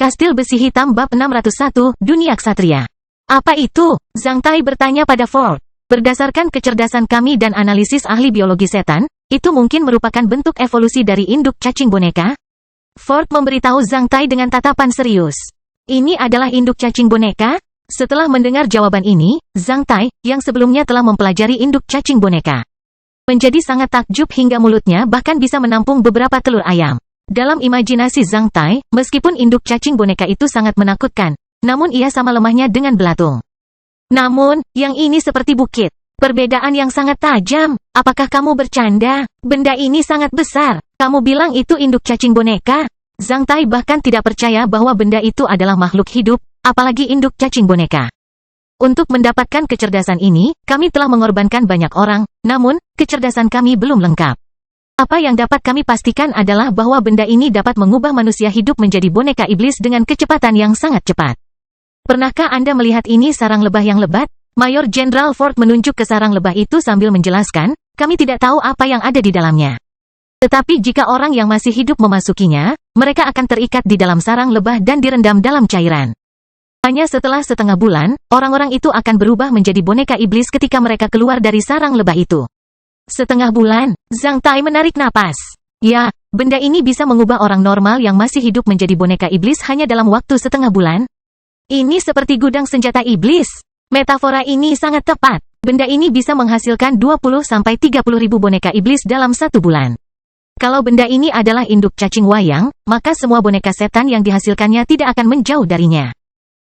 Kastil Besi Hitam Bab 601, Dunia Ksatria. Apa itu? Zhang Tai bertanya pada Ford. Berdasarkan kecerdasan kami dan analisis ahli biologi setan, itu mungkin merupakan bentuk evolusi dari induk cacing boneka? Ford memberitahu Zhang Tai dengan tatapan serius. Ini adalah induk cacing boneka? Setelah mendengar jawaban ini, Zhang Tai, yang sebelumnya telah mempelajari induk cacing boneka, menjadi sangat takjub hingga mulutnya bahkan bisa menampung beberapa telur ayam. Dalam imajinasi Zhang Tai, meskipun induk cacing boneka itu sangat menakutkan, namun ia sama lemahnya dengan belatung. Namun, yang ini seperti bukit. Perbedaan yang sangat tajam. Apakah kamu bercanda? Benda ini sangat besar. Kamu bilang itu induk cacing boneka? Zhang Tai bahkan tidak percaya bahwa benda itu adalah makhluk hidup, apalagi induk cacing boneka. Untuk mendapatkan kecerdasan ini, kami telah mengorbankan banyak orang, namun, kecerdasan kami belum lengkap. Apa yang dapat kami pastikan adalah bahwa benda ini dapat mengubah manusia hidup menjadi boneka iblis dengan kecepatan yang sangat cepat. Pernahkah Anda melihat ini sarang lebah yang lebat? Mayor Jenderal Ford menunjuk ke sarang lebah itu sambil menjelaskan, kami tidak tahu apa yang ada di dalamnya. Tetapi jika orang yang masih hidup memasukinya, mereka akan terikat di dalam sarang lebah dan direndam dalam cairan. Hanya setelah setengah bulan, orang-orang itu akan berubah menjadi boneka iblis ketika mereka keluar dari sarang lebah itu. Setengah bulan, Zhang Tai menarik napas. Ya, benda ini bisa mengubah orang normal yang masih hidup menjadi boneka iblis hanya dalam waktu setengah bulan. Ini seperti gudang senjata iblis. Metafora ini sangat tepat. Benda ini bisa menghasilkan 20-30 ribu boneka iblis dalam satu bulan. Kalau benda ini adalah induk cacing wayang, maka semua boneka setan yang dihasilkannya tidak akan menjauh darinya.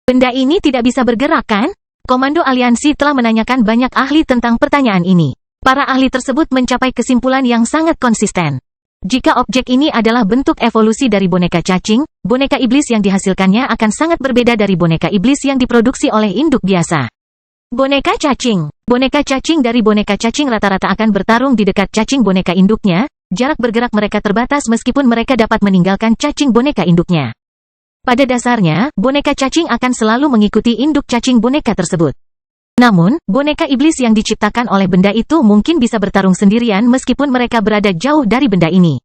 Benda ini tidak bisa bergerak, kan? Komando Aliansi telah menanyakan banyak ahli tentang pertanyaan ini. Para ahli tersebut mencapai kesimpulan yang sangat konsisten. Jika objek ini adalah bentuk evolusi dari boneka cacing, boneka iblis yang dihasilkannya akan sangat berbeda dari boneka iblis yang diproduksi oleh induk biasa. Boneka cacing. Boneka cacing dari boneka cacing rata-rata akan bertarung di dekat cacing boneka induknya, jarak bergerak mereka terbatas meskipun mereka dapat meninggalkan cacing boneka induknya. Pada dasarnya, boneka cacing akan selalu mengikuti induk cacing boneka tersebut. Namun, boneka iblis yang diciptakan oleh benda itu mungkin bisa bertarung sendirian meskipun mereka berada jauh dari benda ini.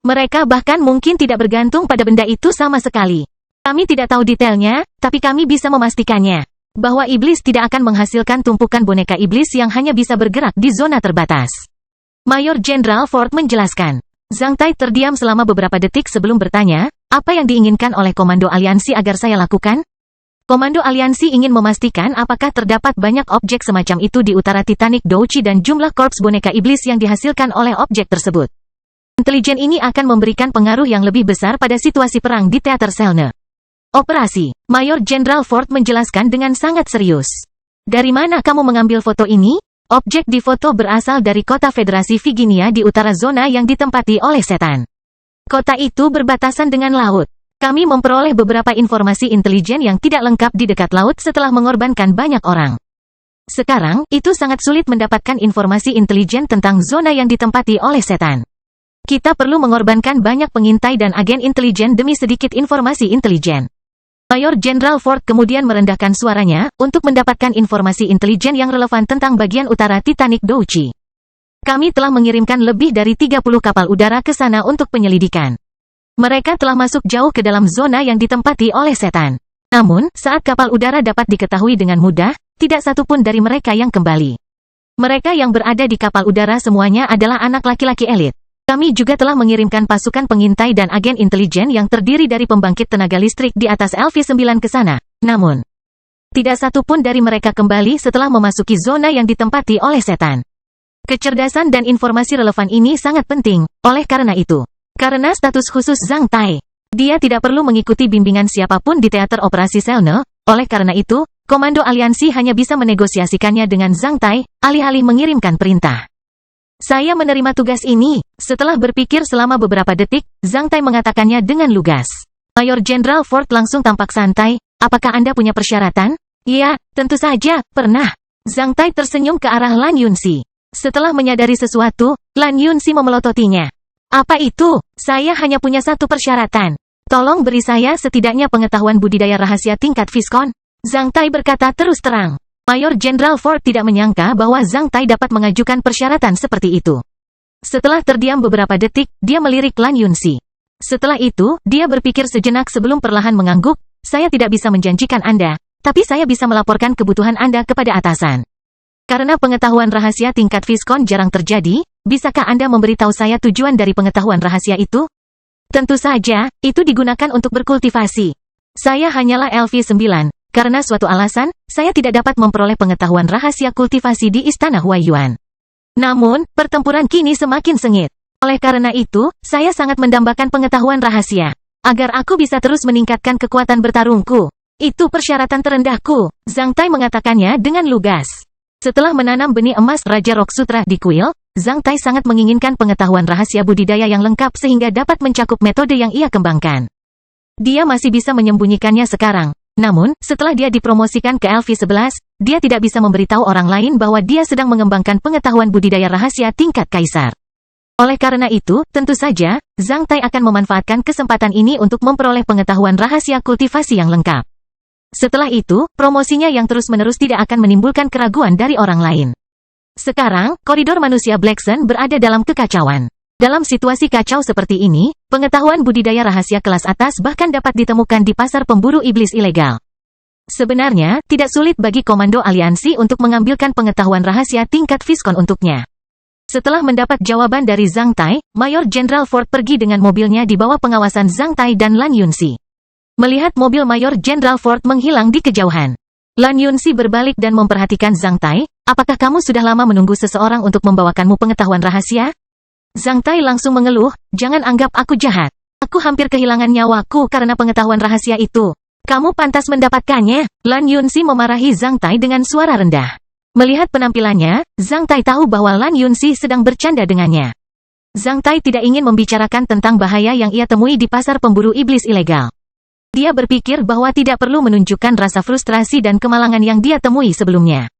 Mereka bahkan mungkin tidak bergantung pada benda itu sama sekali. Kami tidak tahu detailnya, tapi kami bisa memastikannya bahwa iblis tidak akan menghasilkan tumpukan boneka iblis yang hanya bisa bergerak di zona terbatas. Mayor Jenderal Ford menjelaskan. Zhang Tai terdiam selama beberapa detik sebelum bertanya, apa yang diinginkan oleh Komando Aliansi agar saya lakukan? Komando Aliansi ingin memastikan apakah terdapat banyak objek semacam itu di utara Titanic Douchi dan jumlah korps boneka iblis yang dihasilkan oleh objek tersebut. Intelijen ini akan memberikan pengaruh yang lebih besar pada situasi perang di teater Selne. Operasi. Mayor Jenderal Ford menjelaskan dengan sangat serius. Dari mana kamu mengambil foto ini? Objek di foto berasal dari kota Federasi Viginia di utara zona yang ditempati oleh setan. Kota itu berbatasan dengan laut. Kami memperoleh beberapa informasi intelijen yang tidak lengkap di dekat laut setelah mengorbankan banyak orang. Sekarang, itu sangat sulit mendapatkan informasi intelijen tentang zona yang ditempati oleh setan. Kita perlu mengorbankan banyak pengintai dan agen intelijen demi sedikit informasi intelijen. Mayor Jenderal Ford kemudian merendahkan suaranya untuk mendapatkan informasi intelijen yang relevan tentang bagian utara Titanic Douchi. Kami telah mengirimkan lebih dari 30 kapal udara ke sana untuk penyelidikan. Mereka telah masuk jauh ke dalam zona yang ditempati oleh setan. Namun, saat kapal udara dapat diketahui dengan mudah, tidak satu pun dari mereka yang kembali. Mereka yang berada di kapal udara semuanya adalah anak laki-laki elit. Kami juga telah mengirimkan pasukan pengintai dan agen intelijen yang terdiri dari pembangkit tenaga listrik di atas LV-9 ke sana. Namun, tidak satu pun dari mereka kembali setelah memasuki zona yang ditempati oleh setan. Kecerdasan dan informasi relevan ini sangat penting, oleh karena itu. Karena status khusus Zhang Tai, dia tidak perlu mengikuti bimbingan siapapun di teater operasi Selne, oleh karena itu, Komando Aliansi hanya bisa menegosiasikannya dengan Zhang Tai, alih-alih mengirimkan perintah. Saya menerima tugas ini. Setelah berpikir selama beberapa detik, Zhang Tai mengatakannya dengan lugas. Mayor Jenderal Ford langsung tampak santai, apakah Anda punya persyaratan? Ya, tentu saja, pernah. Zhang Tai tersenyum ke arah Lan Yunxi. Setelah menyadari sesuatu, Lan Yunxi memelototinya. Apa itu? Saya hanya punya satu persyaratan. Tolong beri saya setidaknya pengetahuan budidaya rahasia tingkat Viscon. Zhang Tai berkata terus terang. Mayor Jenderal Ford tidak menyangka bahwa Zhang Tai dapat mengajukan persyaratan seperti itu. Setelah terdiam beberapa detik, dia melirik Lan Yunxi. Setelah itu, dia berpikir sejenak sebelum perlahan mengangguk, saya tidak bisa menjanjikan Anda, tapi saya bisa melaporkan kebutuhan Anda kepada atasan. Karena pengetahuan rahasia tingkat Viskon jarang terjadi, bisakah Anda memberitahu saya tujuan dari pengetahuan rahasia itu? Tentu saja, itu digunakan untuk berkultivasi. Saya hanyalah LV9, karena suatu alasan, saya tidak dapat memperoleh pengetahuan rahasia kultivasi di Istana Huaiyuan. Namun, pertempuran kini semakin sengit. Oleh karena itu, saya sangat mendambakan pengetahuan rahasia. Agar aku bisa terus meningkatkan kekuatan bertarungku. Itu persyaratan terendahku, Zhang Tai mengatakannya dengan lugas. Setelah menanam benih emas Raja Rock Sutra di kuil, Zhang Tai sangat menginginkan pengetahuan rahasia budidaya yang lengkap sehingga dapat mencakup metode yang ia kembangkan. Dia masih bisa menyembunyikannya sekarang. Namun, setelah dia dipromosikan ke LV11, dia tidak bisa memberitahu orang lain bahwa dia sedang mengembangkan pengetahuan budidaya rahasia tingkat kaisar. Oleh karena itu, tentu saja, Zhang Tai akan memanfaatkan kesempatan ini untuk memperoleh pengetahuan rahasia kultivasi yang lengkap. Setelah itu, promosinya yang terus-menerus tidak akan menimbulkan keraguan dari orang lain. Sekarang, koridor manusia Black Sun berada dalam kekacauan. Dalam situasi kacau seperti ini, pengetahuan budidaya rahasia kelas atas bahkan dapat ditemukan di pasar pemburu iblis ilegal. Sebenarnya, tidak sulit bagi komando aliansi untuk mengambilkan pengetahuan rahasia tingkat Viskon untuknya. Setelah mendapat jawaban dari Zhang Tai, Mayor Jenderal Ford pergi dengan mobilnya di bawah pengawasan Zhang Tai dan Lan Yunxi. Melihat mobil Mayor Jenderal Ford menghilang di kejauhan, Lan Yunxi berbalik dan memperhatikan Zhang Tai, apakah kamu sudah lama menunggu seseorang untuk membawakanmu pengetahuan rahasia? Zhang Tai langsung mengeluh, jangan anggap aku jahat. Aku hampir kehilangan nyawaku karena pengetahuan rahasia itu. Kamu pantas mendapatkannya. Lan Yunxi memarahi Zhang Tai dengan suara rendah. Melihat penampilannya, Zhang Tai tahu bahwa Lan Yunxi sedang bercanda dengannya. Zhang Tai tidak ingin membicarakan tentang bahaya yang ia temui di pasar pemburu iblis ilegal. Dia berpikir bahwa tidak perlu menunjukkan rasa frustrasi dan kemalangan yang dia temui sebelumnya.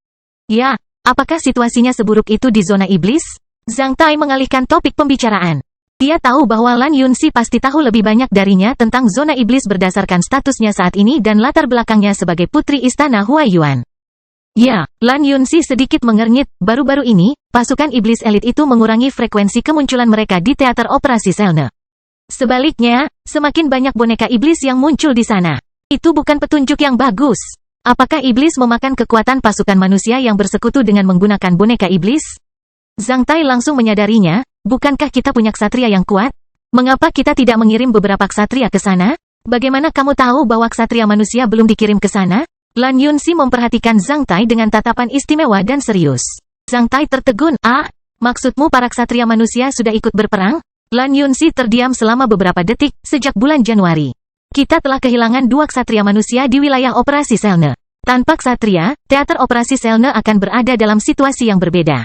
Ya, apakah situasinya seburuk itu di zona iblis? Zhang Tai mengalihkan topik pembicaraan. Dia tahu bahwa Lan Yunxi pasti tahu lebih banyak darinya tentang zona iblis berdasarkan statusnya saat ini dan latar belakangnya sebagai putri Istana Huaiyuan. Ya, Lan Yunxi sedikit mengernyit, baru-baru ini, pasukan iblis elit itu mengurangi frekuensi kemunculan mereka di teater operasi Selne. Sebaliknya, semakin banyak boneka iblis yang muncul di sana. Itu bukan petunjuk yang bagus. Apakah iblis memakan kekuatan pasukan manusia yang bersekutu dengan menggunakan boneka iblis? Zhang Tai langsung menyadarinya, bukankah kita punya ksatria yang kuat? Mengapa kita tidak mengirim beberapa ksatria ke sana? Bagaimana kamu tahu bahwa ksatria manusia belum dikirim ke sana? Lan Yunxi memperhatikan Zhang Tai dengan tatapan istimewa dan serius. Zhang Tai tertegun, maksudmu para ksatria manusia sudah ikut berperang? Lan Yunxi terdiam selama beberapa detik, sejak bulan Januari. Kita telah kehilangan 2 ksatria manusia di wilayah operasi Selne. Tanpa ksatria, teater operasi Selne akan berada dalam situasi yang berbeda.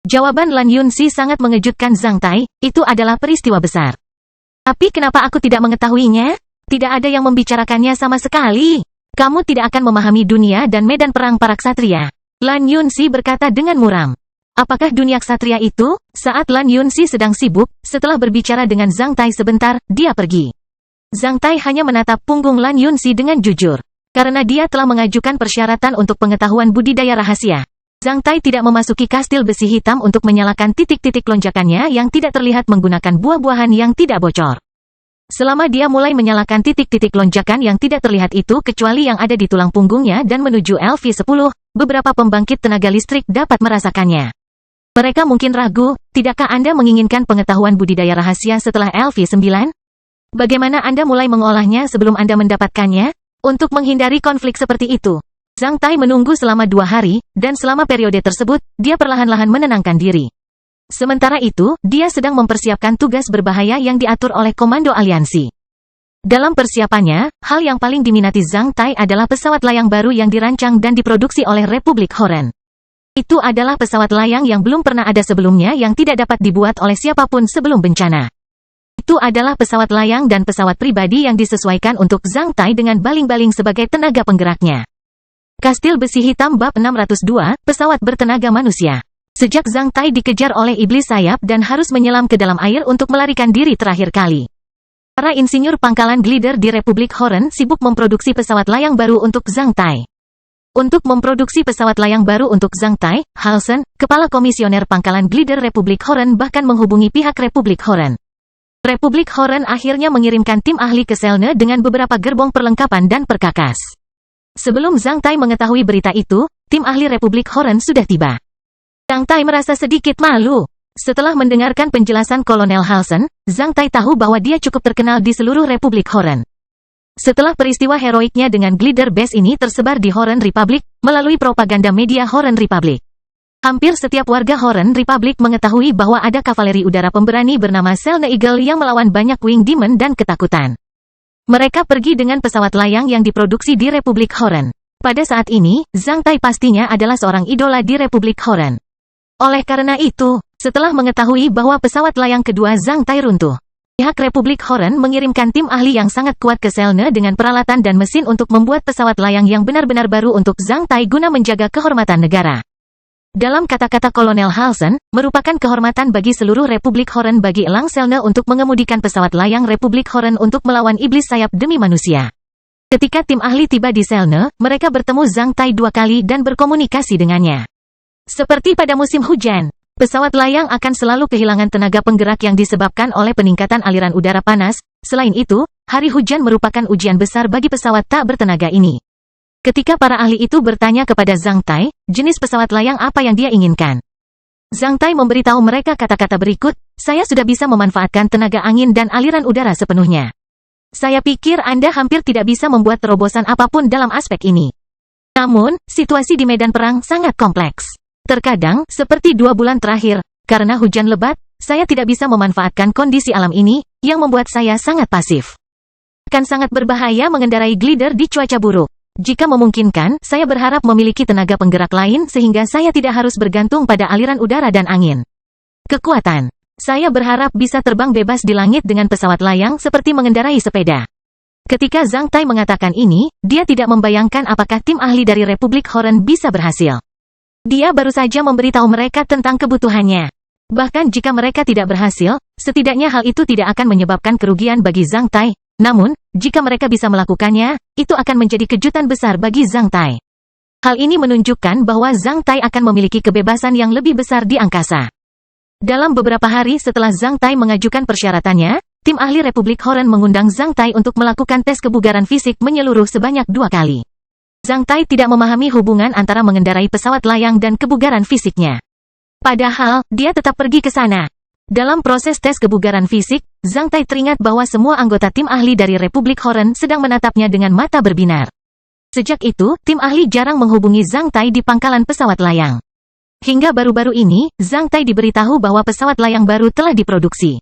Jawaban Lan Yunxi sangat mengejutkan Zhang Tai, itu adalah peristiwa besar. Tapi kenapa aku tidak mengetahuinya? Tidak ada yang membicarakannya sama sekali. Kamu tidak akan memahami dunia dan medan perang para ksatria. Lan Yunxi berkata dengan muram. Apakah dunia ksatria itu? Saat Lan Yunxi sedang sibuk, setelah berbicara dengan Zhang Tai sebentar, dia pergi. Zhang Tai hanya menatap punggung Lan Yunxi dengan jujur. Karena dia telah mengajukan persyaratan untuk pengetahuan budidaya rahasia. Zhang Tai tidak memasuki kastil besi hitam untuk menyalakan titik-titik lonjakannya yang tidak terlihat menggunakan buah-buahan yang tidak bocor. Selama dia mulai menyalakan titik-titik lonjakan yang tidak terlihat itu kecuali yang ada di tulang punggungnya dan menuju LV10, beberapa pembangkit tenaga listrik dapat merasakannya. Mereka mungkin ragu, tidakkah Anda menginginkan pengetahuan budidaya rahasia setelah LV9? Bagaimana Anda mulai mengolahnya sebelum Anda mendapatkannya? Untuk menghindari konflik seperti itu, Zhang Tai menunggu selama 2 hari, dan selama periode tersebut, dia perlahan-lahan menenangkan diri. Sementara itu, dia sedang mempersiapkan tugas berbahaya yang diatur oleh Komando Aliansi. Dalam persiapannya, hal yang paling diminati Zhang Tai adalah pesawat layang baru yang dirancang dan diproduksi oleh Republik Horen. Itu adalah pesawat layang yang belum pernah ada sebelumnya yang tidak dapat dibuat oleh siapapun sebelum bencana. Itu adalah pesawat layang dan pesawat pribadi yang disesuaikan untuk Zhang Tai dengan baling-baling sebagai tenaga penggeraknya. Kastil besi hitam bab 602, pesawat bertenaga manusia. Sejak Zhang Tai dikejar oleh iblis sayap dan harus menyelam ke dalam air untuk melarikan diri terakhir kali. Para insinyur pangkalan glider di Republik Horen sibuk memproduksi pesawat layang baru untuk Zhang Tai. Untuk memproduksi pesawat layang baru untuk Zhang Tai, Halsen, kepala komisioner pangkalan glider Republik Horen bahkan menghubungi pihak Republik Horen. Republik Horen akhirnya mengirimkan tim ahli ke Selne dengan beberapa gerbong perlengkapan dan perkakas. Sebelum Zhang Tai mengetahui berita itu, tim ahli Republik Horen sudah tiba. Zhang Tai merasa sedikit malu. Setelah mendengarkan penjelasan Kolonel Halsen, Zhang Tai tahu bahwa dia cukup terkenal di seluruh Republik Horen. Setelah peristiwa heroiknya dengan glider base ini tersebar di Horen Republic, melalui propaganda media Horen Republic. Hampir setiap warga Horen Republic mengetahui bahwa ada kavaleri udara pemberani bernama Selne Eagle yang melawan banyak Wing Demon dan ketakutan. Mereka pergi dengan pesawat layang yang diproduksi di Republik Horen. Pada saat ini, Zhang Tai pastinya adalah seorang idola di Republik Horen. Oleh karena itu, setelah mengetahui bahwa pesawat layang kedua Zhang Tai runtuh, pihak Republik Horen mengirimkan tim ahli yang sangat kuat ke Selne dengan peralatan dan mesin untuk membuat pesawat layang yang benar-benar baru untuk Zhang Tai guna menjaga kehormatan negara. Dalam kata-kata Kolonel Halsen, merupakan kehormatan bagi seluruh Republik Horen bagi Elang Selne untuk mengemudikan pesawat layang Republik Horen untuk melawan iblis sayap demi manusia. Ketika tim ahli tiba di Selne, mereka bertemu Zhang Tai 2 kali dan berkomunikasi dengannya. Seperti pada musim hujan, pesawat layang akan selalu kehilangan tenaga penggerak yang disebabkan oleh peningkatan aliran udara panas. Selain itu, hari hujan merupakan ujian besar bagi pesawat tak bertenaga ini. Ketika para ahli itu bertanya kepada Zhang Tai, jenis pesawat layang apa yang dia inginkan. Zhang Tai memberitahu mereka kata-kata berikut, saya sudah bisa memanfaatkan tenaga angin dan aliran udara sepenuhnya. Saya pikir Anda hampir tidak bisa membuat terobosan apapun dalam aspek ini. Namun, situasi di medan perang sangat kompleks. Terkadang, seperti 2 bulan terakhir, karena hujan lebat, saya tidak bisa memanfaatkan kondisi alam ini, yang membuat saya sangat pasif. Akan sangat berbahaya mengendarai glider di cuaca buruk. Jika memungkinkan, saya berharap memiliki tenaga penggerak lain sehingga saya tidak harus bergantung pada aliran udara dan angin. Kekuatan. Saya berharap bisa terbang bebas di langit dengan pesawat layang seperti mengendarai sepeda. Ketika Zhang Tai mengatakan ini, dia tidak membayangkan apakah tim ahli dari Republik Horen bisa berhasil. Dia baru saja memberitahu mereka tentang kebutuhannya. Bahkan jika mereka tidak berhasil, setidaknya hal itu tidak akan menyebabkan kerugian bagi Zhang Tai. Namun, jika mereka bisa melakukannya, itu akan menjadi kejutan besar bagi Zhang Tai. Hal ini menunjukkan bahwa Zhang Tai akan memiliki kebebasan yang lebih besar di angkasa. Dalam beberapa hari setelah Zhang Tai mengajukan persyaratannya, tim ahli Republik Horen mengundang Zhang Tai untuk melakukan tes kebugaran fisik menyeluruh sebanyak 2 kali. Zhang Tai tidak memahami hubungan antara mengendarai pesawat layang dan kebugaran fisiknya. Padahal, dia tetap pergi ke sana. Dalam proses tes kebugaran fisik, Zhang Tai teringat bahwa semua anggota tim ahli dari Republik Horen sedang menatapnya dengan mata berbinar. Sejak itu, tim ahli jarang menghubungi Zhang Tai di pangkalan pesawat layang. Hingga baru-baru ini, Zhang Tai diberitahu bahwa pesawat layang baru telah diproduksi.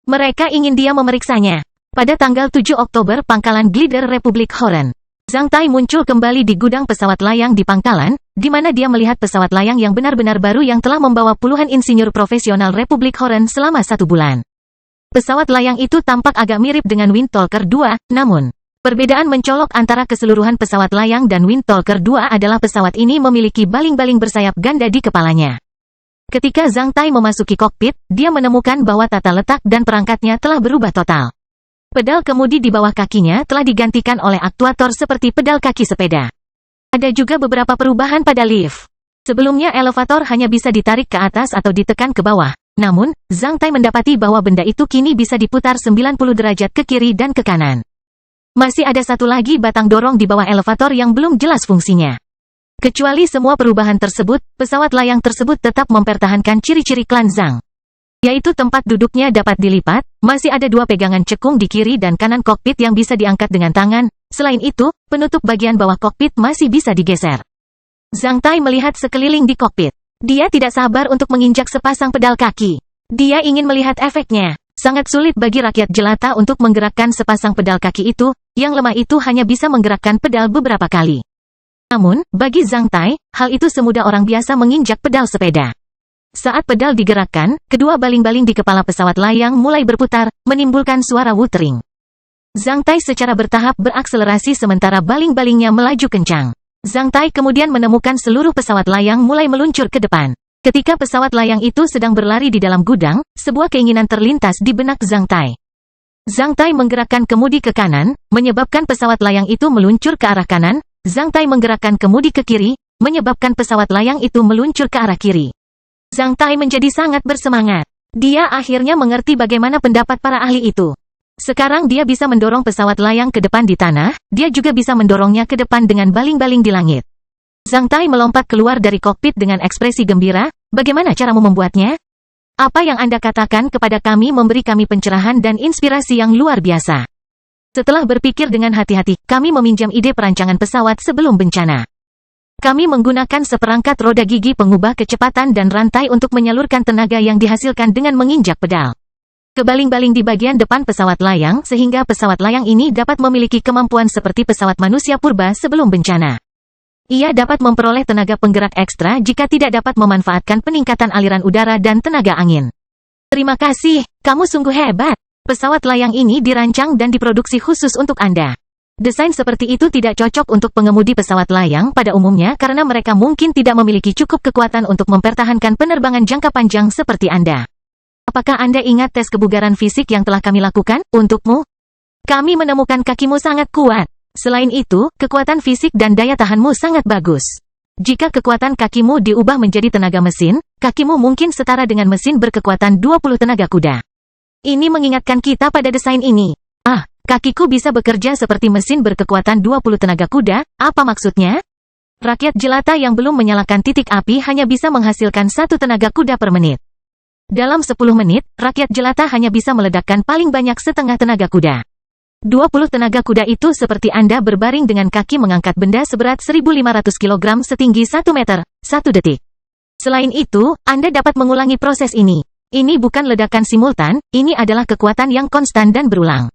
Mereka ingin dia memeriksanya. Pada tanggal 7 Oktober pangkalan glider Republik Horen, Zhang Tai muncul kembali di gudang pesawat layang di pangkalan, di mana dia melihat pesawat layang yang benar-benar baru yang telah membawa puluhan insinyur profesional Republik Horen selama 1 bulan. Pesawat layang itu tampak agak mirip dengan Windtalker 2, namun, perbedaan mencolok antara keseluruhan pesawat layang dan Windtalker 2 adalah pesawat ini memiliki baling-baling bersayap ganda di kepalanya. Ketika Zhang Tai memasuki kokpit, dia menemukan bahwa tata letak dan perangkatnya telah berubah total. Pedal kemudi di bawah kakinya telah digantikan oleh aktuator seperti pedal kaki sepeda. Ada juga beberapa perubahan pada lift. Sebelumnya elevator hanya bisa ditarik ke atas atau ditekan ke bawah. Namun, Zhang Tai mendapati bahwa benda itu kini bisa diputar 90 derajat ke kiri dan ke kanan. Masih ada satu lagi batang dorong di bawah elevator yang belum jelas fungsinya. Kecuali semua perubahan tersebut, pesawat layang tersebut tetap mempertahankan ciri-ciri klan Zhang. Yaitu tempat duduknya dapat dilipat, masih ada 2 pegangan cekung di kiri dan kanan kokpit yang bisa diangkat dengan tangan. Selain itu, penutup bagian bawah kokpit masih bisa digeser. Zhang Tai melihat sekeliling di kokpit. Dia tidak sabar untuk menginjak sepasang pedal kaki. Dia ingin melihat efeknya. Sangat sulit bagi rakyat jelata untuk menggerakkan sepasang pedal kaki itu, yang lemah itu hanya bisa menggerakkan pedal beberapa kali. Namun, bagi Zhang Tai, hal itu semudah orang biasa menginjak pedal sepeda. Saat pedal digerakkan, kedua baling-baling di kepala pesawat layang mulai berputar, menimbulkan suara wuthering. Zhang Tai secara bertahap berakselerasi sementara baling-balingnya melaju kencang. Zhang Tai kemudian menemukan seluruh pesawat layang mulai meluncur ke depan. Ketika pesawat layang itu sedang berlari di dalam gudang, sebuah keinginan terlintas di benak Zhang Tai. Zhang Tai menggerakkan kemudi ke kanan, menyebabkan pesawat layang itu meluncur ke arah kanan. Zhang Tai menggerakkan kemudi ke kiri, menyebabkan pesawat layang itu meluncur ke arah kiri. Zhang Tai menjadi sangat bersemangat. Dia akhirnya mengerti bagaimana pendapat para ahli itu. Sekarang dia bisa mendorong pesawat layang ke depan di tanah, dia juga bisa mendorongnya ke depan dengan baling-baling di langit. Zhang Tai melompat keluar dari kokpit dengan ekspresi gembira. Bagaimana caramu membuatnya? Apa yang Anda katakan kepada kami memberi kami pencerahan dan inspirasi yang luar biasa. Setelah berpikir dengan hati-hati, kami meminjam ide perancangan pesawat sebelum bencana. Kami menggunakan seperangkat roda gigi pengubah kecepatan dan rantai untuk menyalurkan tenaga yang dihasilkan dengan menginjak pedal ke baling-baling di bagian depan pesawat layang sehingga pesawat layang ini dapat memiliki kemampuan seperti pesawat manusia purba sebelum bencana. Ia dapat memperoleh tenaga penggerak ekstra jika tidak dapat memanfaatkan peningkatan aliran udara dan tenaga angin. Terima kasih, kamu sungguh hebat. Pesawat layang ini dirancang dan diproduksi khusus untuk Anda. Desain seperti itu tidak cocok untuk pengemudi pesawat layang pada umumnya karena mereka mungkin tidak memiliki cukup kekuatan untuk mempertahankan penerbangan jangka panjang seperti Anda. Apakah Anda ingat tes kebugaran fisik yang telah kami lakukan untukmu? Kami menemukan kakimu sangat kuat. Selain itu, kekuatan fisik dan daya tahanmu sangat bagus. Jika kekuatan kakimu diubah menjadi tenaga mesin, kakimu mungkin setara dengan mesin berkekuatan 20 tenaga kuda. Ini mengingatkan kita pada desain ini. Kakiku bisa bekerja seperti mesin berkekuatan 20 tenaga kuda, apa maksudnya? Rakyat jelata yang belum menyalakan titik api hanya bisa menghasilkan 1 tenaga kuda per menit. Dalam 10 menit, rakyat jelata hanya bisa meledakkan paling banyak setengah tenaga kuda. 20 tenaga kuda itu seperti Anda berbaring dengan kaki mengangkat benda seberat 1.500 kg setinggi 1 meter, 1 detik. Selain itu, Anda dapat mengulangi proses ini. Ini bukan ledakan simultan, ini adalah kekuatan yang konstan dan berulang.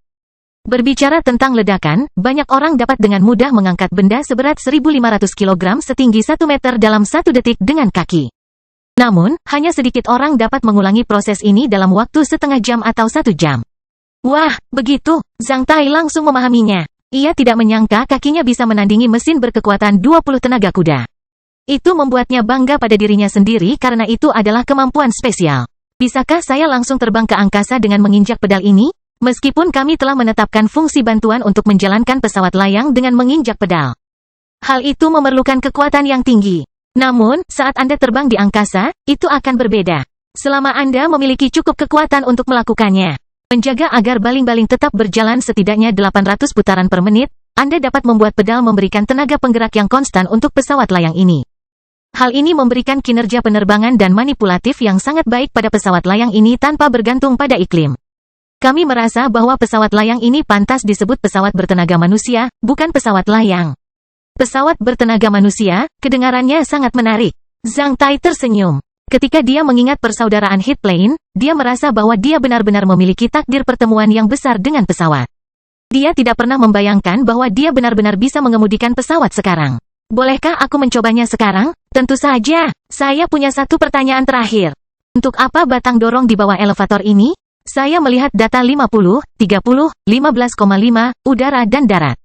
Berbicara tentang ledakan, banyak orang dapat dengan mudah mengangkat benda seberat 1.500 kg setinggi 1 meter dalam 1 detik dengan kaki. Namun, hanya sedikit orang dapat mengulangi proses ini dalam waktu setengah jam atau 1 jam. Wah, begitu, Zhang Tai langsung memahaminya. Ia tidak menyangka kakinya bisa menandingi mesin berkekuatan 20 tenaga kuda. Itu membuatnya bangga pada dirinya sendiri karena itu adalah kemampuan spesial. Bisakah saya langsung terbang ke angkasa dengan menginjak pedal ini? Meskipun kami telah menetapkan fungsi bantuan untuk menjalankan pesawat layang dengan menginjak pedal. Hal itu memerlukan kekuatan yang tinggi. Namun, saat Anda terbang di angkasa, itu akan berbeda. Selama Anda memiliki cukup kekuatan untuk melakukannya. Menjaga agar baling-baling tetap berjalan setidaknya 800 putaran per menit, Anda dapat membuat pedal memberikan tenaga penggerak yang konstan untuk pesawat layang ini. Hal ini memberikan kinerja penerbangan dan manipulatif yang sangat baik pada pesawat layang ini tanpa bergantung pada iklim. Kami merasa bahwa pesawat layang ini pantas disebut pesawat bertenaga manusia, bukan pesawat layang. Pesawat bertenaga manusia, kedengarannya sangat menarik. Zhang Tai tersenyum. Ketika dia mengingat persaudaraan Hit Plane, dia merasa bahwa dia benar-benar memiliki takdir pertemuan yang besar dengan pesawat. Dia tidak pernah membayangkan bahwa dia benar-benar bisa mengemudikan pesawat sekarang. Bolehkah aku mencobanya sekarang? Tentu saja. Saya punya satu pertanyaan terakhir. Untuk apa batang dorong di bawah elevator ini? Saya melihat data 50, 30, 15,5, udara dan darat.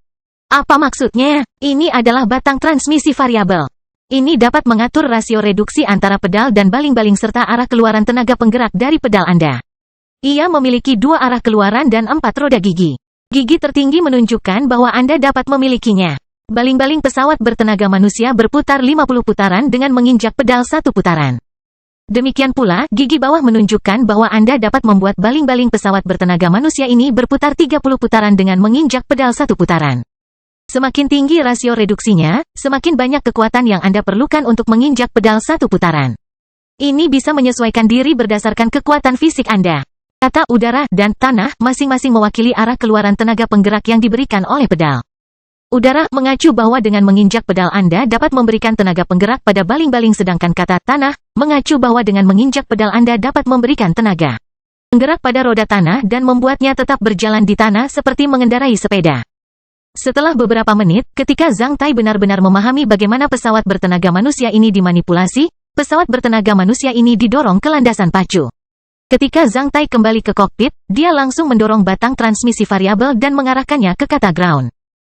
Apa maksudnya? Ini adalah batang transmisi variabel. Ini dapat mengatur rasio reduksi antara pedal dan baling-baling serta arah keluaran tenaga penggerak dari pedal Anda. Ia memiliki 2 arah keluaran dan 4 roda gigi. Gigi tertinggi menunjukkan bahwa Anda dapat memilikinya. Baling-baling pesawat bertenaga manusia berputar 50 putaran dengan menginjak pedal 1 putaran. Demikian pula, gigi bawah menunjukkan bahwa Anda dapat membuat baling-baling pesawat bertenaga manusia ini berputar 30 putaran dengan menginjak pedal 1 putaran. Semakin tinggi rasio reduksinya, semakin banyak kekuatan yang Anda perlukan untuk menginjak pedal 1 putaran. Ini bisa menyesuaikan diri berdasarkan kekuatan fisik Anda. Kata udara dan tanah masing-masing mewakili arah keluaran tenaga penggerak yang diberikan oleh pedal. Udara mengacu bahwa dengan menginjak pedal Anda dapat memberikan tenaga penggerak pada baling-baling sedangkan kata tanah mengacu bahwa dengan menginjak pedal Anda dapat memberikan tenaga penggerak pada roda tanah dan membuatnya tetap berjalan di tanah seperti mengendarai sepeda. Setelah beberapa menit, ketika Zhang Tai benar-benar memahami bagaimana pesawat bertenaga manusia ini dimanipulasi, pesawat bertenaga manusia ini didorong ke landasan pacu. Ketika Zhang Tai kembali ke kokpit, dia langsung mendorong batang transmisi variabel dan mengarahkannya ke kata ground.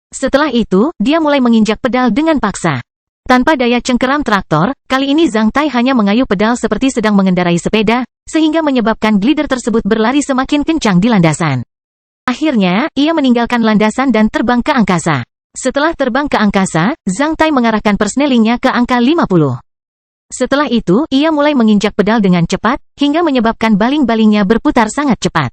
Setelah itu, dia mulai menginjak pedal dengan paksa. Tanpa daya cengkeram traktor, kali ini Zhang Tai hanya mengayuh pedal seperti sedang mengendarai sepeda, sehingga menyebabkan glider tersebut berlari semakin kencang di landasan. Akhirnya, ia meninggalkan landasan dan terbang ke angkasa. Setelah terbang ke angkasa, Zhang Tai mengarahkan persnelingnya ke angka 50. Setelah itu, ia mulai menginjak pedal dengan cepat, hingga menyebabkan baling-balingnya berputar sangat cepat.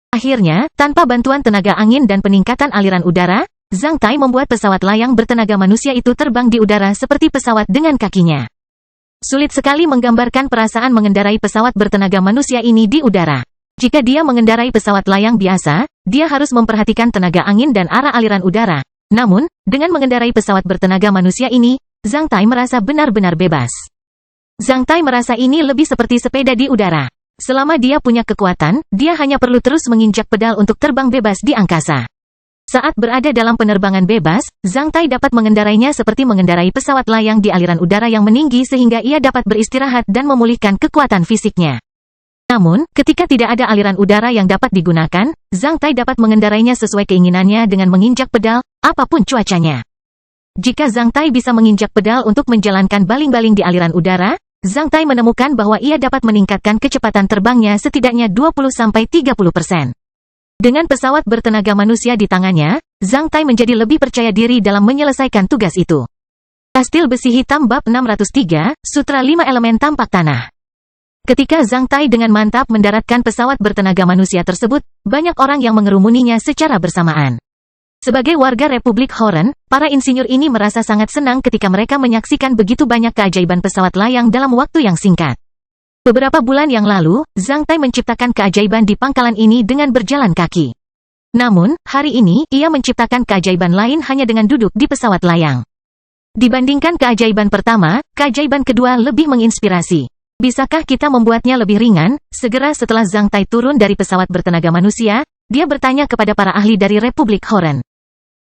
Akhirnya, tanpa bantuan tenaga angin dan peningkatan aliran udara, Zhang Tai membuat pesawat layang bertenaga manusia itu terbang di udara seperti pesawat dengan kakinya. Sulit sekali menggambarkan perasaan mengendarai pesawat bertenaga manusia ini di udara. Jika dia mengendarai pesawat layang biasa, dia harus memperhatikan tenaga angin dan arah aliran udara. Namun, dengan mengendarai pesawat bertenaga manusia ini, Zhang Tai merasa benar-benar bebas. Zhang Tai merasa ini lebih seperti sepeda di udara. Selama dia punya kekuatan, dia hanya perlu terus menginjak pedal untuk terbang bebas di angkasa. Saat berada dalam penerbangan bebas, Zhang Tai dapat mengendarainya seperti mengendarai pesawat layang di aliran udara yang meninggi sehingga ia dapat beristirahat dan memulihkan kekuatan fisiknya. Namun, ketika tidak ada aliran udara yang dapat digunakan, Zhang Tai dapat mengendarainya sesuai keinginannya dengan menginjak pedal, apapun cuacanya. Jika Zhang Tai bisa menginjak pedal untuk menjalankan baling-baling di aliran udara, Zhang Tai menemukan bahwa ia dapat meningkatkan kecepatan terbangnya setidaknya 20–30%. Dengan pesawat bertenaga manusia di tangannya, Zhang Tai menjadi lebih percaya diri dalam menyelesaikan tugas itu. Kastil Besi Hitam Bab 603, Sutra 5 Elemen Tampak Tanah. Ketika Zhang Tai dengan mantap mendaratkan pesawat bertenaga manusia tersebut, banyak orang yang mengerumuninya secara bersamaan. Sebagai warga Republik Horen, para insinyur ini merasa sangat senang ketika mereka menyaksikan begitu banyak keajaiban pesawat layang dalam waktu yang singkat. Beberapa bulan yang lalu, Zhang Tai menciptakan keajaiban di pangkalan ini dengan berjalan kaki. Namun, hari ini, ia menciptakan keajaiban lain hanya dengan duduk di pesawat layang. Dibandingkan keajaiban pertama, keajaiban kedua lebih menginspirasi. Bisakah kita membuatnya lebih ringan? Segera setelah Zhang Tai turun dari pesawat bertenaga manusia, dia bertanya kepada para ahli dari Republik Horen.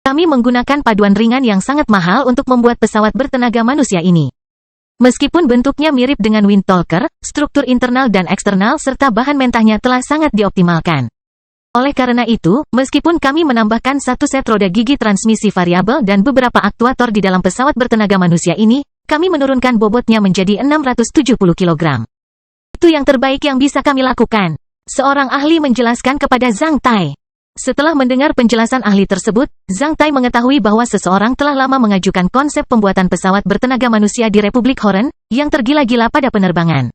Kami menggunakan paduan ringan yang sangat mahal untuk membuat pesawat bertenaga manusia ini. Meskipun bentuknya mirip dengan Wind Talker, struktur internal dan eksternal serta bahan mentahnya telah sangat dioptimalkan. Oleh karena itu, meskipun kami menambahkan satu set roda gigi transmisi variabel dan beberapa aktuator di dalam pesawat bertenaga manusia ini, kami menurunkan bobotnya menjadi 670 kg. Itu yang terbaik yang bisa kami lakukan, seorang ahli menjelaskan kepada Zhang Tai. Setelah mendengar penjelasan ahli tersebut, Zhang Tai mengetahui bahwa seseorang telah lama mengajukan konsep pembuatan pesawat bertenaga manusia di Republik Horen, yang tergila-gila pada penerbangan.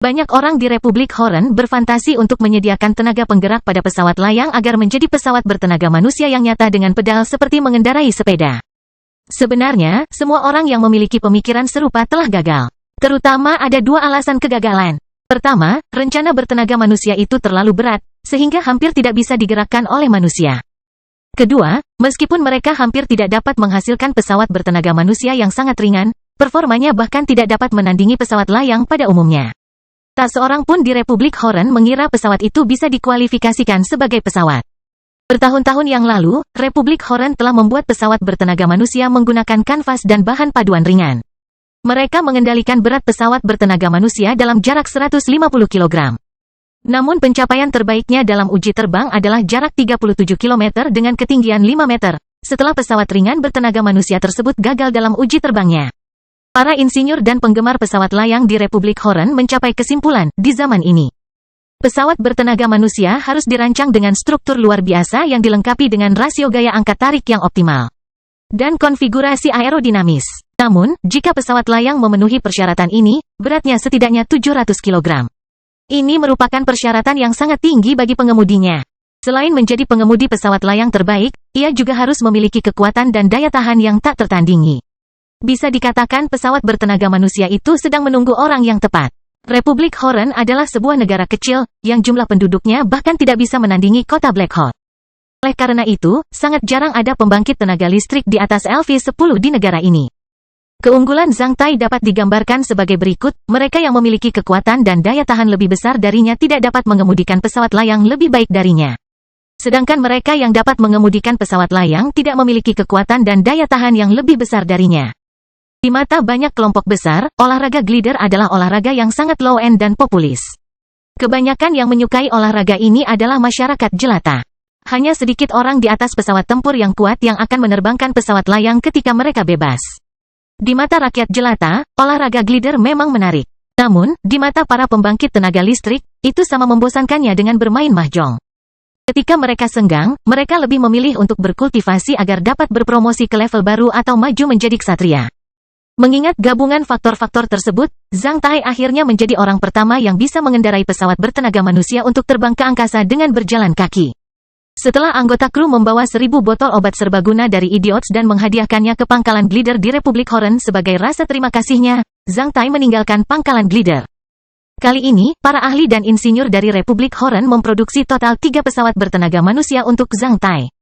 Banyak orang di Republik Horen berfantasi untuk menyediakan tenaga penggerak pada pesawat layang agar menjadi pesawat bertenaga manusia yang nyata dengan pedal seperti mengendarai sepeda. Sebenarnya, semua orang yang memiliki pemikiran serupa telah gagal. Terutama ada dua alasan kegagalan. Pertama, rencana bertenaga manusia itu terlalu berat, sehingga hampir tidak bisa digerakkan oleh manusia. Kedua, meskipun mereka hampir tidak dapat menghasilkan pesawat bertenaga manusia yang sangat ringan, performanya bahkan tidak dapat menandingi pesawat layang pada umumnya. Tak seorang pun di Republik Horen mengira pesawat itu bisa dikualifikasikan sebagai pesawat. Bertahun-tahun yang lalu, Republik Horen telah membuat pesawat bertenaga manusia menggunakan kanvas dan bahan paduan ringan. Mereka mengendalikan berat pesawat bertenaga manusia dalam jarak 150 kg. Namun pencapaian terbaiknya dalam uji terbang adalah jarak 37 km dengan ketinggian 5 meter, setelah pesawat ringan bertenaga manusia tersebut gagal dalam uji terbangnya. Para insinyur dan penggemar pesawat layang di Republik Horen mencapai kesimpulan, di zaman ini, pesawat bertenaga manusia harus dirancang dengan struktur luar biasa yang dilengkapi dengan rasio gaya angkat tarik yang optimal dan konfigurasi aerodinamis. Namun, jika pesawat layang memenuhi persyaratan ini, beratnya setidaknya 700 kg. Ini merupakan persyaratan yang sangat tinggi bagi pengemudinya. Selain menjadi pengemudi pesawat layang terbaik, ia juga harus memiliki kekuatan dan daya tahan yang tak tertandingi. Bisa dikatakan pesawat bertenaga manusia itu sedang menunggu orang yang tepat. Republik Horen adalah sebuah negara kecil, yang jumlah penduduknya bahkan tidak bisa menandingi kota Black Hawk. Oleh karena itu, sangat jarang ada pembangkit tenaga listrik di atas LV-10 di negara ini. Keunggulan Zhang Tai dapat digambarkan sebagai berikut, mereka yang memiliki kekuatan dan daya tahan lebih besar darinya tidak dapat mengemudikan pesawat layang lebih baik darinya. Sedangkan mereka yang dapat mengemudikan pesawat layang tidak memiliki kekuatan dan daya tahan yang lebih besar darinya. Di mata banyak kelompok besar, olahraga glider adalah olahraga yang sangat low-end dan populis. Kebanyakan yang menyukai olahraga ini adalah masyarakat jelata. Hanya sedikit orang di atas pesawat tempur yang kuat yang akan menerbangkan pesawat layang ketika mereka bebas. Di mata rakyat jelata, olahraga glider memang menarik. Namun, di mata para pembangkit tenaga listrik, itu sama membosankannya dengan bermain mahjong. Ketika mereka senggang, mereka lebih memilih untuk berkultivasi agar dapat berpromosi ke level baru atau maju menjadi ksatria. Mengingat gabungan faktor-faktor tersebut, Zhang Tai akhirnya menjadi orang pertama yang bisa mengendarai pesawat bertenaga manusia untuk terbang ke angkasa dengan berjalan kaki. Setelah anggota kru membawa 1000 botol obat serbaguna dari Idiots dan menghadiahkannya ke pangkalan glider di Republik Horen sebagai rasa terima kasihnya, Zhang Tai meninggalkan pangkalan glider. Kali ini, para ahli dan insinyur dari Republik Horen memproduksi total 3 pesawat bertenaga manusia untuk Zhang Tai.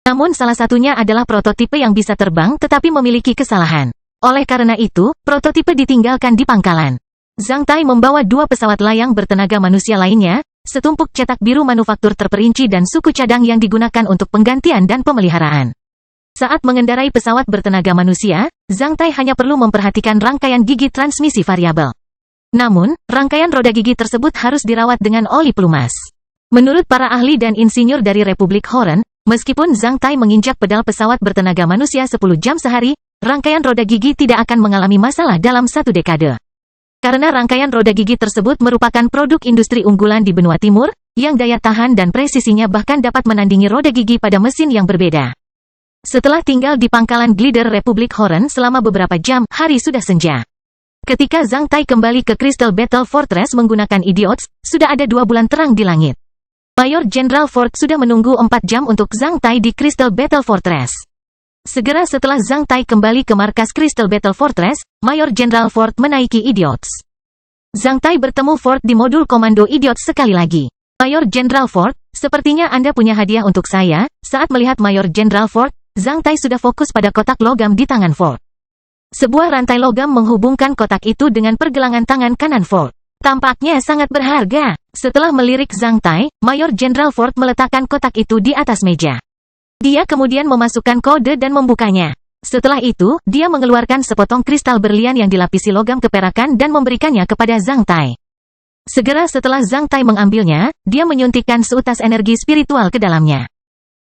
Namun salah satunya adalah prototipe yang bisa terbang tetapi memiliki kesalahan. Oleh karena itu, prototipe ditinggalkan di pangkalan. Zhang Tai membawa 2 pesawat layang bertenaga manusia lainnya, setumpuk cetak biru manufaktur terperinci dan suku cadang yang digunakan untuk penggantian dan pemeliharaan. Saat mengendarai pesawat bertenaga manusia, Zhang Tai hanya perlu memperhatikan rangkaian gigi transmisi variabel. Namun, rangkaian roda gigi tersebut harus dirawat dengan oli pelumas. Menurut para ahli dan insinyur dari Republik Horen, meskipun Zhang Tai menginjak pedal pesawat bertenaga manusia 10 jam sehari, rangkaian roda gigi tidak akan mengalami masalah dalam 1 dekade. Karena rangkaian roda gigi tersebut merupakan produk industri unggulan di benua timur, yang daya tahan dan presisinya bahkan dapat menandingi roda gigi pada mesin yang berbeda. Setelah tinggal di pangkalan glider Republik Horen selama beberapa jam, hari sudah senja. Ketika Zhang Tai kembali ke Crystal Battle Fortress menggunakan Idiots, sudah ada 2 bulan terang di langit. Mayor Jenderal Ford sudah menunggu 4 jam untuk Zhang Tai di Crystal Battle Fortress. Segera setelah Zhang Tai kembali ke markas Crystal Battle Fortress, Mayor Jenderal Ford menaiki Idiots. Zhang Tai bertemu Ford di modul komando Idiots sekali lagi. Mayor Jenderal Ford, sepertinya Anda punya hadiah untuk saya. Saat melihat Mayor Jenderal Ford, Zhang Tai sudah fokus pada kotak logam di tangan Ford. Sebuah rantai logam menghubungkan kotak itu dengan pergelangan tangan kanan Ford. Tampaknya sangat berharga. Setelah melirik Zhang Tai, Mayor Jenderal Ford meletakkan kotak itu di atas meja. Dia kemudian memasukkan kode dan membukanya. Setelah itu, dia mengeluarkan sepotong kristal berlian yang dilapisi logam keperakan dan memberikannya kepada Zhang Tai. Segera setelah Zhang Tai mengambilnya, dia menyuntikkan seutas energi spiritual ke dalamnya.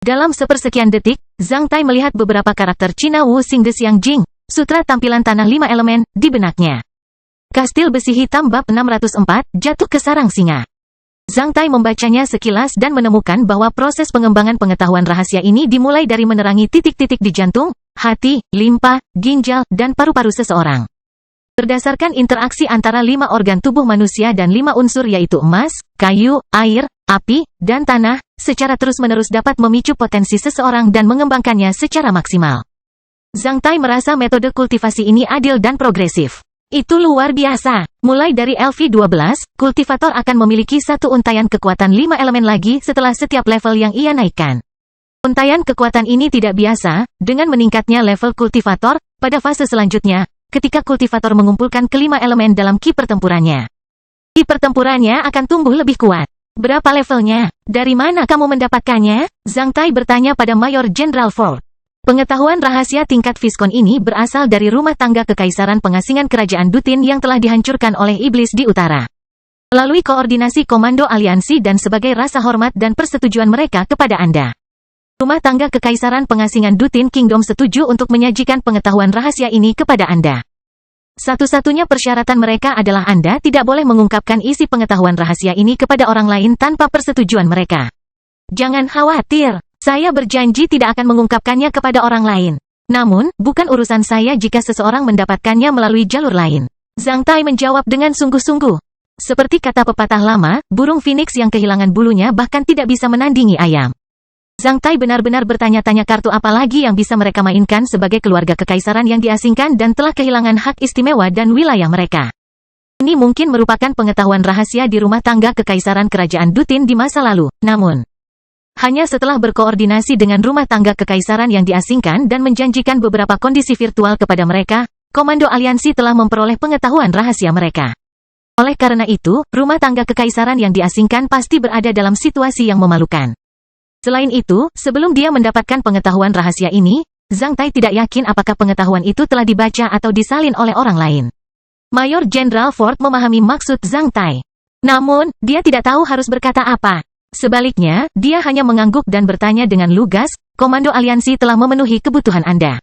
Dalam sepersekian detik, Zhang Tai melihat beberapa karakter Cina Wu Xing De Xiang Jing, sutra tampilan tanah 5 elemen, di benaknya. Kastil besi hitam bab 604, jatuh ke sarang singa. Zhang Tai membacanya sekilas dan menemukan bahwa proses pengembangan pengetahuan rahasia ini dimulai dari menerangi titik-titik di jantung, hati, limpa, ginjal, dan paru-paru seseorang. Berdasarkan interaksi antara 5 organ tubuh manusia dan 5 unsur yaitu emas, kayu, air, api, dan tanah, secara terus-menerus dapat memicu potensi seseorang dan mengembangkannya secara maksimal. Zhang Tai merasa metode kultivasi ini adil dan progresif. Itu luar biasa. Mulai dari LV-12, kultivator akan memiliki 1 untaian kekuatan 5 elemen lagi setelah setiap level yang ia naikkan. Untaian kekuatan ini tidak biasa, dengan meningkatnya level kultivator, pada fase selanjutnya, ketika kultivator mengumpulkan ke-5 elemen dalam ki pertempurannya. Ki pertempurannya akan tumbuh lebih kuat. Berapa levelnya? Dari mana kamu mendapatkannya? Zhang Tai bertanya pada Mayor Jenderal Ford. Pengetahuan rahasia tingkat Viskon ini berasal dari rumah tangga kekaisaran pengasingan kerajaan Dutin yang telah dihancurkan oleh iblis di utara. Melalui koordinasi komando aliansi dan sebagai rasa hormat dan persetujuan mereka kepada Anda. Rumah tangga kekaisaran pengasingan Dutin Kingdom setuju untuk menyajikan pengetahuan rahasia ini kepada Anda. Satu-satunya persyaratan mereka adalah Anda tidak boleh mengungkapkan isi pengetahuan rahasia ini kepada orang lain tanpa persetujuan mereka. Jangan khawatir. Saya berjanji tidak akan mengungkapkannya kepada orang lain. Namun, bukan urusan saya jika seseorang mendapatkannya melalui jalur lain. Zhang Tai menjawab dengan sungguh-sungguh. Seperti kata pepatah lama, burung phoenix yang kehilangan bulunya bahkan tidak bisa menandingi ayam. Zhang Tai benar-benar bertanya-tanya kartu apa lagi yang bisa mereka mainkan sebagai keluarga kekaisaran yang diasingkan dan telah kehilangan hak istimewa dan wilayah mereka. Ini mungkin merupakan pengetahuan rahasia di rumah tangga kekaisaran kerajaan Dutin di masa lalu, namun hanya setelah berkoordinasi dengan rumah tangga kekaisaran yang diasingkan dan menjanjikan beberapa kondisi virtual kepada mereka, komando aliansi telah memperoleh pengetahuan rahasia mereka. Oleh karena itu, rumah tangga kekaisaran yang diasingkan pasti berada dalam situasi yang memalukan. Selain itu, sebelum dia mendapatkan pengetahuan rahasia ini, Zhang Tai tidak yakin apakah pengetahuan itu telah dibaca atau disalin oleh orang lain. Mayor Jenderal Ford memahami maksud Zhang Tai. Namun, dia tidak tahu harus berkata apa. Sebaliknya, dia hanya mengangguk dan bertanya dengan lugas, komando aliansi telah memenuhi kebutuhan Anda.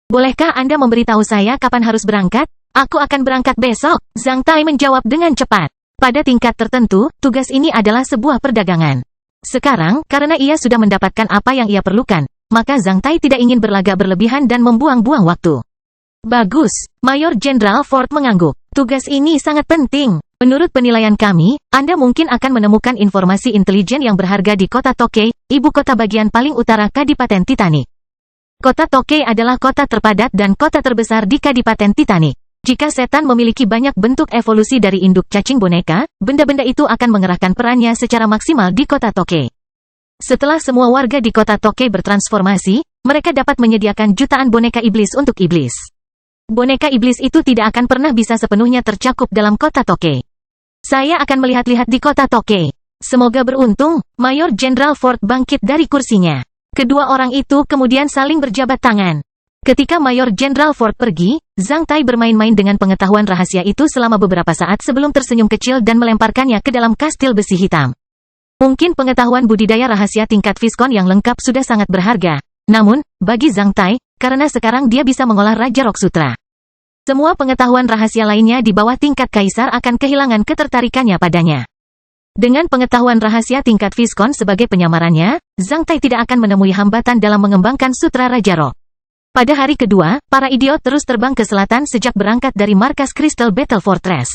Bolehkah Anda memberitahu saya kapan harus berangkat? Aku akan berangkat besok, Zhang Tai menjawab dengan cepat. Pada tingkat tertentu, tugas ini adalah sebuah perdagangan. Sekarang, karena ia sudah mendapatkan apa yang ia perlukan, maka Zhang Tai tidak ingin berlagak berlebihan dan membuang-buang waktu. Bagus, Mayor Jenderal Ford mengangguk. Tugas ini sangat penting. Menurut penilaian kami, Anda mungkin akan menemukan informasi intelijen yang berharga di kota Tokyo, ibu kota bagian paling utara Kadipaten Titanic. Kota Tokyo adalah kota terpadat dan kota terbesar di Kadipaten Titanic. Jika setan memiliki banyak bentuk evolusi dari induk cacing boneka, benda-benda itu akan mengerahkan perannya secara maksimal di kota Tokyo. Setelah semua warga di kota Tokyo bertransformasi, mereka dapat menyediakan jutaan boneka iblis untuk iblis. Boneka iblis itu tidak akan pernah bisa sepenuhnya tercakup dalam kota Tokyo. Saya akan melihat-lihat di kota Tokyo. Semoga beruntung. Mayor Jenderal Ford bangkit dari kursinya. Kedua orang itu kemudian saling berjabat tangan. Ketika Mayor Jenderal Ford pergi, Zhang Tai bermain-main dengan pengetahuan rahasia itu selama beberapa saat sebelum tersenyum kecil dan melemparkannya ke dalam kastil besi hitam. Mungkin pengetahuan budidaya rahasia tingkat Viscon yang lengkap sudah sangat berharga. Namun, bagi Zhang Tai, karena sekarang dia bisa mengolah Raja Rock Sutra. Semua pengetahuan rahasia lainnya di bawah tingkat Kaisar akan kehilangan ketertarikannya padanya. Dengan pengetahuan rahasia tingkat Viscon sebagai penyamarannya, Zhang Tai tidak akan menemui hambatan dalam mengembangkan Sutra Raja Rock. Pada hari kedua, para idiot terus terbang ke selatan sejak berangkat dari markas Crystal Battle Fortress.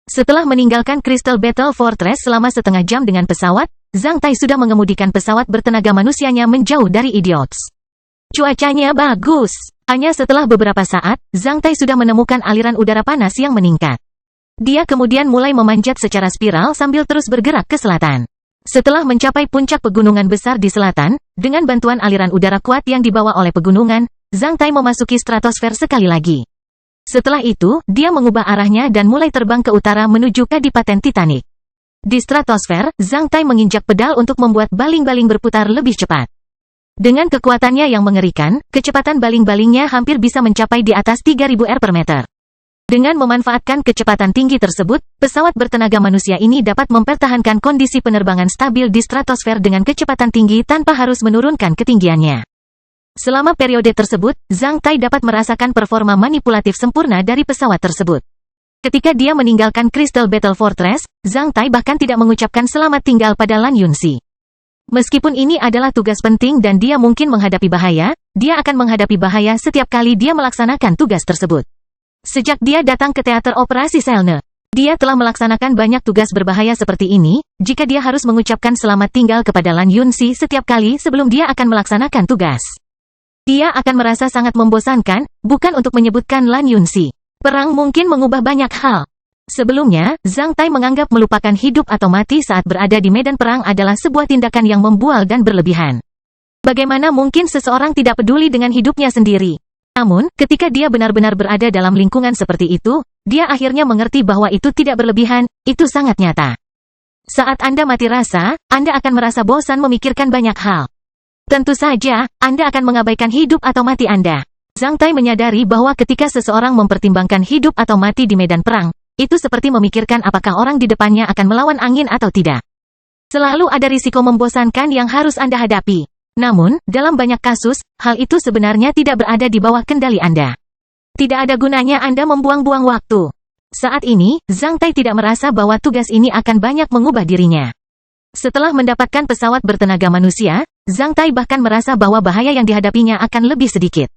Setelah meninggalkan Crystal Battle Fortress selama setengah jam dengan pesawat, Zhang Tai sudah mengemudikan pesawat bertenaga manusianya menjauh dari idiots. Cuacanya bagus. Hanya setelah beberapa saat, Zhang Tai sudah menemukan aliran udara panas yang meningkat. Dia kemudian mulai memanjat secara spiral sambil terus bergerak ke selatan. Setelah mencapai puncak pegunungan besar di selatan, dengan bantuan aliran udara kuat yang dibawa oleh pegunungan, Zhang Tai memasuki stratosfer sekali lagi. Setelah itu, dia mengubah arahnya dan mulai terbang ke utara menuju Kadipaten Titanic. Di stratosfer, Zhang Tai menginjak pedal untuk membuat baling-baling berputar lebih cepat. Dengan kekuatannya yang mengerikan, kecepatan baling-balingnya hampir bisa mencapai di atas 3000 r/meter. Dengan memanfaatkan kecepatan tinggi tersebut, pesawat bertenaga manusia ini dapat mempertahankan kondisi penerbangan stabil di stratosfer dengan kecepatan tinggi tanpa harus menurunkan ketinggiannya. Selama periode tersebut, Zhang Tai dapat merasakan performa manipulatif sempurna dari pesawat tersebut. Ketika dia meninggalkan Crystal Battle Fortress, Zhang Tai bahkan tidak mengucapkan selamat tinggal pada Lan Yunxi. Meskipun ini adalah tugas penting dan dia mungkin menghadapi bahaya, dia akan menghadapi bahaya setiap kali dia melaksanakan tugas tersebut. Sejak dia datang ke teater operasi Selne, dia telah melaksanakan banyak tugas berbahaya seperti ini. Jika dia harus mengucapkan selamat tinggal kepada Lan Yunxi setiap kali sebelum dia akan melaksanakan tugas, dia akan merasa sangat membosankan, bukan untuk menyebutkan Lan Yunxi. Perang mungkin mengubah banyak hal. Sebelumnya, Zhang Tai menganggap melupakan hidup atau mati saat berada di medan perang adalah sebuah tindakan yang membual dan berlebihan. Bagaimana mungkin seseorang tidak peduli dengan hidupnya sendiri? Namun, ketika dia benar-benar berada dalam lingkungan seperti itu, dia akhirnya mengerti bahwa itu tidak berlebihan, itu sangat nyata. Saat Anda mati rasa, Anda akan merasa bosan memikirkan banyak hal. Tentu saja, Anda akan mengabaikan hidup atau mati Anda. Zhang Tai menyadari bahwa ketika seseorang mempertimbangkan hidup atau mati di medan perang, itu seperti memikirkan apakah orang di depannya akan melawan angin atau tidak. Selalu ada risiko membosankan yang harus Anda hadapi. Namun, dalam banyak kasus, hal itu sebenarnya tidak berada di bawah kendali Anda. Tidak ada gunanya Anda membuang-buang waktu. Saat ini, Zhang Tai tidak merasa bahwa tugas ini akan banyak mengubah dirinya. Setelah mendapatkan pesawat bertenaga manusia, Zhang Tai bahkan merasa bahwa bahaya yang dihadapinya akan lebih sedikit.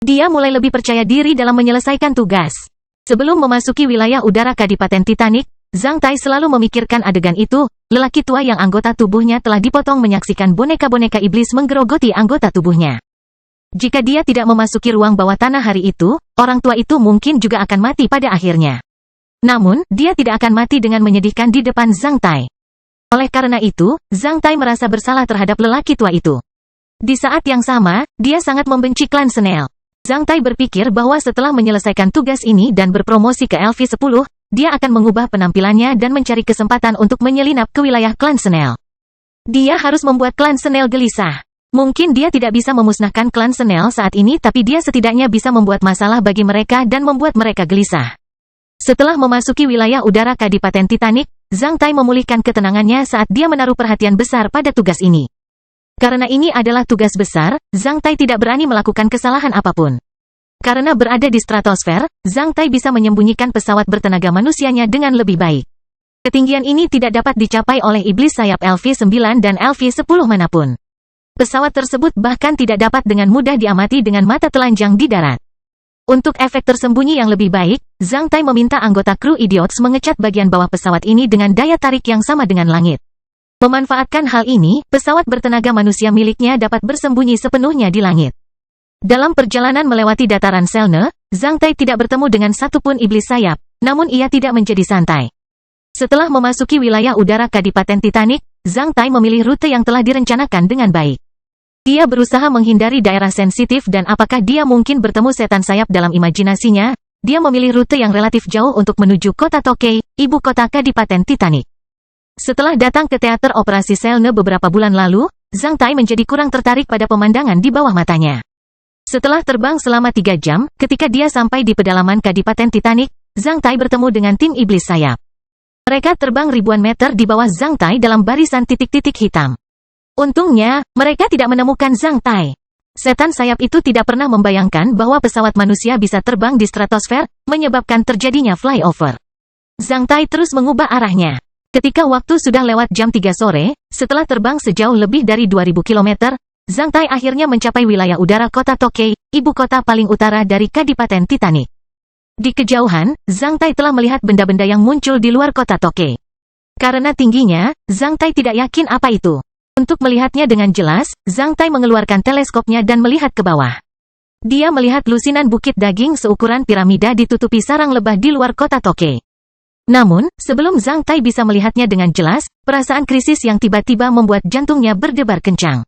Dia mulai lebih percaya diri dalam menyelesaikan tugas. Sebelum memasuki wilayah udara Kadipaten Titanic, Zhang Tai selalu memikirkan adegan itu. Lelaki tua yang anggota tubuhnya telah dipotong menyaksikan boneka-boneka iblis menggerogoti anggota tubuhnya. Jika dia tidak memasuki ruang bawah tanah hari itu, orang tua itu mungkin juga akan mati pada akhirnya. Namun, dia tidak akan mati dengan menyedihkan di depan Zhang Tai. Oleh karena itu, Zhang Tai merasa bersalah terhadap lelaki tua itu. Di saat yang sama, dia sangat membenci klan Snell. Zhang Tai berpikir bahwa setelah menyelesaikan tugas ini dan berpromosi ke LV-10, dia akan mengubah penampilannya dan mencari kesempatan untuk menyelinap ke wilayah klan Snell. Dia harus membuat klan Snell gelisah. Mungkin dia tidak bisa memusnahkan klan Snell saat ini, tapi dia setidaknya bisa membuat masalah bagi mereka dan membuat mereka gelisah. Setelah memasuki wilayah udara Kadipaten Titanic, Zhang Tai memulihkan ketenangannya saat dia menaruh perhatian besar pada tugas ini. Karena ini adalah tugas besar, Zhang Tai tidak berani melakukan kesalahan apapun. Karena berada di stratosfer, Zhang Tai bisa menyembunyikan pesawat bertenaga manusianya dengan lebih baik. Ketinggian ini tidak dapat dicapai oleh iblis sayap LV-9 dan LV-10 manapun. Pesawat tersebut bahkan tidak dapat dengan mudah diamati dengan mata telanjang di darat. Untuk efek tersembunyi yang lebih baik, Zhang Tai meminta anggota kru Idiots mengecat bagian bawah pesawat ini dengan daya tarik yang sama dengan langit. Memanfaatkan hal ini, pesawat bertenaga manusia miliknya dapat bersembunyi sepenuhnya di langit. Dalam perjalanan melewati dataran Selne, Zhang Tai tidak bertemu dengan satupun iblis sayap, namun ia tidak menjadi santai. Setelah memasuki wilayah udara Kadipaten Titanic, Zhang Tai memilih rute yang telah direncanakan dengan baik. Dia berusaha menghindari daerah sensitif dan apakah dia mungkin bertemu setan sayap dalam imajinasinya, dia memilih rute yang relatif jauh untuk menuju kota Tokei, ibu kota Kadipaten Titanic. Setelah datang ke teater operasi Selne beberapa bulan lalu, Zhang Tai menjadi kurang tertarik pada pemandangan di bawah matanya. Setelah terbang selama 3 jam, ketika dia sampai di pedalaman Kadipaten Titanic, Zhang Tai bertemu dengan tim iblis sayap. Mereka terbang ribuan meter di bawah Zhang Tai dalam barisan titik-titik hitam. Untungnya, mereka tidak menemukan Zhang Tai. Setan sayap itu tidak pernah membayangkan bahwa pesawat manusia bisa terbang di stratosfer, menyebabkan terjadinya flyover. Zhang Tai terus mengubah arahnya. Ketika waktu sudah lewat jam 3 sore, setelah terbang sejauh lebih dari 2000 km, Zhang Tai akhirnya mencapai wilayah udara kota Tokei, ibu kota paling utara dari Kadipaten Titanic. Di kejauhan, Zhang Tai telah melihat benda-benda yang muncul di luar kota Tokei. Karena tingginya, Zhang Tai tidak yakin apa itu. Untuk melihatnya dengan jelas, Zhang Tai mengeluarkan teleskopnya dan melihat ke bawah. Dia melihat lusinan bukit daging seukuran piramida ditutupi sarang lebah di luar kota Tokei. Namun, sebelum Zhang Tai bisa melihatnya dengan jelas, perasaan krisis yang tiba-tiba membuat jantungnya berdebar kencang.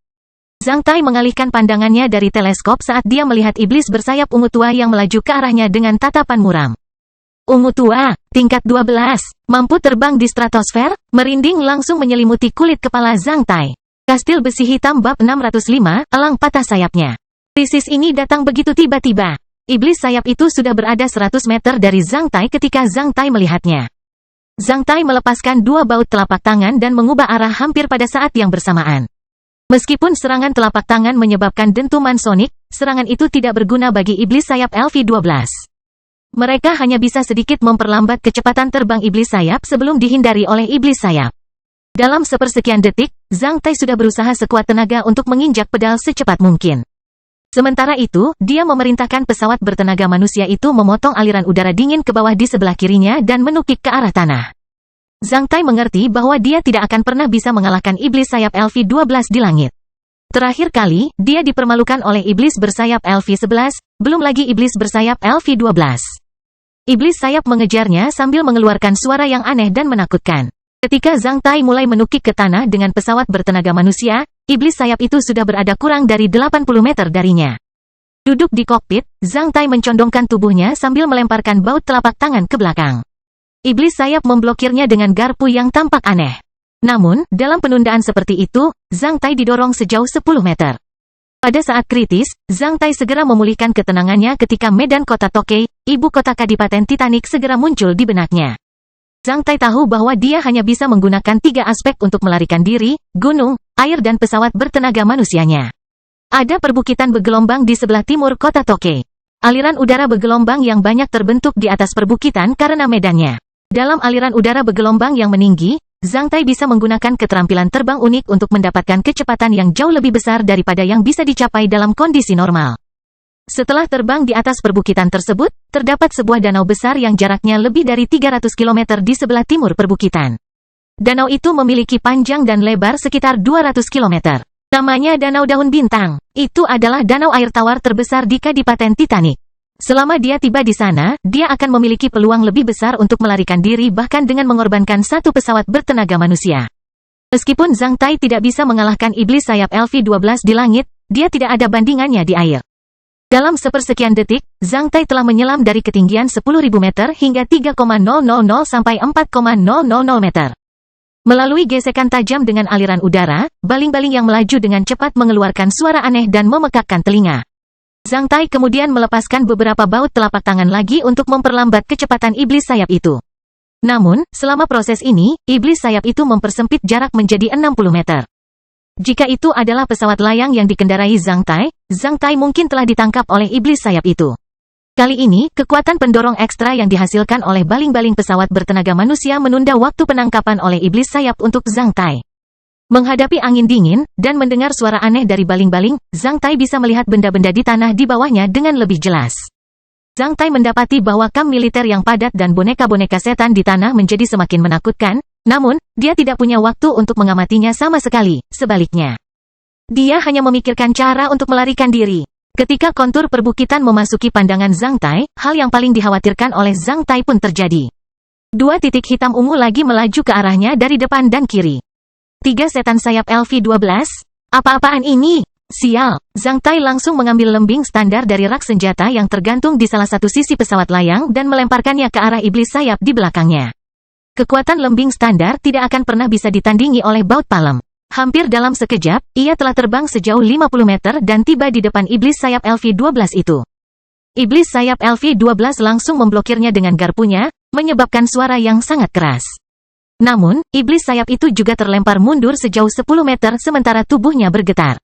Zhang Tai mengalihkan pandangannya dari teleskop saat dia melihat iblis bersayap ungu tua yang melaju ke arahnya dengan tatapan muram. Ungu tua, tingkat 12, mampu terbang di stratosfer, merinding langsung menyelimuti kulit kepala Zhang Tai. Kastil besi hitam bab 605, elang patah sayapnya. Krisis ini datang begitu tiba-tiba. Iblis sayap itu sudah berada 100 meter dari Zhang Tai ketika Zhang Tai melihatnya. Zhang Tai melepaskan 2 baut telapak tangan dan mengubah arah hampir pada saat yang bersamaan. Meskipun serangan telapak tangan menyebabkan dentuman sonik, serangan itu tidak berguna bagi iblis sayap LV-12. Mereka hanya bisa sedikit memperlambat kecepatan terbang iblis sayap sebelum dihindari oleh iblis sayap. Dalam sepersekian detik, Zhang Tai sudah berusaha sekuat tenaga untuk menginjak pedal secepat mungkin. Sementara itu, dia memerintahkan pesawat bertenaga manusia itu memotong aliran udara dingin ke bawah di sebelah kirinya dan menukik ke arah tanah. Zhang Tai mengerti bahwa dia tidak akan pernah bisa mengalahkan iblis sayap LV-12 di langit. Terakhir kali, dia dipermalukan oleh iblis bersayap LV-11, belum lagi iblis bersayap LV-12. Iblis sayap mengejarnya sambil mengeluarkan suara yang aneh dan menakutkan. Ketika Zhang Tai mulai menukik ke tanah dengan pesawat bertenaga manusia, iblis sayap itu sudah berada kurang dari 80 meter darinya. Duduk di kokpit, Zhang Tai mencondongkan tubuhnya sambil melemparkan baut telapak tangan ke belakang. Iblis sayap memblokirnya dengan garpu yang tampak aneh. Namun, dalam penundaan seperti itu, Zhang Tai didorong sejauh 10 meter. Pada saat kritis, Zhang Tai segera memulihkan ketenangannya ketika medan kota Tokei, ibu kota Kadipaten Titanic segera muncul di benaknya. Zhang Tai tahu bahwa dia hanya bisa menggunakan 3 aspek untuk melarikan diri, gunung, air dan pesawat bertenaga manusianya. Ada perbukitan bergelombang di sebelah timur kota Tokei. Aliran udara bergelombang yang banyak terbentuk di atas perbukitan karena medannya. Dalam aliran udara bergelombang yang meninggi, Zhang Tai bisa menggunakan keterampilan terbang unik untuk mendapatkan kecepatan yang jauh lebih besar daripada yang bisa dicapai dalam kondisi normal. Setelah terbang di atas perbukitan tersebut, terdapat sebuah danau besar yang jaraknya lebih dari 300 km di sebelah timur perbukitan. Danau itu memiliki panjang dan lebar sekitar 200 km. Namanya Danau Daun Bintang. Itu adalah danau air tawar terbesar di Kadipaten Titanic. Selama dia tiba di sana, dia akan memiliki peluang lebih besar untuk melarikan diri bahkan dengan mengorbankan satu pesawat bertenaga manusia. Meskipun Zhang Tai tidak bisa mengalahkan iblis sayap LV-12 di langit, dia tidak ada bandingannya di air. Dalam sepersekian detik, Zhang Tai telah menyelam dari ketinggian 10.000 meter hingga 3,000 sampai 4,000 meter. Melalui gesekan tajam dengan aliran udara, baling-baling yang melaju dengan cepat mengeluarkan suara aneh dan memekakkan telinga. Zhang Tai kemudian melepaskan beberapa baut telapak tangan lagi untuk memperlambat kecepatan iblis sayap itu. Namun, selama proses ini, iblis sayap itu mempersempit jarak menjadi 60 meter. Jika itu adalah pesawat layang yang dikendarai Zhang Tai mungkin telah ditangkap oleh iblis sayap itu. Kali ini, kekuatan pendorong ekstra yang dihasilkan oleh baling-baling pesawat bertenaga manusia menunda waktu penangkapan oleh iblis sayap untuk Zhang Tai. Menghadapi angin dingin, dan mendengar suara aneh dari baling-baling, Zhang Tai bisa melihat benda-benda di tanah di bawahnya dengan lebih jelas. Zhang Tai mendapati bahwa kamp militer yang padat dan boneka-boneka setan di tanah menjadi semakin menakutkan, namun, dia tidak punya waktu untuk mengamatinya sama sekali, sebaliknya. Dia hanya memikirkan cara untuk melarikan diri. Ketika kontur perbukitan memasuki pandangan Zhang Tai, hal yang paling dikhawatirkan oleh Zhang Tai pun terjadi. Dua titik hitam ungu lagi melaju ke arahnya dari depan dan kiri. 3 setan sayap LV-12? Apa-apaan ini? Sial, Zhang Tai langsung mengambil lembing standar dari rak senjata yang tergantung di salah satu sisi pesawat layang dan melemparkannya ke arah iblis sayap di belakangnya. Kekuatan lembing standar tidak akan pernah bisa ditandingi oleh baut palem. Hampir dalam sekejap, ia telah terbang sejauh 50 meter dan tiba di depan iblis sayap LV-12 itu. Iblis sayap LV-12 langsung memblokirnya dengan garpunya, menyebabkan suara yang sangat keras. Namun, iblis sayap itu juga terlempar mundur sejauh 10 meter sementara tubuhnya bergetar.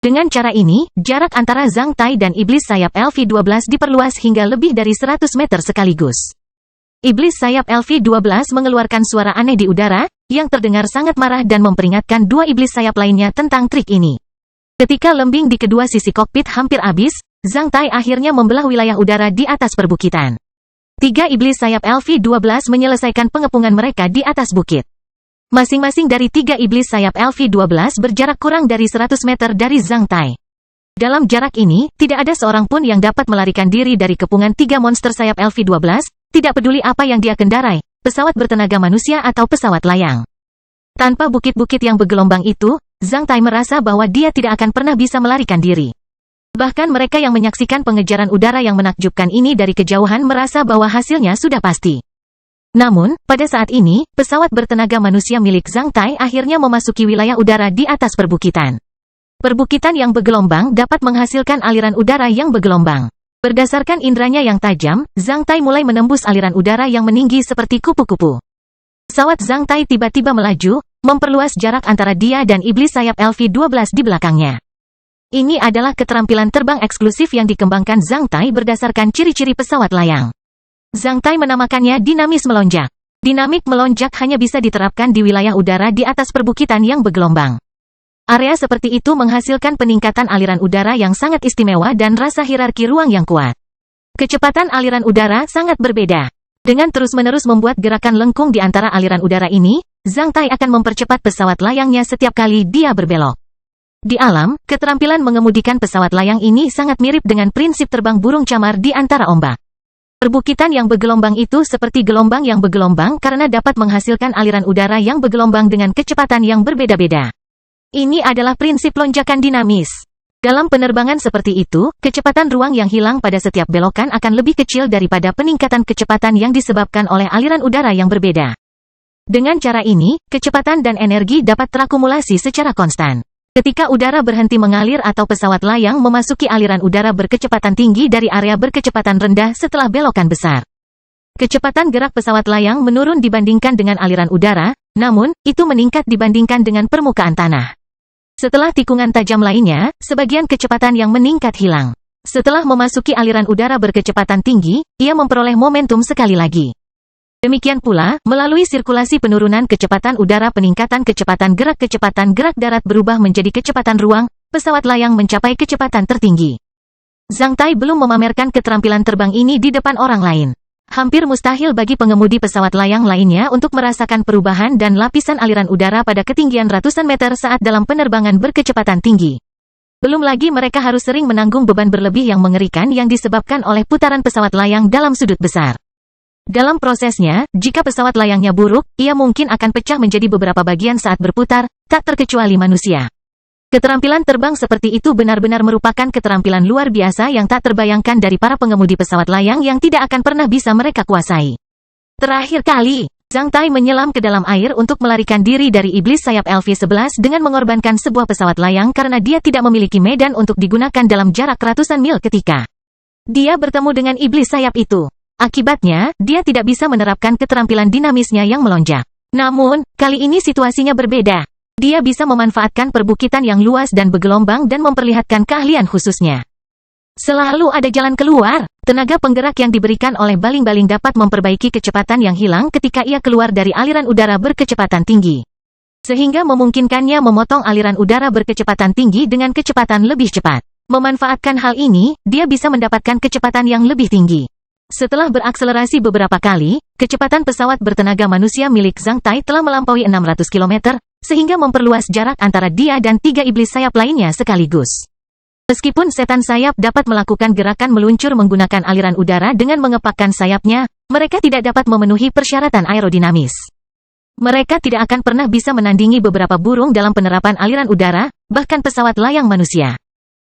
Dengan cara ini, jarak antara Zhang Tai dan iblis sayap LV-12 diperluas hingga lebih dari 100 meter sekaligus. Iblis sayap LV-12 mengeluarkan suara aneh di udara, yang terdengar sangat marah dan memperingatkan dua iblis sayap lainnya tentang trik ini. Ketika lembing di kedua sisi kokpit hampir habis, Zhang Tai akhirnya membelah wilayah udara di atas perbukitan. 3 iblis sayap LV-12 menyelesaikan pengepungan mereka di atas bukit. Masing-masing dari 3 iblis sayap LV-12 berjarak kurang dari 100 meter dari Zhang Tai. Dalam jarak ini, tidak ada seorang pun yang dapat melarikan diri dari kepungan 3 monster sayap LV-12, tidak peduli apa yang dia kendarai, pesawat bertenaga manusia atau pesawat layang. Tanpa bukit-bukit yang bergelombang itu, Zhang Tai merasa bahwa dia tidak akan pernah bisa melarikan diri. Bahkan mereka yang menyaksikan pengejaran udara yang menakjubkan ini dari kejauhan merasa bahwa hasilnya sudah pasti. Namun, pada saat ini, pesawat bertenaga manusia milik Zhang Tai akhirnya memasuki wilayah udara di atas perbukitan. Perbukitan yang bergelombang dapat menghasilkan aliran udara yang bergelombang. Berdasarkan indranya yang tajam, Zhang Tai mulai menembus aliran udara yang meninggi seperti kupu-kupu. Pesawat Zhang Tai tiba-tiba melaju, memperluas jarak antara dia dan iblis sayap LV-12 di belakangnya. Ini adalah keterampilan terbang eksklusif yang dikembangkan Zhang Tai berdasarkan ciri-ciri pesawat layang. Zhang Tai menamakannya dinamis melonjak. Dinamik melonjak hanya bisa diterapkan di wilayah udara di atas perbukitan yang bergelombang. Area seperti itu menghasilkan peningkatan aliran udara yang sangat istimewa dan rasa hierarki ruang yang kuat. Kecepatan aliran udara sangat berbeda. Dengan terus-menerus membuat gerakan lengkung di antara aliran udara ini, Zhang Tai akan mempercepat pesawat layangnya setiap kali dia berbelok. Di alam, keterampilan mengemudikan pesawat layang ini sangat mirip dengan prinsip terbang burung camar di antara ombak. Perbukitan yang bergelombang itu seperti gelombang yang bergelombang karena dapat menghasilkan aliran udara yang bergelombang dengan kecepatan yang berbeda-beda. Ini adalah prinsip lonjakan dinamis. Dalam penerbangan seperti itu, kecepatan ruang yang hilang pada setiap belokan akan lebih kecil daripada peningkatan kecepatan yang disebabkan oleh aliran udara yang berbeda. Dengan cara ini, kecepatan dan energi dapat terakumulasi secara konstan. Ketika udara berhenti mengalir atau pesawat layang memasuki aliran udara berkecepatan tinggi dari area berkecepatan rendah setelah belokan besar. Kecepatan gerak pesawat layang menurun dibandingkan dengan aliran udara, namun, itu meningkat dibandingkan dengan permukaan tanah. Setelah tikungan tajam lainnya, sebagian kecepatan yang meningkat hilang. Setelah memasuki aliran udara berkecepatan tinggi, ia memperoleh momentum sekali lagi. Demikian pula, melalui sirkulasi penurunan kecepatan udara peningkatan kecepatan gerak darat berubah menjadi kecepatan ruang, pesawat layang mencapai kecepatan tertinggi. Zhang Tai belum memamerkan keterampilan terbang ini di depan orang lain. Hampir mustahil bagi pengemudi pesawat layang lainnya untuk merasakan perubahan dan lapisan aliran udara pada ketinggian ratusan meter saat dalam penerbangan berkecepatan tinggi. Belum lagi mereka harus sering menanggung beban berlebih yang mengerikan yang disebabkan oleh putaran pesawat layang dalam sudut besar. Dalam prosesnya, jika pesawat layangnya buruk, ia mungkin akan pecah menjadi beberapa bagian saat berputar, tak terkecuali manusia. Keterampilan terbang seperti itu benar-benar merupakan keterampilan luar biasa yang tak terbayangkan dari para pengemudi pesawat layang yang tidak akan pernah bisa mereka kuasai. Terakhir kali, Zhang Tai menyelam ke dalam air untuk melarikan diri dari iblis sayap LV-11 dengan mengorbankan sebuah pesawat layang karena dia tidak memiliki medan untuk digunakan dalam jarak ratusan mil ketika dia bertemu dengan iblis sayap itu. Akibatnya, dia tidak bisa menerapkan keterampilan dinamisnya yang melonjak. Namun, kali ini situasinya berbeda. Dia bisa memanfaatkan perbukitan yang luas dan bergelombang dan memperlihatkan keahlian khususnya. Selalu ada jalan keluar. Tenaga penggerak yang diberikan oleh baling-baling dapat memperbaiki kecepatan yang hilang ketika ia keluar dari aliran udara berkecepatan tinggi. Sehingga memungkinkannya memotong aliran udara berkecepatan tinggi dengan kecepatan lebih cepat. Memanfaatkan hal ini, dia bisa mendapatkan kecepatan yang lebih tinggi. Setelah berakselerasi beberapa kali, kecepatan pesawat bertenaga manusia milik Zhang Tai telah melampaui 600 km, sehingga memperluas jarak antara dia dan 3 iblis sayap lainnya sekaligus. Meskipun setan sayap dapat melakukan gerakan meluncur menggunakan aliran udara dengan mengepakkan sayapnya, mereka tidak dapat memenuhi persyaratan aerodinamis. Mereka tidak akan pernah bisa menandingi beberapa burung dalam penerapan aliran udara, bahkan pesawat layang manusia.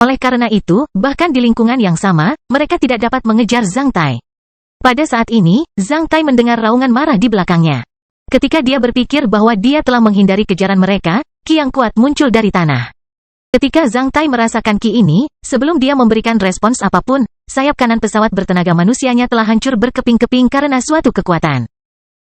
Oleh karena itu, bahkan di lingkungan yang sama, mereka tidak dapat mengejar Zhang Tai. Pada saat ini, Zhang Tai mendengar raungan marah di belakangnya. Ketika dia berpikir bahwa dia telah menghindari kejaran mereka, ki yang kuat muncul dari tanah. Ketika Zhang Tai merasakan ki ini, sebelum dia memberikan respons apapun, sayap kanan pesawat bertenaga manusianya telah hancur berkeping-keping karena suatu kekuatan.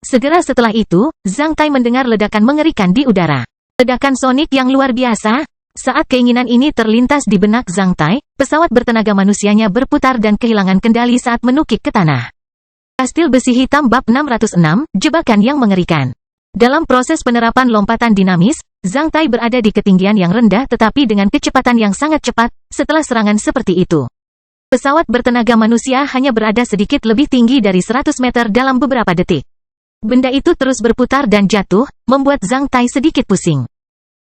Segera setelah itu, Zhang Tai mendengar ledakan mengerikan di udara. Ledakan sonik yang luar biasa. Saat keinginan ini terlintas di benak Zhang Tai, pesawat bertenaga manusianya berputar dan kehilangan kendali saat menukik ke tanah. Kastil besi hitam bab 606, jebakan yang mengerikan. Dalam proses penerapan lompatan dinamis, Zhang Tai berada di ketinggian yang rendah tetapi dengan kecepatan yang sangat cepat. Setelah serangan seperti itu, pesawat bertenaga manusia hanya berada sedikit lebih tinggi dari 100 meter dalam beberapa detik. Benda itu terus berputar dan jatuh, membuat Zhang Tai sedikit pusing.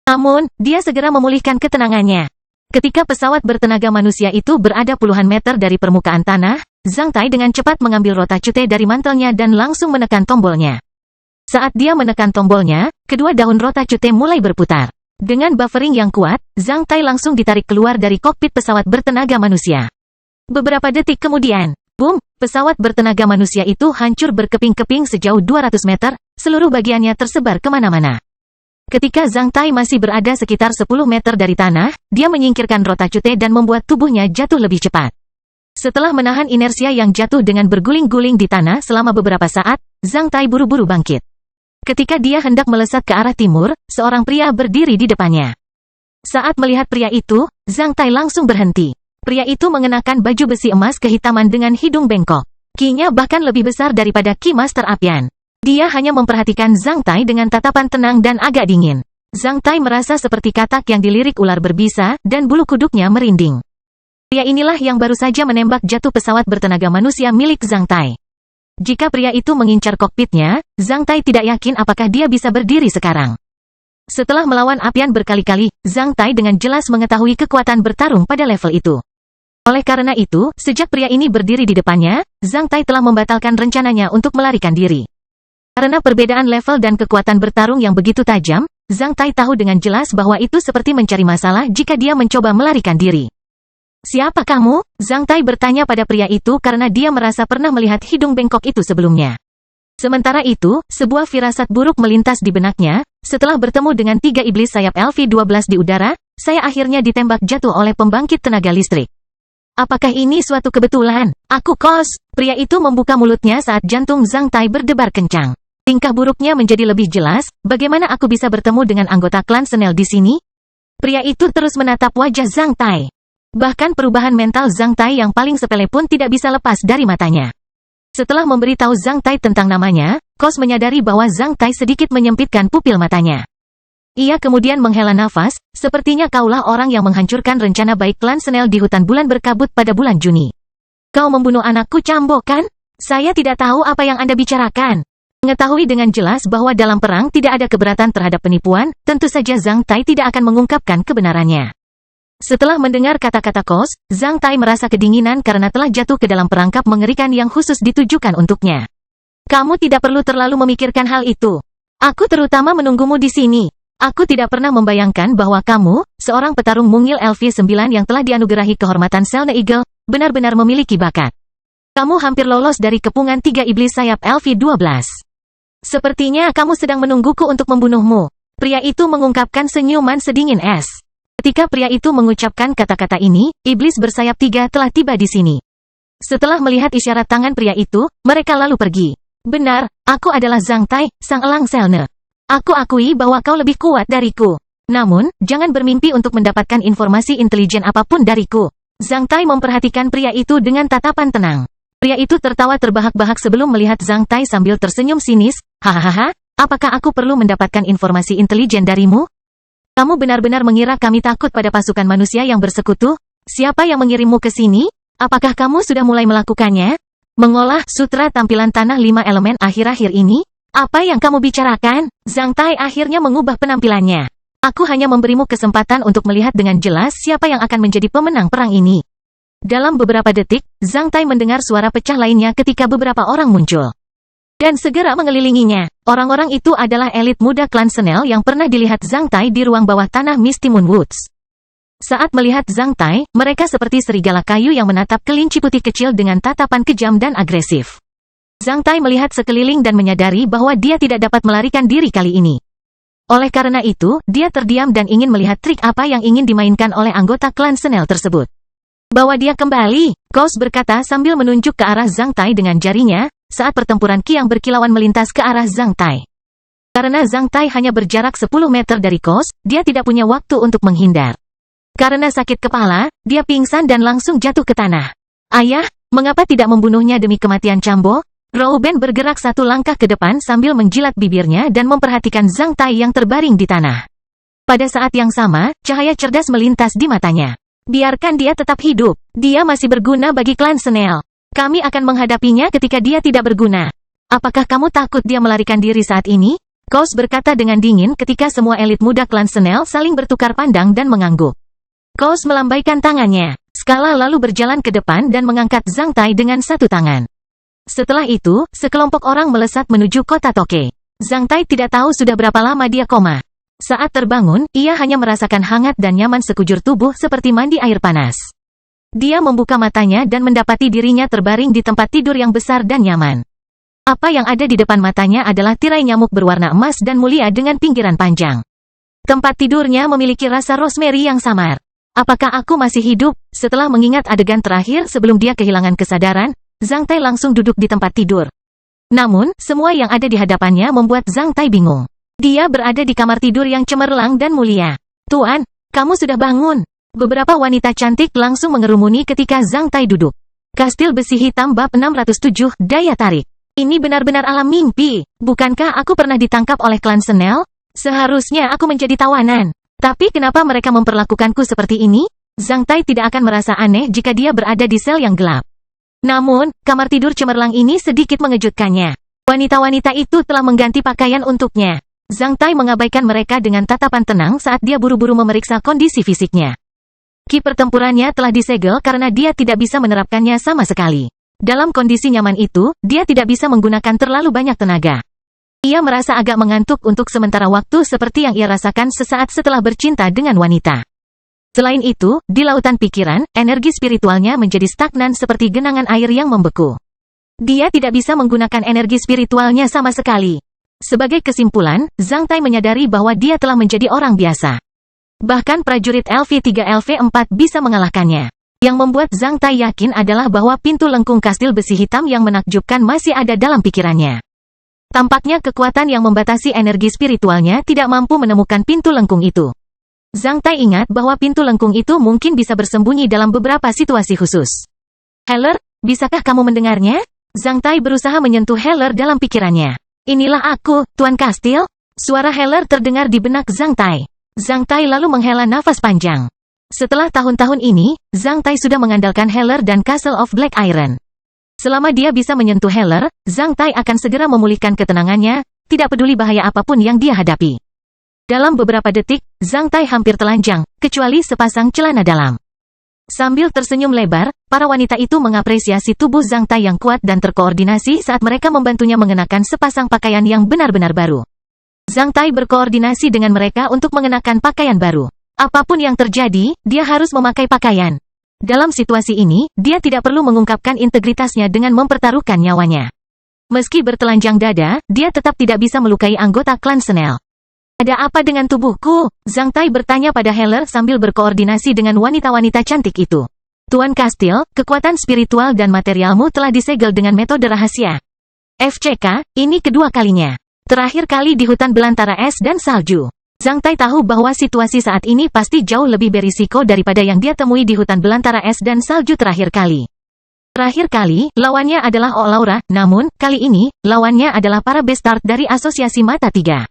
Namun, dia segera memulihkan ketenangannya. Ketika pesawat bertenaga manusia itu berada puluhan meter dari permukaan tanah, Zhang Tai dengan cepat mengambil rotacute dari mantelnya dan langsung menekan tombolnya. Saat dia menekan tombolnya, kedua daun rotacute mulai berputar. Dengan buffering yang kuat, Zhang Tai langsung ditarik keluar dari kokpit pesawat bertenaga manusia. Beberapa detik kemudian, boom, pesawat bertenaga manusia itu hancur berkeping-keping sejauh 200 meter, seluruh bagiannya tersebar kemana-mana. Ketika Zhang Tai masih berada sekitar 10 meter dari tanah, dia menyingkirkan rotacute dan membuat tubuhnya jatuh lebih cepat. Setelah menahan inersia yang jatuh dengan berguling-guling di tanah selama beberapa saat, Zhang Tai buru-buru bangkit. Ketika dia hendak melesat ke arah timur, seorang pria berdiri di depannya. Saat melihat pria itu, Zhang Tai langsung berhenti. Pria itu mengenakan baju besi emas kehitaman dengan hidung bengkok. Ki-nya bahkan lebih besar daripada Ki Master Apian. Dia hanya memperhatikan Zhang Tai dengan tatapan tenang dan agak dingin. Zhang Tai merasa seperti katak yang dilirik ular berbisa, dan bulu kuduknya merinding. Pria inilah yang baru saja menembak jatuh pesawat bertenaga manusia milik Zhang Tai. Jika pria itu mengincar kokpitnya, Zhang Tai tidak yakin apakah dia bisa berdiri sekarang. Setelah melawan Apian berkali-kali, Zhang Tai dengan jelas mengetahui kekuatan bertarung pada level itu. Oleh karena itu, sejak pria ini berdiri di depannya, Zhang Tai telah membatalkan rencananya untuk melarikan diri. Karena perbedaan level dan kekuatan bertarung yang begitu tajam, Zhang Tai tahu dengan jelas bahwa itu seperti mencari masalah jika dia mencoba melarikan diri. "Siapa kamu?" Zhang Tai bertanya pada pria itu karena dia merasa pernah melihat hidung bengkok itu sebelumnya. Sementara itu, sebuah firasat buruk melintas di benaknya. Setelah bertemu dengan 3 iblis sayap LV-12 di udara, saya akhirnya ditembak jatuh oleh pembangkit tenaga listrik. Apakah ini suatu kebetulan? Aku kos. Pria itu membuka mulutnya saat jantung Zhang Tai berdebar kencang. Tingkah buruknya menjadi lebih jelas. Bagaimana aku bisa bertemu dengan anggota klan Senel di sini? Pria itu terus menatap wajah Zhang Tai. Bahkan perubahan mental Zhang Tai yang paling sepele pun tidak bisa lepas dari matanya. Setelah memberitahu Zhang Tai tentang namanya, Kos menyadari bahwa Zhang Tai sedikit menyempitkan pupil matanya. Ia kemudian menghela nafas, sepertinya kaulah orang yang menghancurkan rencana baik klan Senel di hutan bulan berkabut pada bulan Juni. Kau membunuh anakku Cambo kan? Saya tidak tahu apa yang Anda bicarakan. Mengetahui dengan jelas bahwa dalam perang tidak ada keberatan terhadap penipuan, tentu saja Zhang Tai tidak akan mengungkapkan kebenarannya. Setelah mendengar kata-kata Kos, Zhang Tai merasa kedinginan karena telah jatuh ke dalam perangkap mengerikan yang khusus ditujukan untuknya. Kamu tidak perlu terlalu memikirkan hal itu. Aku terutama menunggumu di sini. Aku tidak pernah membayangkan bahwa kamu, seorang petarung mungil LV-9 yang telah dianugerahi kehormatan Selne Eagle, benar-benar memiliki bakat. Kamu hampir lolos dari kepungan 3 iblis sayap LV-12. Sepertinya kamu sedang menungguku untuk membunuhmu. Pria itu mengungkapkan senyuman sedingin es. Ketika pria itu mengucapkan kata-kata ini, iblis bersayap 3 telah tiba di sini. Setelah melihat isyarat tangan pria itu, mereka lalu pergi. Benar, aku adalah Zhang Tai, sang elang Selne. Aku akui bahwa kau lebih kuat dariku. Namun, jangan bermimpi untuk mendapatkan informasi intelijen apapun dariku. Zhang Tai memperhatikan pria itu dengan tatapan tenang. Pria itu tertawa terbahak-bahak sebelum melihat Zhang Tai sambil tersenyum sinis. Hahaha, apakah aku perlu mendapatkan informasi intelijen darimu? Kamu benar-benar mengira kami takut pada pasukan manusia yang bersekutu? Siapa yang mengirimmu ke sini? Apakah kamu sudah mulai melakukannya? Mengolah sutra tampilan tanah 5 elemen akhir-akhir ini? Apa yang kamu bicarakan? Zhang Tai akhirnya mengubah penampilannya. Aku hanya memberimu kesempatan untuk melihat dengan jelas siapa yang akan menjadi pemenang perang ini. Dalam beberapa detik, Zhang Tai mendengar suara pecah lainnya ketika beberapa orang muncul. Dan segera mengelilinginya. Orang-orang itu adalah elit muda klan Senel yang pernah dilihat Zhang Tai di ruang bawah tanah Misty Moon Woods. Saat melihat Zhang Tai, mereka seperti serigala kayu yang menatap kelinci putih kecil dengan tatapan kejam dan agresif. Zhang Tai melihat sekeliling dan menyadari bahwa dia tidak dapat melarikan diri kali ini. Oleh karena itu, dia terdiam dan ingin melihat trik apa yang ingin dimainkan oleh anggota klan Senel tersebut. Bawa dia kembali, Kos berkata sambil menunjuk ke arah Zhang Tai dengan jarinya, saat pertempuran Qi yang berkilauan melintas ke arah Zhang Tai. Karena Zhang Tai hanya berjarak 10 meter dari Kos, dia tidak punya waktu untuk menghindar. Karena sakit kepala, dia pingsan dan langsung jatuh ke tanah. Ayah, mengapa tidak membunuhnya demi kematian Cambo? Rouben bergerak satu langkah ke depan sambil menjilat bibirnya dan memperhatikan Zhang Tai yang terbaring di tanah. Pada saat yang sama, cahaya cerdas melintas di matanya. Biarkan dia tetap hidup. Dia masih berguna bagi klan Senel. Kami akan menghadapinya ketika dia tidak berguna. Apakah kamu takut dia melarikan diri saat ini? Kos berkata dengan dingin ketika semua elit muda klan Senel saling bertukar pandang dan mengangguk. Kos melambaikan tangannya. Skala lalu berjalan ke depan dan mengangkat Zhang Tai dengan satu tangan. Setelah itu, sekelompok orang melesat menuju kota Toke. Zhang Tai tidak tahu sudah berapa lama dia koma. Saat terbangun, ia hanya merasakan hangat dan nyaman sekujur tubuh seperti mandi air panas. Dia membuka matanya dan mendapati dirinya terbaring di tempat tidur yang besar dan nyaman. Apa yang ada di depan matanya adalah tirai nyamuk berwarna emas dan mulia dengan pinggiran panjang. Tempat tidurnya memiliki rasa rosemary yang samar. Apakah aku masih hidup? Setelah mengingat adegan terakhir sebelum dia kehilangan kesadaran, Zhang Tai langsung duduk di tempat tidur. Namun, semua yang ada di hadapannya membuat Zhang Tai bingung. Dia berada di kamar tidur yang cemerlang dan mulia. Tuan, kamu sudah bangun. Beberapa wanita cantik langsung mengerumuni ketika Zhang Tai duduk. Kastil besi hitam bab 607, daya tarik. Ini benar-benar alam mimpi. Bukankah aku pernah ditangkap oleh klan Senel? Seharusnya aku menjadi tawanan. Tapi kenapa mereka memperlakukanku seperti ini? Zhang Tai tidak akan merasa aneh jika dia berada di sel yang gelap. Namun, kamar tidur cemerlang ini sedikit mengejutkannya. Wanita-wanita itu telah mengganti pakaian untuknya. Zhang Tai mengabaikan mereka dengan tatapan tenang saat dia buru-buru memeriksa kondisi fisiknya. Ki pertempurannya telah disegel karena dia tidak bisa menerapkannya sama sekali. Dalam kondisi nyaman itu, dia tidak bisa menggunakan terlalu banyak tenaga. Ia merasa agak mengantuk untuk sementara waktu seperti yang ia rasakan sesaat setelah bercinta dengan wanita. Selain itu, di lautan pikiran, energi spiritualnya menjadi stagnan seperti genangan air yang membeku. Dia tidak bisa menggunakan energi spiritualnya sama sekali. Sebagai kesimpulan, Zhang Tai menyadari bahwa dia telah menjadi orang biasa. Bahkan prajurit LV3 LV4 bisa mengalahkannya. Yang membuat Zhang Tai yakin adalah bahwa pintu lengkung kastil besi hitam yang menakjubkan masih ada dalam pikirannya. Tampaknya kekuatan yang membatasi energi spiritualnya tidak mampu menemukan pintu lengkung itu. Zhang Tai ingat bahwa pintu lengkung itu mungkin bisa bersembunyi dalam beberapa situasi khusus. Heller, bisakah kamu mendengarnya? Zhang Tai berusaha menyentuh Heller dalam pikirannya. Inilah aku, Tuan Kastil. Suara Heller terdengar di benak Zhang Tai. Zhang Tai lalu menghela nafas panjang. Setelah tahun-tahun ini, Zhang Tai sudah mengandalkan Heller dan Castle of Black Iron. Selama dia bisa menyentuh Heller, Zhang Tai akan segera memulihkan ketenangannya, tidak peduli bahaya apapun yang dia hadapi. Dalam beberapa detik, Zhang Tai hampir telanjang, kecuali sepasang celana dalam. Sambil tersenyum lebar, para wanita itu mengapresiasi tubuh Zhang Tai yang kuat dan terkoordinasi saat mereka membantunya mengenakan sepasang pakaian yang benar-benar baru. Zhang Tai berkoordinasi dengan mereka untuk mengenakan pakaian baru. Apapun yang terjadi, dia harus memakai pakaian. Dalam situasi ini, dia tidak perlu mengungkapkan integritasnya dengan mempertaruhkan nyawanya. Meski bertelanjang dada, dia tetap tidak bisa melukai anggota klan Senel. Ada apa dengan tubuhku? Zhang Tai bertanya pada Heller sambil berkoordinasi dengan wanita-wanita cantik itu. Tuan Kastil, kekuatan spiritual dan materialmu telah disegel dengan metode rahasia. FCK, ini kedua kalinya. Terakhir kali di hutan belantara es dan salju. Zhang Tai tahu bahwa situasi saat ini pasti jauh lebih berisiko daripada yang dia temui di hutan belantara es dan salju terakhir kali. Terakhir kali, lawannya adalah Olaura, namun, kali ini, lawannya adalah para Bestard dari Asosiasi Mata Tiga.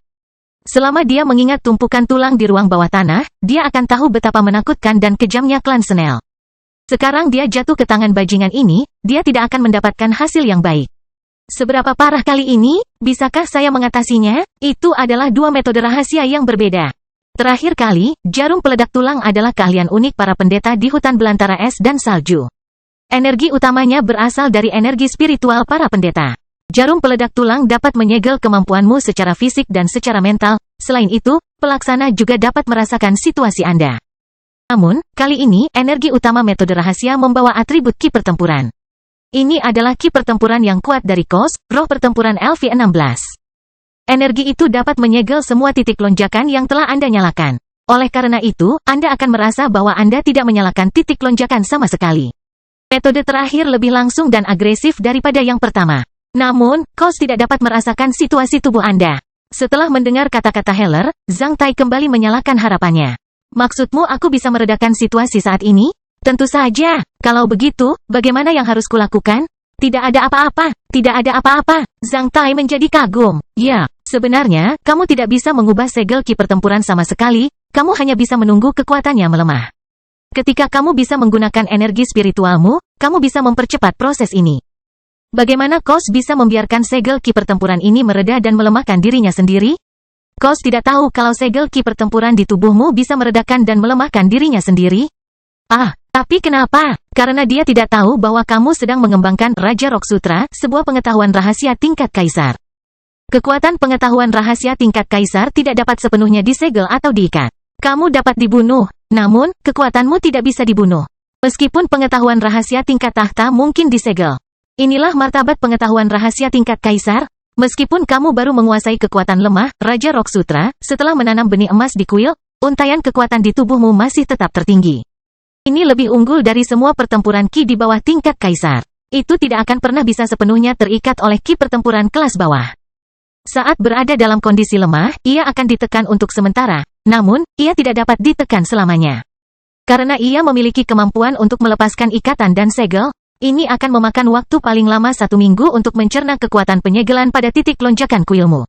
Selama dia mengingat tumpukan tulang di ruang bawah tanah, dia akan tahu betapa menakutkan dan kejamnya klan Senel. Sekarang dia jatuh ke tangan bajingan ini, dia tidak akan mendapatkan hasil yang baik. Seberapa parah kali ini? Bisakah saya mengatasinya? Itu adalah dua metode rahasia yang berbeda. Terakhir kali, jarum peledak tulang adalah keahlian unik para pendeta di hutan belantara es dan salju. Energi utamanya berasal dari energi spiritual para pendeta. Jarum peledak tulang dapat menyegel kemampuanmu secara fisik dan secara mental. Selain itu, pelaksana juga dapat merasakan situasi Anda. Namun, kali ini, energi utama metode rahasia membawa atribut ki pertempuran. Ini adalah ki pertempuran yang kuat dari KOS, roh pertempuran LV-16. Energi itu dapat menyegel semua titik lonjakan yang telah Anda nyalakan. Oleh karena itu, Anda akan merasa bahwa Anda tidak menyalakan titik lonjakan sama sekali. Metode terakhir lebih langsung dan agresif daripada yang pertama. Namun, KOS tidak dapat merasakan situasi tubuh Anda. Setelah mendengar kata-kata Heller, Zhang Tai kembali menyalakan harapannya. Maksudmu aku bisa meredakan situasi saat ini? Tentu saja. Kalau begitu, bagaimana yang harus kulakukan? Tidak ada apa-apa. Tidak ada apa-apa. Zhang Tai menjadi kagum. Ya, sebenarnya, kamu tidak bisa mengubah segel ki pertempuran sama sekali, kamu hanya bisa menunggu kekuatannya melemah. Ketika kamu bisa menggunakan energi spiritualmu, kamu bisa mempercepat proses ini. Bagaimana KOS bisa membiarkan segel ki pertempuran ini mereda dan melemahkan dirinya sendiri? KOS tidak tahu kalau segel ki pertempuran di tubuhmu bisa meredakan dan melemahkan dirinya sendiri. Tapi kenapa? Karena dia tidak tahu bahwa kamu sedang mengembangkan Raja Rock Sutra, sebuah pengetahuan rahasia tingkat kaisar. Kekuatan pengetahuan rahasia tingkat kaisar tidak dapat sepenuhnya disegel atau diikat. Kamu dapat dibunuh, namun, kekuatanmu tidak bisa dibunuh. Meskipun pengetahuan rahasia tingkat tahta mungkin disegel. Inilah martabat pengetahuan rahasia tingkat kaisar. Meskipun kamu baru menguasai kekuatan lemah, Raja Rock Sutra, setelah menanam benih emas di kuil, untaian kekuatan di tubuhmu masih tetap tertinggi. Ini lebih unggul dari semua pertempuran ki di bawah tingkat kaisar. Itu tidak akan pernah bisa sepenuhnya terikat oleh ki pertempuran kelas bawah. Saat berada dalam kondisi lemah, ia akan ditekan untuk sementara, namun, ia tidak dapat ditekan selamanya. Karena ia memiliki kemampuan untuk melepaskan ikatan dan segel, ini akan memakan waktu paling lama 1 minggu untuk mencerna kekuatan penyegelan pada titik lonjakan kuilmu.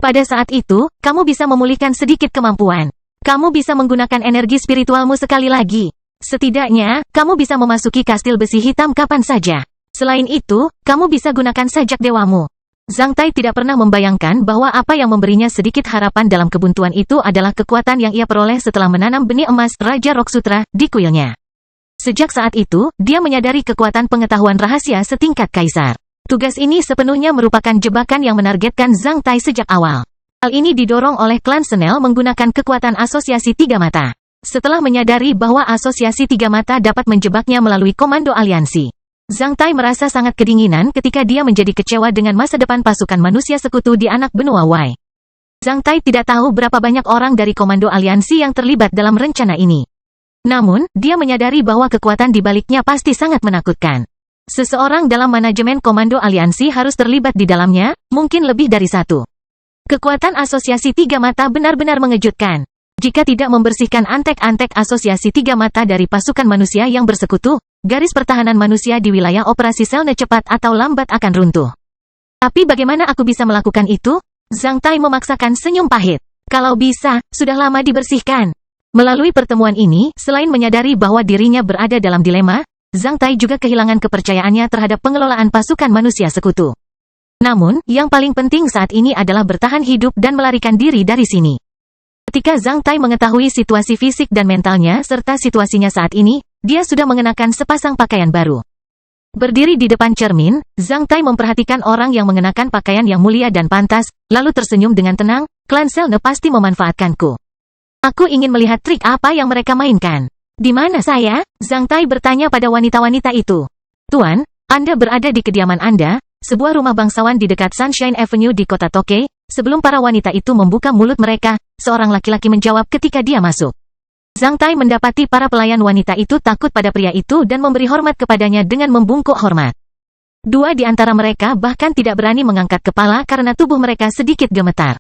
Pada saat itu, kamu bisa memulihkan sedikit kemampuan. Kamu bisa menggunakan energi spiritualmu sekali lagi. Setidaknya, kamu bisa memasuki kastil besi hitam kapan saja. Selain itu, kamu bisa gunakan sajak dewamu. Zhang Tai tidak pernah membayangkan bahwa apa yang memberinya sedikit harapan dalam kebuntuan itu adalah kekuatan yang ia peroleh setelah menanam benih emas Raja Rock Sutra di kuilnya. Sejak saat itu, dia menyadari kekuatan pengetahuan rahasia setingkat kaisar. Tugas ini sepenuhnya merupakan jebakan yang menargetkan Zhang Tai sejak awal. Hal ini didorong oleh klan Senel menggunakan kekuatan asosiasi tiga mata. Setelah menyadari bahwa asosiasi tiga mata dapat menjebaknya melalui komando aliansi, Zhang Tai merasa sangat kedinginan ketika dia menjadi kecewa dengan masa depan pasukan manusia sekutu di anak benua Wei. Zhang Tai tidak tahu berapa banyak orang dari komando aliansi yang terlibat dalam rencana ini. Namun, dia menyadari bahwa kekuatan di baliknya pasti sangat menakutkan. Seseorang dalam manajemen komando aliansi harus terlibat di dalamnya, mungkin lebih dari satu. Kekuatan asosiasi tiga mata benar-benar mengejutkan. Jika tidak membersihkan antek-antek asosiasi tiga mata dari pasukan manusia yang bersekutu, garis pertahanan manusia di wilayah operasi Selne cepat atau lambat akan runtuh. Tapi bagaimana aku bisa melakukan itu? Zhang Tai memaksakan senyum pahit. Kalau bisa, sudah lama dibersihkan. Melalui pertemuan ini, selain menyadari bahwa dirinya berada dalam dilema, Zhang Tai juga kehilangan kepercayaannya terhadap pengelolaan pasukan manusia sekutu. Namun, yang paling penting saat ini adalah bertahan hidup dan melarikan diri dari sini. Ketika Zhang Tai mengetahui situasi fisik dan mentalnya serta situasinya saat ini, dia sudah mengenakan sepasang pakaian baru. Berdiri di depan cermin, Zhang Tai memperhatikan orang yang mengenakan pakaian yang mulia dan pantas, lalu tersenyum dengan tenang, klan Selne pasti memanfaatkanku. Aku ingin melihat trik apa yang mereka mainkan. Di mana saya? Zhang Tai bertanya pada wanita-wanita itu. Tuan, Anda berada di kediaman Anda, sebuah rumah bangsawan di dekat Sunshine Avenue di kota Tokyo. Sebelum para wanita itu membuka mulut mereka, seorang laki-laki menjawab ketika dia masuk. Zhang Tai mendapati para pelayan wanita itu takut pada pria itu dan memberi hormat kepadanya dengan membungkuk hormat. Dua di antara mereka bahkan tidak berani mengangkat kepala karena tubuh mereka sedikit gemetar.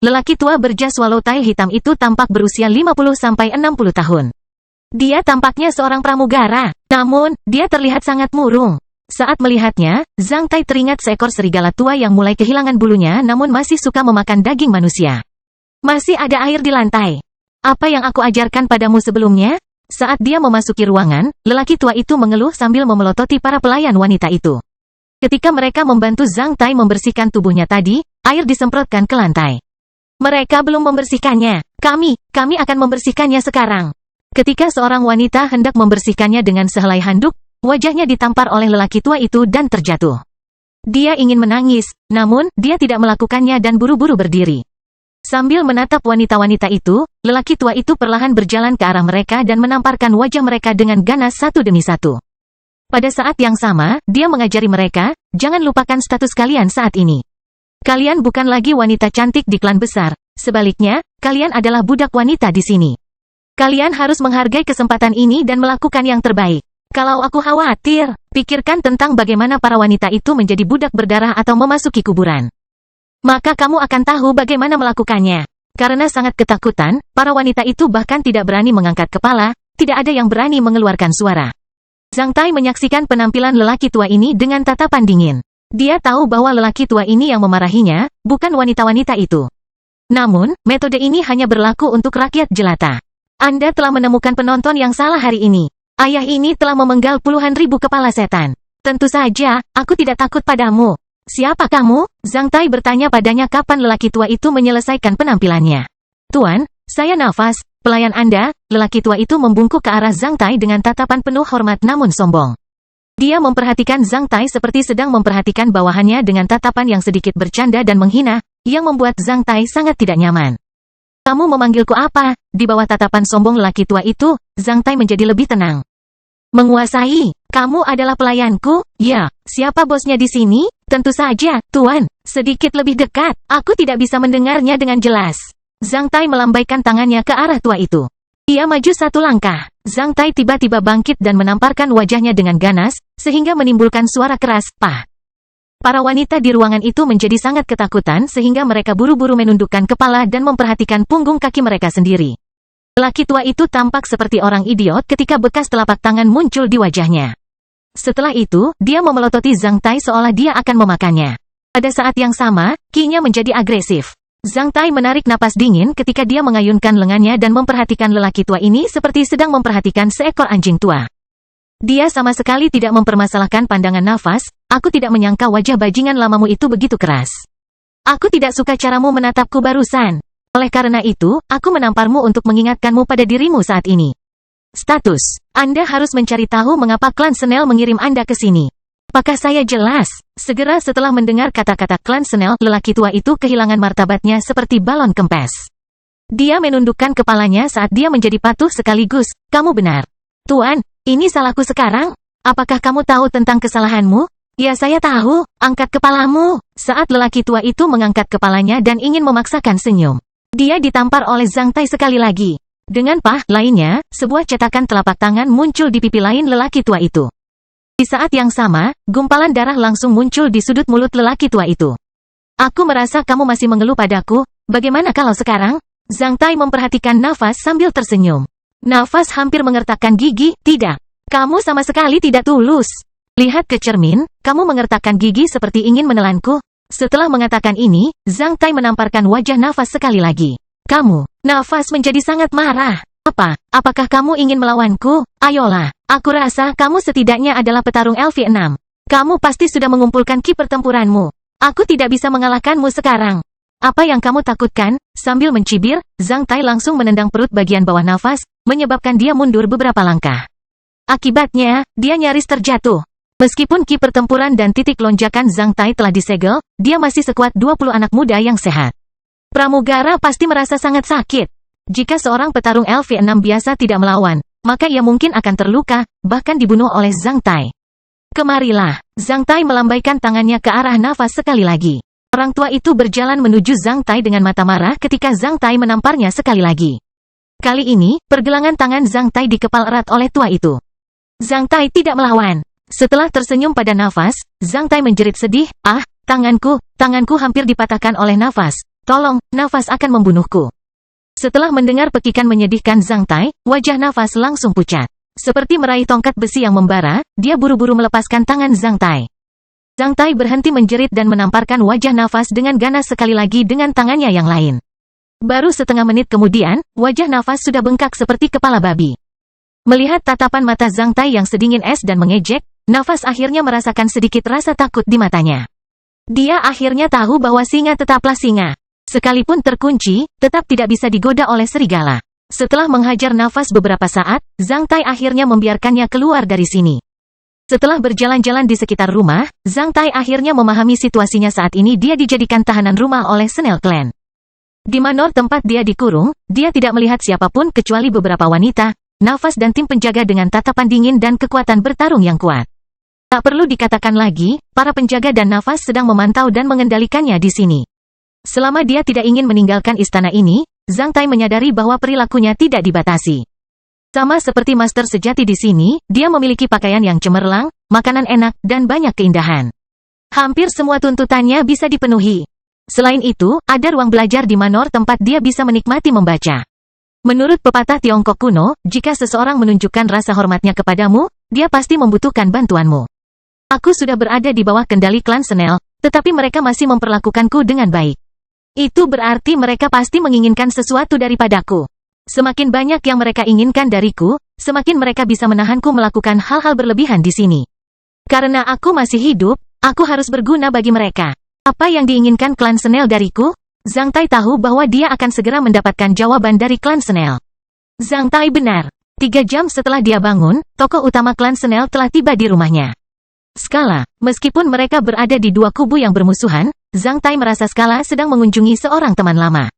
Lelaki tua berjas swallowtail hitam itu tampak berusia 50-60 tahun. Dia tampaknya seorang pramugara, namun, dia terlihat sangat murung. Saat melihatnya, Zhang Tai teringat seekor serigala tua yang mulai kehilangan bulunya namun masih suka memakan daging manusia. Masih ada air di lantai. Apa yang aku ajarkan padamu sebelumnya? Saat dia memasuki ruangan, lelaki tua itu mengeluh sambil memelototi para pelayan wanita itu. Ketika mereka membantu Zhang Tai membersihkan tubuhnya tadi, air disemprotkan ke lantai. Mereka belum membersihkannya. Kami akan membersihkannya sekarang. Ketika seorang wanita hendak membersihkannya dengan sehelai handuk, wajahnya ditampar oleh lelaki tua itu dan terjatuh. Dia ingin menangis, namun dia tidak melakukannya dan buru-buru berdiri. Sambil menatap wanita-wanita itu, lelaki tua itu perlahan berjalan ke arah mereka dan menamparkan wajah mereka dengan ganas satu demi satu. Pada saat yang sama, dia mengajari mereka, jangan lupakan status kalian saat ini. Kalian bukan lagi wanita cantik di klan besar, sebaliknya, kalian adalah budak wanita di sini. Kalian harus menghargai kesempatan ini dan melakukan yang terbaik. Kalau aku khawatir, pikirkan tentang bagaimana para wanita itu menjadi budak berdarah atau memasuki kuburan. Maka kamu akan tahu bagaimana melakukannya. Karena sangat ketakutan, para wanita itu bahkan tidak berani mengangkat kepala, tidak ada yang berani mengeluarkan suara. Zhang Tai menyaksikan penampilan lelaki tua ini dengan tatapan dingin. Dia tahu bahwa lelaki tua ini yang memarahinya, bukan wanita-wanita itu. Namun, metode ini hanya berlaku untuk rakyat jelata. Anda telah menemukan penonton yang salah hari ini. Ayah ini telah memenggal puluhan ribu kepala setan. Tentu saja, aku tidak takut padamu. Siapa kamu? Zhang Tai bertanya padanya kapan lelaki tua itu menyelesaikan penampilannya. Tuan, saya Nafas, pelayan Anda. Lelaki tua itu membungkuk ke arah Zhang Tai dengan tatapan penuh hormat namun sombong. Dia memperhatikan Zhang Tai seperti sedang memperhatikan bawahannya dengan tatapan yang sedikit bercanda dan menghina, yang membuat Zhang Tai sangat tidak nyaman. Kamu memanggilku apa? Di bawah tatapan sombong lelaki tua itu, Zhang Tai menjadi lebih tenang. Menguasai, kamu adalah pelayanku? Ya, siapa bosnya di sini? Tentu saja, Tuan, sedikit lebih dekat, aku tidak bisa mendengarnya dengan jelas. Zhang Tai melambaikan tangannya ke arah tua itu. Ia maju satu langkah. Zhang Tai tiba-tiba bangkit dan menamparkan wajahnya dengan ganas, sehingga menimbulkan suara keras, pah. Para wanita di ruangan itu menjadi sangat ketakutan sehingga mereka buru-buru menundukkan kepala dan memperhatikan punggung kaki mereka sendiri. Lelaki tua itu tampak seperti orang idiot ketika bekas telapak tangan muncul di wajahnya. Setelah itu, dia memelototi Zhang Tai seolah dia akan memakannya. Pada saat yang sama, Qi-nya menjadi agresif. Zhang Tai menarik napas dingin ketika dia mengayunkan lengannya dan memperhatikan lelaki tua ini seperti sedang memperhatikan seekor anjing tua. Dia sama sekali tidak mempermasalahkan pandangan Nafas. Aku tidak menyangka wajah bajingan lamamu itu begitu keras. Aku tidak suka caramu menatapku barusan. Oleh karena itu, aku menamparmu untuk mengingatkanmu pada dirimu saat ini. Status. Anda harus mencari tahu mengapa klan Senel mengirim Anda ke sini. Apakah saya jelas? Segera setelah mendengar kata-kata klan Senel, lelaki tua itu kehilangan martabatnya seperti balon kempes. Dia menundukkan kepalanya saat dia menjadi patuh sekaligus. Kamu benar. Tuan, ini salahku sekarang? Apakah kamu tahu tentang kesalahanmu? Ya saya tahu, angkat kepalamu. Saat lelaki tua itu mengangkat kepalanya dan ingin memaksakan senyum. Dia ditampar oleh Zhang Tai sekali lagi. Dengan pah lainnya, sebuah cetakan telapak tangan muncul di pipi lain lelaki tua itu. Di saat yang sama, gumpalan darah langsung muncul di sudut mulut lelaki tua itu. Aku merasa kamu masih mengeluh padaku, bagaimana kalau sekarang? Zhang Tai memperhatikan Nafas sambil tersenyum. Nafas hampir mengertakkan gigi, tidak. Kamu sama sekali tidak tulus. Lihat ke cermin, kamu mengertakkan gigi seperti ingin menelanku. Setelah mengatakan ini, Zhang Tai menamparkan wajah Nafas sekali lagi. Kamu, Nafas menjadi sangat marah. Apakah kamu ingin melawanku? Ayolah, aku rasa kamu setidaknya adalah petarung LV6. Kamu pasti sudah mengumpulkan ki pertempuranmu. Aku tidak bisa mengalahkanmu sekarang. Apa yang kamu takutkan? Sambil mencibir, Zhang Tai langsung menendang perut bagian bawah Nafas, menyebabkan dia mundur beberapa langkah. Akibatnya, dia nyaris terjatuh. Meskipun ki pertempuran dan titik lonjakan Zhang Tai telah disegel, dia masih sekuat 20 anak muda yang sehat. Pramugara pasti merasa sangat sakit. Jika seorang petarung LV6 biasa tidak melawan, maka ia mungkin akan terluka, bahkan dibunuh oleh Zhang Tai. Kemarilah. Zhang Tai melambaikan tangannya ke arah Nafas sekali lagi. Orang tua itu berjalan menuju Zhang Tai dengan mata marah ketika Zhang Tai menamparnya sekali lagi. Kali ini, pergelangan tangan Zhang Tai dikepal erat oleh tua itu. Zhang Tai tidak melawan. Setelah tersenyum pada Nafas, Zhang Tai menjerit sedih, tanganku hampir dipatahkan oleh Nafas. Tolong, Nafas akan membunuhku. Setelah mendengar pekikan menyedihkan Zhang Tai, wajah Nafas langsung pucat. Seperti meraih tongkat besi yang membara, dia buru-buru melepaskan tangan Zhang Tai. Zhang Tai berhenti menjerit dan menamparkan wajah Nafas dengan ganas sekali lagi dengan tangannya yang lain. Baru setengah menit kemudian, wajah Nafas sudah bengkak seperti kepala babi. Melihat tatapan mata Zhang Tai yang sedingin es dan mengejek, Nafas akhirnya merasakan sedikit rasa takut di matanya. Dia akhirnya tahu bahwa singa tetaplah singa. Sekalipun terkunci, tetap tidak bisa digoda oleh serigala. Setelah menghajar Nafas beberapa saat, Zhang Tai akhirnya membiarkannya keluar dari sini. Setelah berjalan-jalan di sekitar rumah, Zhang Tai akhirnya memahami situasinya saat ini dia dijadikan tahanan rumah oleh Snail Clan. Di manor tempat dia dikurung, dia tidak melihat siapapun kecuali beberapa wanita, Nafas dan tim penjaga dengan tatapan dingin dan kekuatan bertarung yang kuat. Tak perlu dikatakan lagi, para penjaga dan Nafas sedang memantau dan mengendalikannya di sini. Selama dia tidak ingin meninggalkan istana ini, Zhang Tai menyadari bahwa perilakunya tidak dibatasi. Sama seperti master sejati di sini, dia memiliki pakaian yang cemerlang, makanan enak, dan banyak keindahan. Hampir semua tuntutannya bisa dipenuhi. Selain itu, ada ruang belajar di manor tempat dia bisa menikmati membaca. Menurut pepatah Tiongkok kuno, jika seseorang menunjukkan rasa hormatnya kepadamu, dia pasti membutuhkan bantuanmu. Aku sudah berada di bawah kendali klan Snail, tetapi mereka masih memperlakukanku dengan baik. Itu berarti mereka pasti menginginkan sesuatu daripadaku. Semakin banyak yang mereka inginkan dariku, semakin mereka bisa menahanku melakukan hal-hal berlebihan di sini. Karena aku masih hidup, aku harus berguna bagi mereka. Apa yang diinginkan klan Snail dariku? Zhang Tai tahu bahwa dia akan segera mendapatkan jawaban dari klan Snail. Zhang Tai benar. 3 jam setelah dia bangun, tokoh utama klan Snail telah tiba di rumahnya. Skala, meskipun mereka berada di dua kubu yang bermusuhan, Zhang Tai merasa Skala sedang mengunjungi seorang teman lama.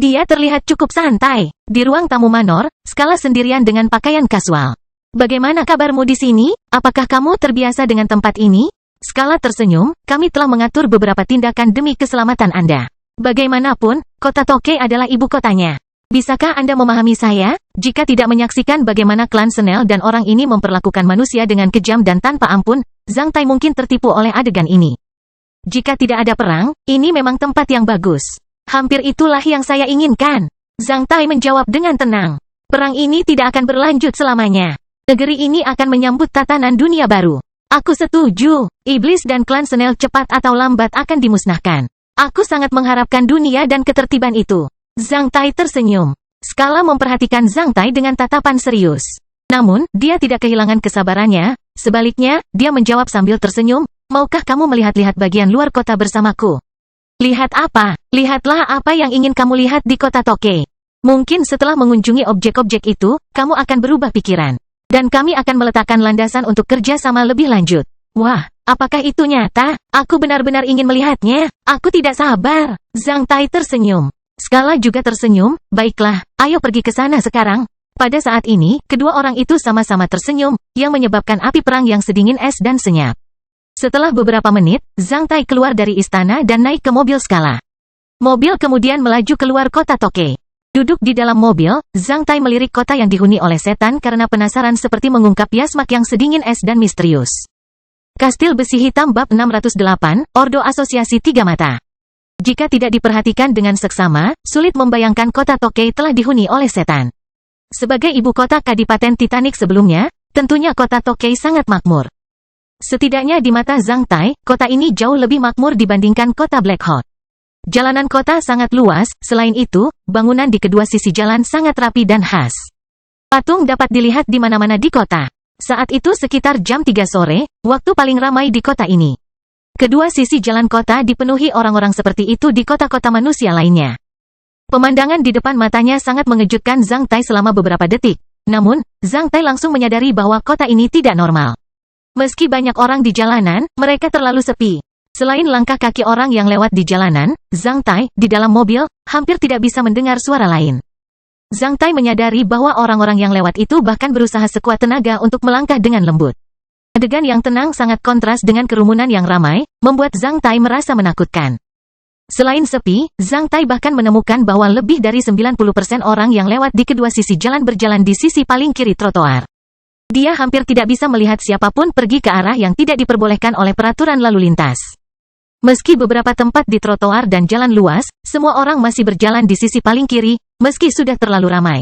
Dia terlihat cukup santai. Di ruang tamu manor, Skala sendirian dengan pakaian kasual. Bagaimana kabarmu di sini? Apakah kamu terbiasa dengan tempat ini? Skala tersenyum, kami telah mengatur beberapa tindakan demi keselamatan Anda. Bagaimanapun, kota Tokei adalah ibu kotanya. Bisakah Anda memahami saya? Jika tidak menyaksikan bagaimana klan Snail dan orang ini memperlakukan manusia dengan kejam dan tanpa ampun, Zhang Tai mungkin tertipu oleh adegan ini. Jika tidak ada perang, ini memang tempat yang bagus. Hampir itulah yang saya inginkan. Zhang Tai menjawab dengan tenang. Perang ini tidak akan berlanjut selamanya. Negeri ini akan menyambut tatanan dunia baru. Aku setuju. Iblis dan klan Snail cepat atau lambat akan dimusnahkan. Aku sangat mengharapkan dunia dan ketertiban itu. Zhang Tai tersenyum. Skala memperhatikan Zhang Tai dengan tatapan serius. Namun, dia tidak kehilangan kesabarannya. Sebaliknya, dia menjawab sambil tersenyum, maukah kamu melihat-lihat bagian luar kota bersamaku? Lihat apa? Lihatlah apa yang ingin kamu lihat di kota Tokei. Mungkin setelah mengunjungi objek-objek itu, kamu akan berubah pikiran. Dan kami akan meletakkan landasan untuk kerja sama lebih lanjut. Wah, apakah itu nyata? Aku benar-benar ingin melihatnya. Aku tidak sabar. Zhang Tai tersenyum. Skala juga tersenyum, baiklah, ayo pergi ke sana sekarang. Pada saat ini, kedua orang itu sama-sama tersenyum, yang menyebabkan api perang yang sedingin es dan senyap. Setelah beberapa menit, Zhang Tai keluar dari istana dan naik ke mobil Skala. Mobil kemudian melaju keluar kota Tokei. Duduk di dalam mobil, Zhang Tai melirik kota yang dihuni oleh setan karena penasaran seperti mengungkap yasmak yang sedingin es dan misterius. Kastil Besi Hitam Bab 608, Ordo Asosiasi Tiga Mata. Jika tidak diperhatikan dengan seksama, sulit membayangkan kota Tokei telah dihuni oleh setan. Sebagai ibu kota Kadipaten Titanic sebelumnya, tentunya kota Tokei sangat makmur. Setidaknya di mata Zhang Tai, kota ini jauh lebih makmur dibandingkan kota Black Hawk. Jalanan kota sangat luas, selain itu, bangunan di kedua sisi jalan sangat rapi dan khas. Patung dapat dilihat di mana-mana di kota. Saat itu sekitar jam 3 sore, waktu paling ramai di kota ini. Kedua sisi jalan kota dipenuhi orang-orang seperti itu di kota-kota manusia lainnya. Pemandangan di depan matanya sangat mengejutkan Zhang Tai selama beberapa detik. Namun, Zhang Tai langsung menyadari bahwa kota ini tidak normal. Meski banyak orang di jalanan, mereka terlalu sepi. Selain langkah kaki orang yang lewat di jalanan, Zhang Tai, di dalam mobil, hampir tidak bisa mendengar suara lain. Zhang Tai menyadari bahwa orang-orang yang lewat itu bahkan berusaha sekuat tenaga untuk melangkah dengan lembut. Adegan yang tenang sangat kontras dengan kerumunan yang ramai, membuat Zhang Tai merasa menakutkan. Selain sepi, Zhang Tai bahkan menemukan bahwa lebih dari 90% orang yang lewat di kedua sisi jalan berjalan di sisi paling kiri trotoar. Dia hampir tidak bisa melihat siapapun pergi ke arah yang tidak diperbolehkan oleh peraturan lalu lintas. Meski beberapa tempat di trotoar dan jalan luas, semua orang masih berjalan di sisi paling kiri, meski sudah terlalu ramai.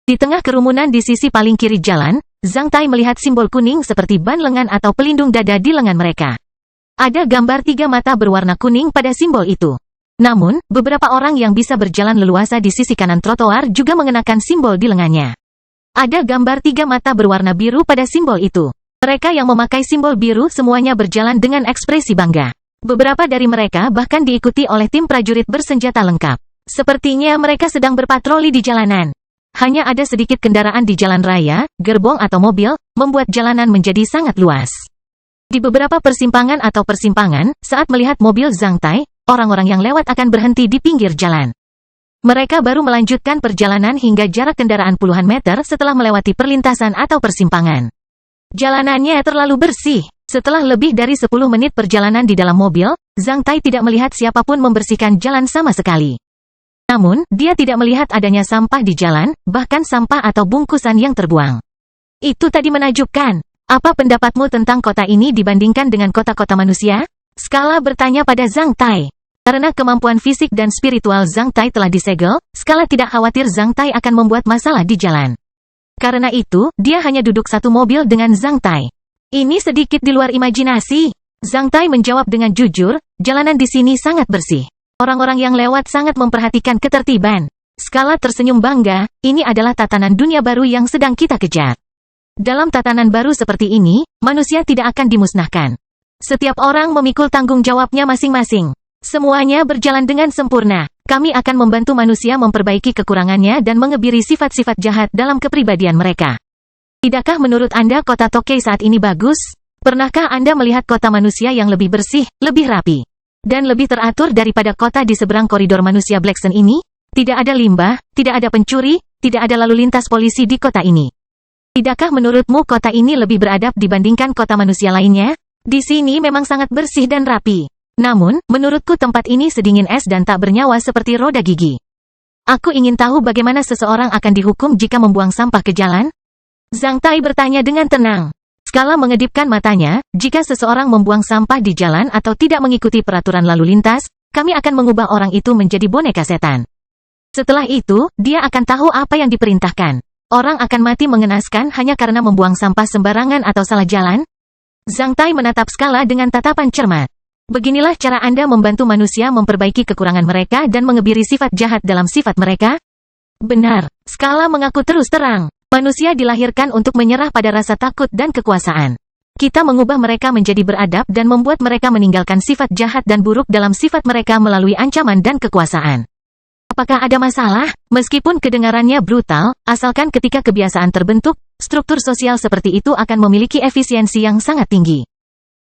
Di tengah kerumunan di sisi paling kiri jalan, Zhang Tai melihat simbol kuning seperti ban lengan atau pelindung dada di lengan mereka. Ada gambar 3 mata berwarna kuning pada simbol itu. Namun, beberapa orang yang bisa berjalan leluasa di sisi kanan trotoar juga mengenakan simbol di lengannya. Ada gambar 3 mata berwarna biru pada simbol itu. Mereka yang memakai simbol biru semuanya berjalan dengan ekspresi bangga. Beberapa dari mereka bahkan diikuti oleh tim prajurit bersenjata lengkap. Sepertinya mereka sedang berpatroli di jalanan. Hanya ada sedikit kendaraan di jalan raya, gerbong atau mobil, membuat jalanan menjadi sangat luas. Di beberapa persimpangan atau persimpangan, saat melihat mobil Zhang Tai, orang-orang yang lewat akan berhenti di pinggir jalan. Mereka baru melanjutkan perjalanan hingga jarak kendaraan puluhan meter setelah melewati perlintasan atau persimpangan. Jalanannya terlalu bersih. Setelah lebih dari 10 menit perjalanan di dalam mobil, Zhang Tai tidak melihat siapapun membersihkan jalan sama sekali. Namun, dia tidak melihat adanya sampah di jalan, bahkan sampah atau bungkusan yang terbuang. Itu tadi menakjubkan. Apa pendapatmu tentang kota ini dibandingkan dengan kota-kota manusia? Skala bertanya pada Zhang Tai. Karena kemampuan fisik dan spiritual Zhang Tai telah disegel, Skala tidak khawatir Zhang Tai akan membuat masalah di jalan. Karena itu, dia hanya duduk satu mobil dengan Zhang Tai. Ini sedikit di luar imajinasi. Zhang Tai menjawab dengan jujur, jalanan di sini sangat bersih. Orang-orang yang lewat sangat memperhatikan ketertiban. Skala tersenyum bangga, ini adalah tatanan dunia baru yang sedang kita kejar. Dalam tatanan baru seperti ini, manusia tidak akan dimusnahkan. Setiap orang memikul tanggung jawabnya masing-masing. Semuanya berjalan dengan sempurna. Kami akan membantu manusia memperbaiki kekurangannya dan mengebiri sifat-sifat jahat dalam kepribadian mereka. Tidakkah menurut Anda kota Tokyo saat ini bagus? Pernahkah Anda melihat kota manusia yang lebih bersih, lebih rapi, dan lebih teratur daripada kota di seberang koridor manusia Blackson ini? Tidak ada limbah, tidak ada pencuri, tidak ada lalu lintas polisi di kota ini. Tidakkah menurutmu kota ini lebih beradab dibandingkan kota manusia lainnya? Di sini memang sangat bersih dan rapi. Namun, menurutku tempat ini sedingin es dan tak bernyawa seperti roda gigi. Aku ingin tahu bagaimana seseorang akan dihukum jika membuang sampah ke jalan? Zhang Tai bertanya dengan tenang. Skala mengedipkan matanya, jika seseorang membuang sampah di jalan atau tidak mengikuti peraturan lalu lintas, kami akan mengubah orang itu menjadi boneka setan. Setelah itu, dia akan tahu apa yang diperintahkan. Orang akan mati mengenaskan hanya karena membuang sampah sembarangan atau salah jalan? Zhang Tai menatap Skala dengan tatapan cermat. Beginilah cara Anda membantu manusia memperbaiki kekurangan mereka dan mengebiri sifat jahat dalam sifat mereka? Benar, Skala mengaku terus terang. Manusia dilahirkan untuk menyerah pada rasa takut dan kekuasaan. Kita mengubah mereka menjadi beradab dan membuat mereka meninggalkan sifat jahat dan buruk dalam sifat mereka melalui ancaman dan kekuasaan. Apakah ada masalah? Meskipun kedengarannya brutal, asalkan ketika kebiasaan terbentuk, struktur sosial seperti itu akan memiliki efisiensi yang sangat tinggi.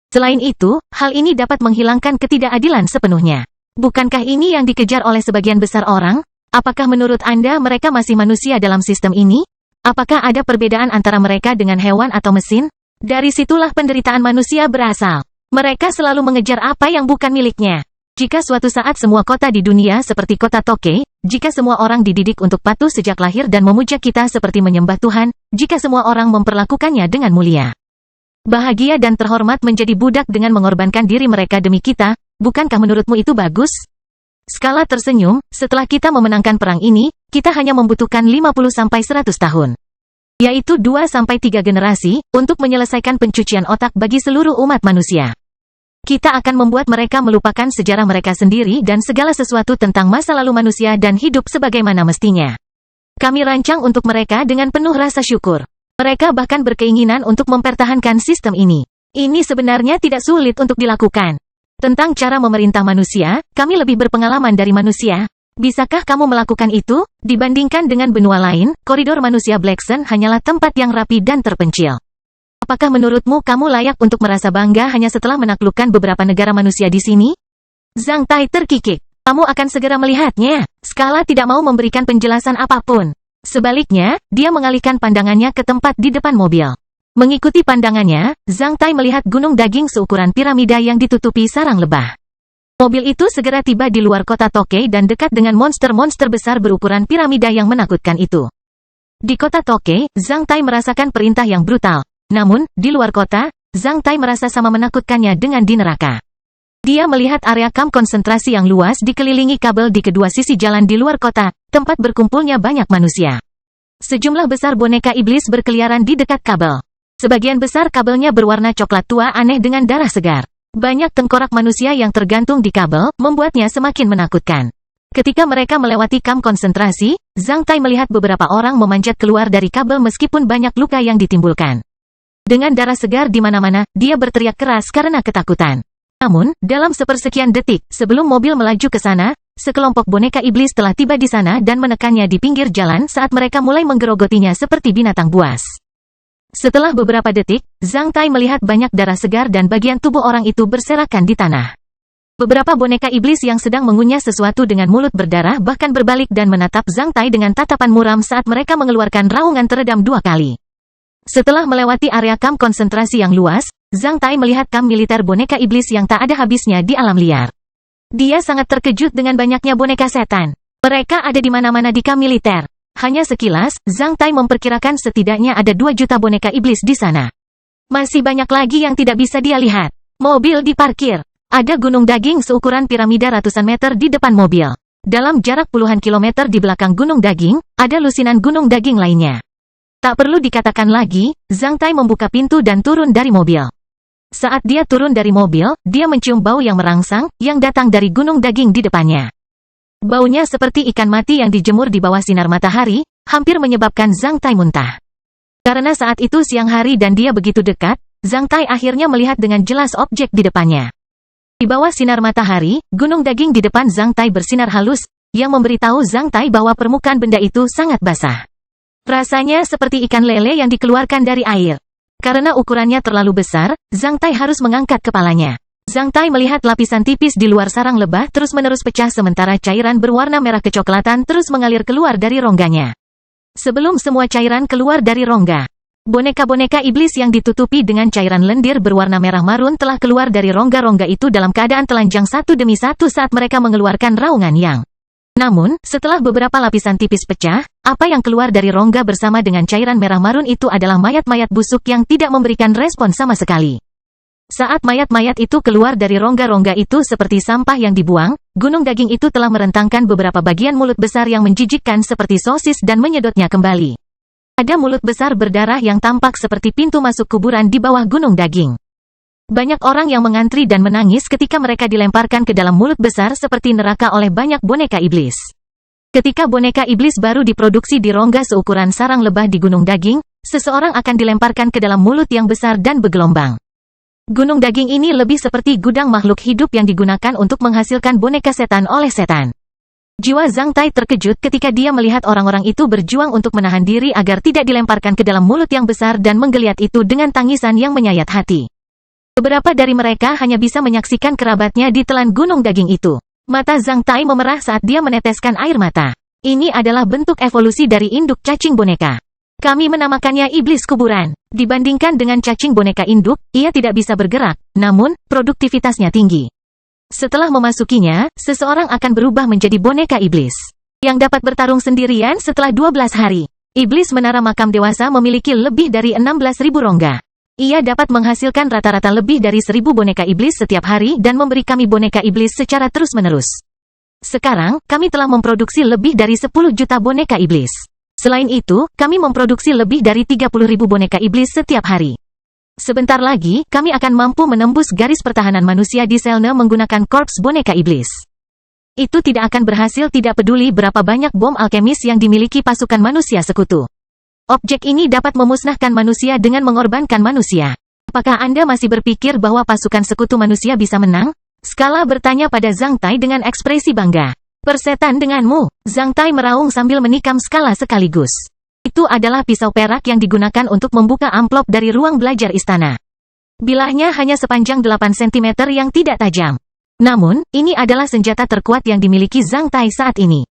Selain itu, hal ini dapat menghilangkan ketidakadilan sepenuhnya. Bukankah ini yang dikejar oleh sebagian besar orang? Apakah menurut Anda mereka masih manusia dalam sistem ini? Apakah ada perbedaan antara mereka dengan hewan atau mesin? Dari situlah penderitaan manusia berasal. Mereka selalu mengejar apa yang bukan miliknya. Jika suatu saat semua kota di dunia seperti kota Tokyo, jika semua orang dididik untuk patuh sejak lahir dan memuja kita seperti menyembah Tuhan, jika semua orang memperlakukannya dengan mulia, bahagia dan terhormat menjadi budak dengan mengorbankan diri mereka demi kita, bukankah menurutmu itu bagus? Skala tersenyum, setelah kita memenangkan perang ini, kita hanya membutuhkan 50-100 tahun. Yaitu 2-3 generasi, untuk menyelesaikan pencucian otak bagi seluruh umat manusia. Kita akan membuat mereka melupakan sejarah mereka sendiri dan segala sesuatu tentang masa lalu manusia dan hidup sebagaimana mestinya. Kami rancang untuk mereka dengan penuh rasa syukur. Mereka bahkan berkeinginan untuk mempertahankan sistem ini. Ini sebenarnya tidak sulit untuk dilakukan. Tentang cara memerintah manusia, kami lebih berpengalaman dari manusia. Bisakah kamu melakukan itu? Dibandingkan dengan benua lain, koridor manusia Blackson hanyalah tempat yang rapi dan terpencil. Apakah menurutmu kamu layak untuk merasa bangga hanya setelah menaklukkan beberapa negara manusia di sini? Zhang Tai terkikik. Kamu akan segera melihatnya. Skala tidak mau memberikan penjelasan apapun. Sebaliknya, dia mengalihkan pandangannya ke tempat di depan mobil. Mengikuti pandangannya, Zhang Tai melihat gunung daging seukuran piramida yang ditutupi sarang lebah. Mobil itu segera tiba di luar kota Tokyo dan dekat dengan monster-monster besar berukuran piramida yang menakutkan itu. Di kota Tokyo, Zhang Tai merasakan perintah yang brutal. Namun, di luar kota, Zhang Tai merasa sama menakutkannya dengan di neraka. Dia melihat area kamp konsentrasi yang luas dikelilingi kabel di kedua sisi jalan di luar kota, tempat berkumpulnya banyak manusia. Sejumlah besar boneka iblis berkeliaran di dekat kabel. Sebagian besar kabelnya berwarna coklat tua aneh dengan darah segar. Banyak tengkorak manusia yang tergantung di kabel, membuatnya semakin menakutkan. Ketika mereka melewati kamp konsentrasi, Zhang Tai melihat beberapa orang memanjat keluar dari kabel meskipun banyak luka yang ditimbulkan. Dengan darah segar di mana-mana, dia berteriak keras karena ketakutan. Namun, dalam sepersekian detik, sebelum mobil melaju ke sana, sekelompok boneka iblis telah tiba di sana dan menekannya di pinggir jalan saat mereka mulai menggerogotinya seperti binatang buas. Setelah beberapa detik, Zhang Tai melihat banyak darah segar dan bagian tubuh orang itu berserakan di tanah. Beberapa boneka iblis yang sedang mengunyah sesuatu dengan mulut berdarah bahkan berbalik dan menatap Zhang Tai dengan tatapan muram saat mereka mengeluarkan raungan teredam 2 kali. Setelah melewati area kamp konsentrasi yang luas, Zhang Tai melihat kamp militer boneka iblis yang tak ada habisnya di alam liar. Dia sangat terkejut dengan banyaknya boneka setan. Mereka ada di mana-mana di kamp militer. Hanya sekilas, Zhang Tai memperkirakan setidaknya ada 2 juta boneka iblis di sana. Masih banyak lagi yang tidak bisa dia lihat. Mobil diparkir. Ada gunung daging seukuran piramida ratusan meter di depan mobil. Dalam jarak puluhan kilometer di belakang gunung daging, ada lusinan gunung daging lainnya. Tak perlu dikatakan lagi, Zhang Tai membuka pintu dan turun dari mobil. Saat dia turun dari mobil, dia mencium bau yang merangsang, yang datang dari gunung daging di depannya. Baunya seperti ikan mati yang dijemur di bawah sinar matahari, hampir menyebabkan Zhang Tai muntah. Karena saat itu siang hari dan dia begitu dekat, Zhang Tai akhirnya melihat dengan jelas objek di depannya. Di bawah sinar matahari, gunung daging di depan Zhang Tai bersinar halus, yang memberitahu Zhang Tai bahwa permukaan benda itu sangat basah. Rasanya seperti ikan lele yang dikeluarkan dari air. Karena ukurannya terlalu besar, Zhang Tai harus mengangkat kepalanya. Zhang Tai melihat lapisan tipis di luar sarang lebah terus-menerus pecah sementara cairan berwarna merah kecoklatan terus mengalir keluar dari rongganya. Sebelum semua cairan keluar dari rongga, boneka-boneka iblis yang ditutupi dengan cairan lendir berwarna merah marun telah keluar dari rongga-rongga itu dalam keadaan telanjang satu demi satu saat mereka mengeluarkan raungan yang. Namun, setelah beberapa lapisan tipis pecah, apa yang keluar dari rongga bersama dengan cairan merah marun itu adalah mayat-mayat busuk yang tidak memberikan respon sama sekali. Saat mayat-mayat itu keluar dari rongga-rongga itu seperti sampah yang dibuang, gunung daging itu telah merentangkan beberapa bagian mulut besar yang menjijikkan seperti sosis dan menyedotnya kembali. Ada mulut besar berdarah yang tampak seperti pintu masuk kuburan di bawah gunung daging. Banyak orang yang mengantri dan menangis ketika mereka dilemparkan ke dalam mulut besar seperti neraka oleh banyak boneka iblis. Ketika boneka iblis baru diproduksi di rongga seukuran sarang lebah di gunung daging, seseorang akan dilemparkan ke dalam mulut yang besar dan bergelombang. Gunung daging ini lebih seperti gudang makhluk hidup yang digunakan untuk menghasilkan boneka setan oleh setan. Jiwa Zhang Tai terkejut ketika dia melihat orang-orang itu berjuang untuk menahan diri agar tidak dilemparkan ke dalam mulut yang besar dan menggeliat itu dengan tangisan yang menyayat hati. Beberapa dari mereka hanya bisa menyaksikan kerabatnya ditelan gunung daging itu. Mata Zhang Tai memerah saat dia meneteskan air mata. Ini adalah bentuk evolusi dari induk cacing boneka. Kami menamakannya iblis kuburan. Dibandingkan dengan cacing boneka induk, ia tidak bisa bergerak, namun, produktivitasnya tinggi. Setelah memasukinya, seseorang akan berubah menjadi boneka iblis. Yang dapat bertarung sendirian setelah 12 hari. Iblis menara makam dewasa memiliki lebih dari 16.000 rongga. Ia dapat menghasilkan rata-rata lebih dari 1.000 boneka iblis setiap hari dan memberi kami boneka iblis secara terus-menerus. Sekarang, kami telah memproduksi lebih dari 10 juta boneka iblis. Selain itu, kami memproduksi lebih dari 30.000 boneka iblis setiap hari. Sebentar lagi, kami akan mampu menembus garis pertahanan manusia di Selene menggunakan korps boneka iblis. Itu tidak akan berhasil tidak peduli berapa banyak bom alkemis yang dimiliki pasukan manusia sekutu. Objek ini dapat memusnahkan manusia dengan mengorbankan manusia. Apakah Anda masih berpikir bahwa pasukan sekutu manusia bisa menang? Skala bertanya pada Zhang Tai dengan ekspresi bangga. Persetan denganmu, Zhang Tai meraung sambil menikam Skala sekaligus. Itu adalah pisau perak yang digunakan untuk membuka amplop dari ruang belajar istana. Bilahnya hanya sepanjang 8 cm yang tidak tajam. Namun, ini adalah senjata terkuat yang dimiliki Zhang Tai saat ini.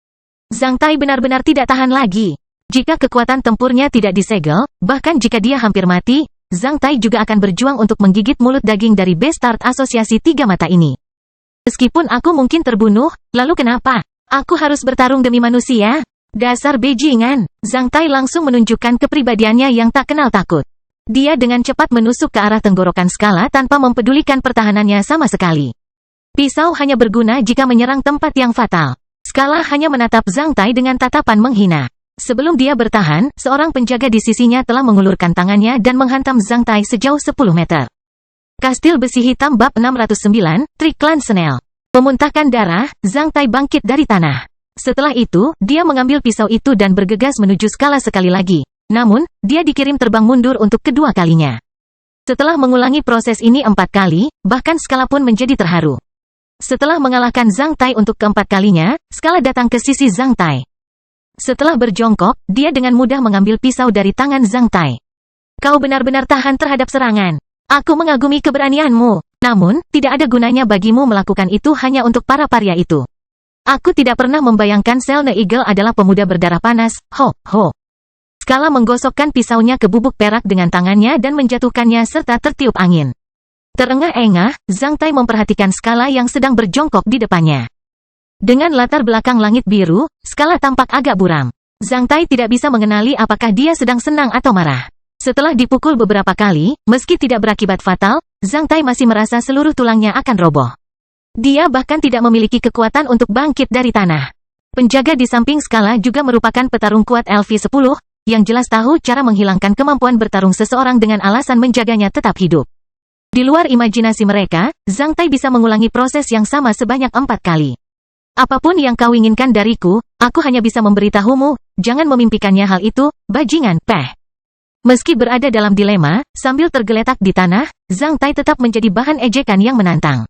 Zhang Tai benar-benar tidak tahan lagi. Jika kekuatan tempurnya tidak disegel, bahkan jika dia hampir mati, Zhang Tai juga akan berjuang untuk menggigit mulut daging dari Bestart Asosiasi Tiga Mata ini. Meskipun aku mungkin terbunuh, lalu kenapa? Aku harus bertarung demi manusia? Dasar bajingan. Zhang Tai langsung menunjukkan kepribadiannya yang tak kenal takut. Dia dengan cepat menusuk ke arah tenggorokan Skala tanpa mempedulikan pertahanannya sama sekali. Pisau hanya berguna jika menyerang tempat yang fatal. Skala hanya menatap Zhang Tai dengan tatapan menghina. Sebelum dia bertahan, seorang penjaga di sisinya telah mengulurkan tangannya dan menghantam Zhang Tai sejauh 10 meter. Kastil Besi Hitam Bab 609, Trik Klan Snell. Memuntahkan darah, Zhang Tai bangkit dari tanah. Setelah itu, dia mengambil pisau itu dan bergegas menuju skala sekali lagi. Namun, dia dikirim terbang mundur untuk kedua kalinya. Setelah mengulangi proses ini 4 kali, bahkan skala pun menjadi terharu. Setelah mengalahkan Zhang Tai untuk keempat kalinya, skala datang ke sisi Zhang Tai. Setelah berjongkok, dia dengan mudah mengambil pisau dari tangan Zhang Tai. Kau benar-benar tahan terhadap serangan. Aku mengagumi keberanianmu. Namun, tidak ada gunanya bagimu melakukan itu hanya untuk para paria itu. Aku tidak pernah membayangkan Selene Eagle adalah pemuda berdarah panas. Ho, ho. Skala menggosokkan pisaunya ke bubuk perak dengan tangannya dan menjatuhkannya serta tertiup angin. Terengah-engah, Zhang Tai memperhatikan Skala yang sedang berjongkok di depannya. Dengan latar belakang langit biru, Skala tampak agak buram. Zhang Tai tidak bisa mengenali apakah dia sedang senang atau marah. Setelah dipukul beberapa kali, meski tidak berakibat fatal, Zhang Tai masih merasa seluruh tulangnya akan roboh. Dia bahkan tidak memiliki kekuatan untuk bangkit dari tanah. Penjaga di samping Skala juga merupakan petarung kuat LV10, yang jelas tahu cara menghilangkan kemampuan bertarung seseorang dengan alasan menjaganya tetap hidup. Di luar imajinasi mereka, Zhang Tai bisa mengulangi proses yang sama sebanyak 4 kali. Apapun yang kau inginkan dariku, aku hanya bisa memberitahumu, jangan memimpikannya hal itu, bajingan, peh. Meski berada dalam dilema, sambil tergeletak di tanah, Zhang Tai tetap menjadi bahan ejekan yang menantang.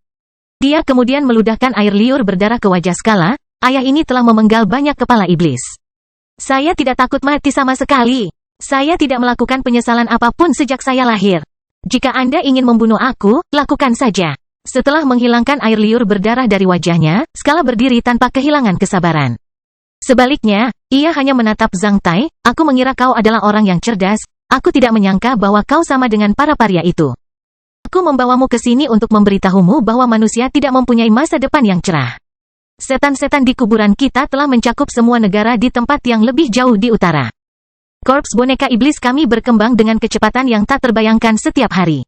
Dia kemudian meludahkan air liur berdarah ke wajah Skala, ayah ini telah memenggal banyak kepala iblis. Saya tidak takut mati sama sekali. Saya tidak melakukan penyesalan apapun sejak saya lahir. Jika Anda ingin membunuh aku, lakukan saja. Setelah menghilangkan air liur berdarah dari wajahnya, Skala berdiri tanpa kehilangan kesabaran. Sebaliknya, ia hanya menatap Zhang Tai, aku mengira kau adalah orang yang cerdas. Aku tidak menyangka bahwa kau sama dengan para paria itu. Aku membawamu ke sini untuk memberitahumu bahwa manusia tidak mempunyai masa depan yang cerah. Setan-setan di kuburan kita telah mencakup semua negara di tempat yang lebih jauh di utara. Korps boneka iblis kami berkembang dengan kecepatan yang tak terbayangkan setiap hari.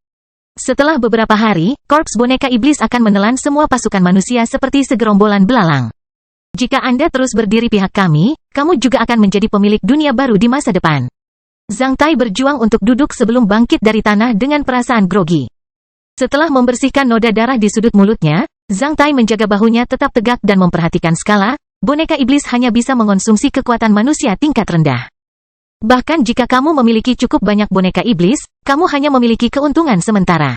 Setelah beberapa hari, korps boneka iblis akan menelan semua pasukan manusia seperti segerombolan belalang. Jika Anda terus berdiri pihak kami, kamu juga akan menjadi pemilik dunia baru di masa depan. Zhang Tai berjuang untuk duduk sebelum bangkit dari tanah dengan perasaan grogi. Setelah membersihkan noda darah di sudut mulutnya, Zhang Tai menjaga bahunya tetap tegak dan memperhatikan Skala, boneka iblis hanya bisa mengonsumsi kekuatan manusia tingkat rendah. Bahkan jika kamu memiliki cukup banyak boneka iblis, kamu hanya memiliki keuntungan sementara.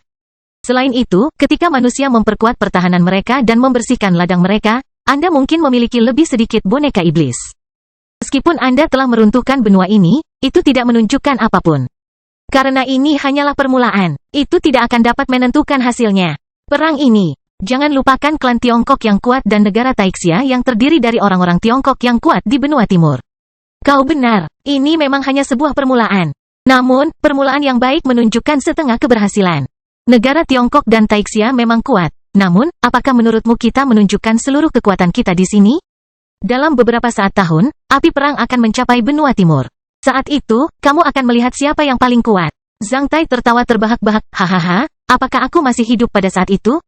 Selain itu, ketika manusia memperkuat pertahanan mereka dan membersihkan ladang mereka, Anda mungkin memiliki lebih sedikit boneka iblis. Meskipun Anda telah meruntuhkan benua ini, itu tidak menunjukkan apapun. Karena ini hanyalah permulaan, itu tidak akan dapat menentukan hasilnya. Perang ini, jangan lupakan klan Tiongkok yang kuat dan negara Taixia yang terdiri dari orang-orang Tiongkok yang kuat di benua timur. Kau benar, ini memang hanya sebuah permulaan. Namun, permulaan yang baik menunjukkan setengah keberhasilan. Negara Tiongkok dan Taixia memang kuat. Namun, apakah menurutmu kita menunjukkan seluruh kekuatan kita di sini? Dalam beberapa saat tahun, api perang akan mencapai benua timur. Saat itu, kamu akan melihat siapa yang paling kuat. Zhang Tai tertawa terbahak-bahak, hahaha, apakah aku masih hidup pada saat itu?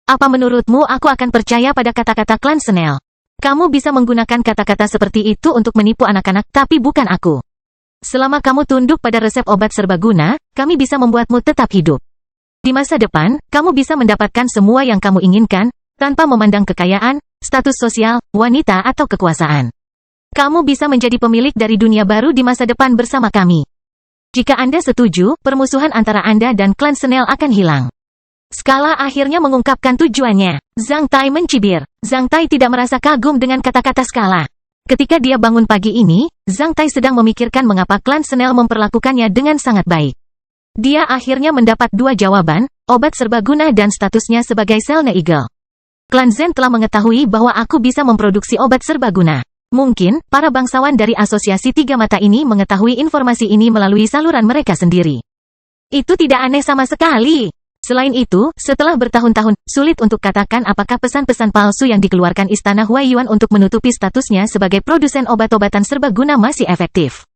Apa menurutmu aku akan percaya pada kata-kata klan Snell? Kamu bisa menggunakan kata-kata seperti itu untuk menipu anak-anak, tapi bukan aku. Selama kamu tunduk pada resep obat serbaguna, kami bisa membuatmu tetap hidup. Di masa depan, kamu bisa mendapatkan semua yang kamu inginkan, tanpa memandang kekayaan, status sosial, wanita atau kekuasaan. Kamu bisa menjadi pemilik dari dunia baru di masa depan bersama kami. Jika Anda setuju, permusuhan antara Anda dan klan Snell akan hilang. Skala akhirnya mengungkapkan tujuannya. Zhang Tai mencibir. Zhang Tai tidak merasa kagum dengan kata-kata Skala. Ketika dia bangun pagi ini, Zhang Tai sedang memikirkan mengapa klan Snell memperlakukannya dengan sangat baik. Dia akhirnya mendapat 2 jawaban, obat serbaguna dan statusnya sebagai Selene Eagle. Klan Zen telah mengetahui bahwa aku bisa memproduksi obat serbaguna. Mungkin, para bangsawan dari Asosiasi Tiga Mata ini mengetahui informasi ini melalui saluran mereka sendiri. Itu tidak aneh sama sekali. Selain itu, setelah bertahun-tahun, sulit untuk katakan apakah pesan-pesan palsu yang dikeluarkan Istana Huaiyuan untuk menutupi statusnya sebagai produsen obat-obatan serbaguna masih efektif.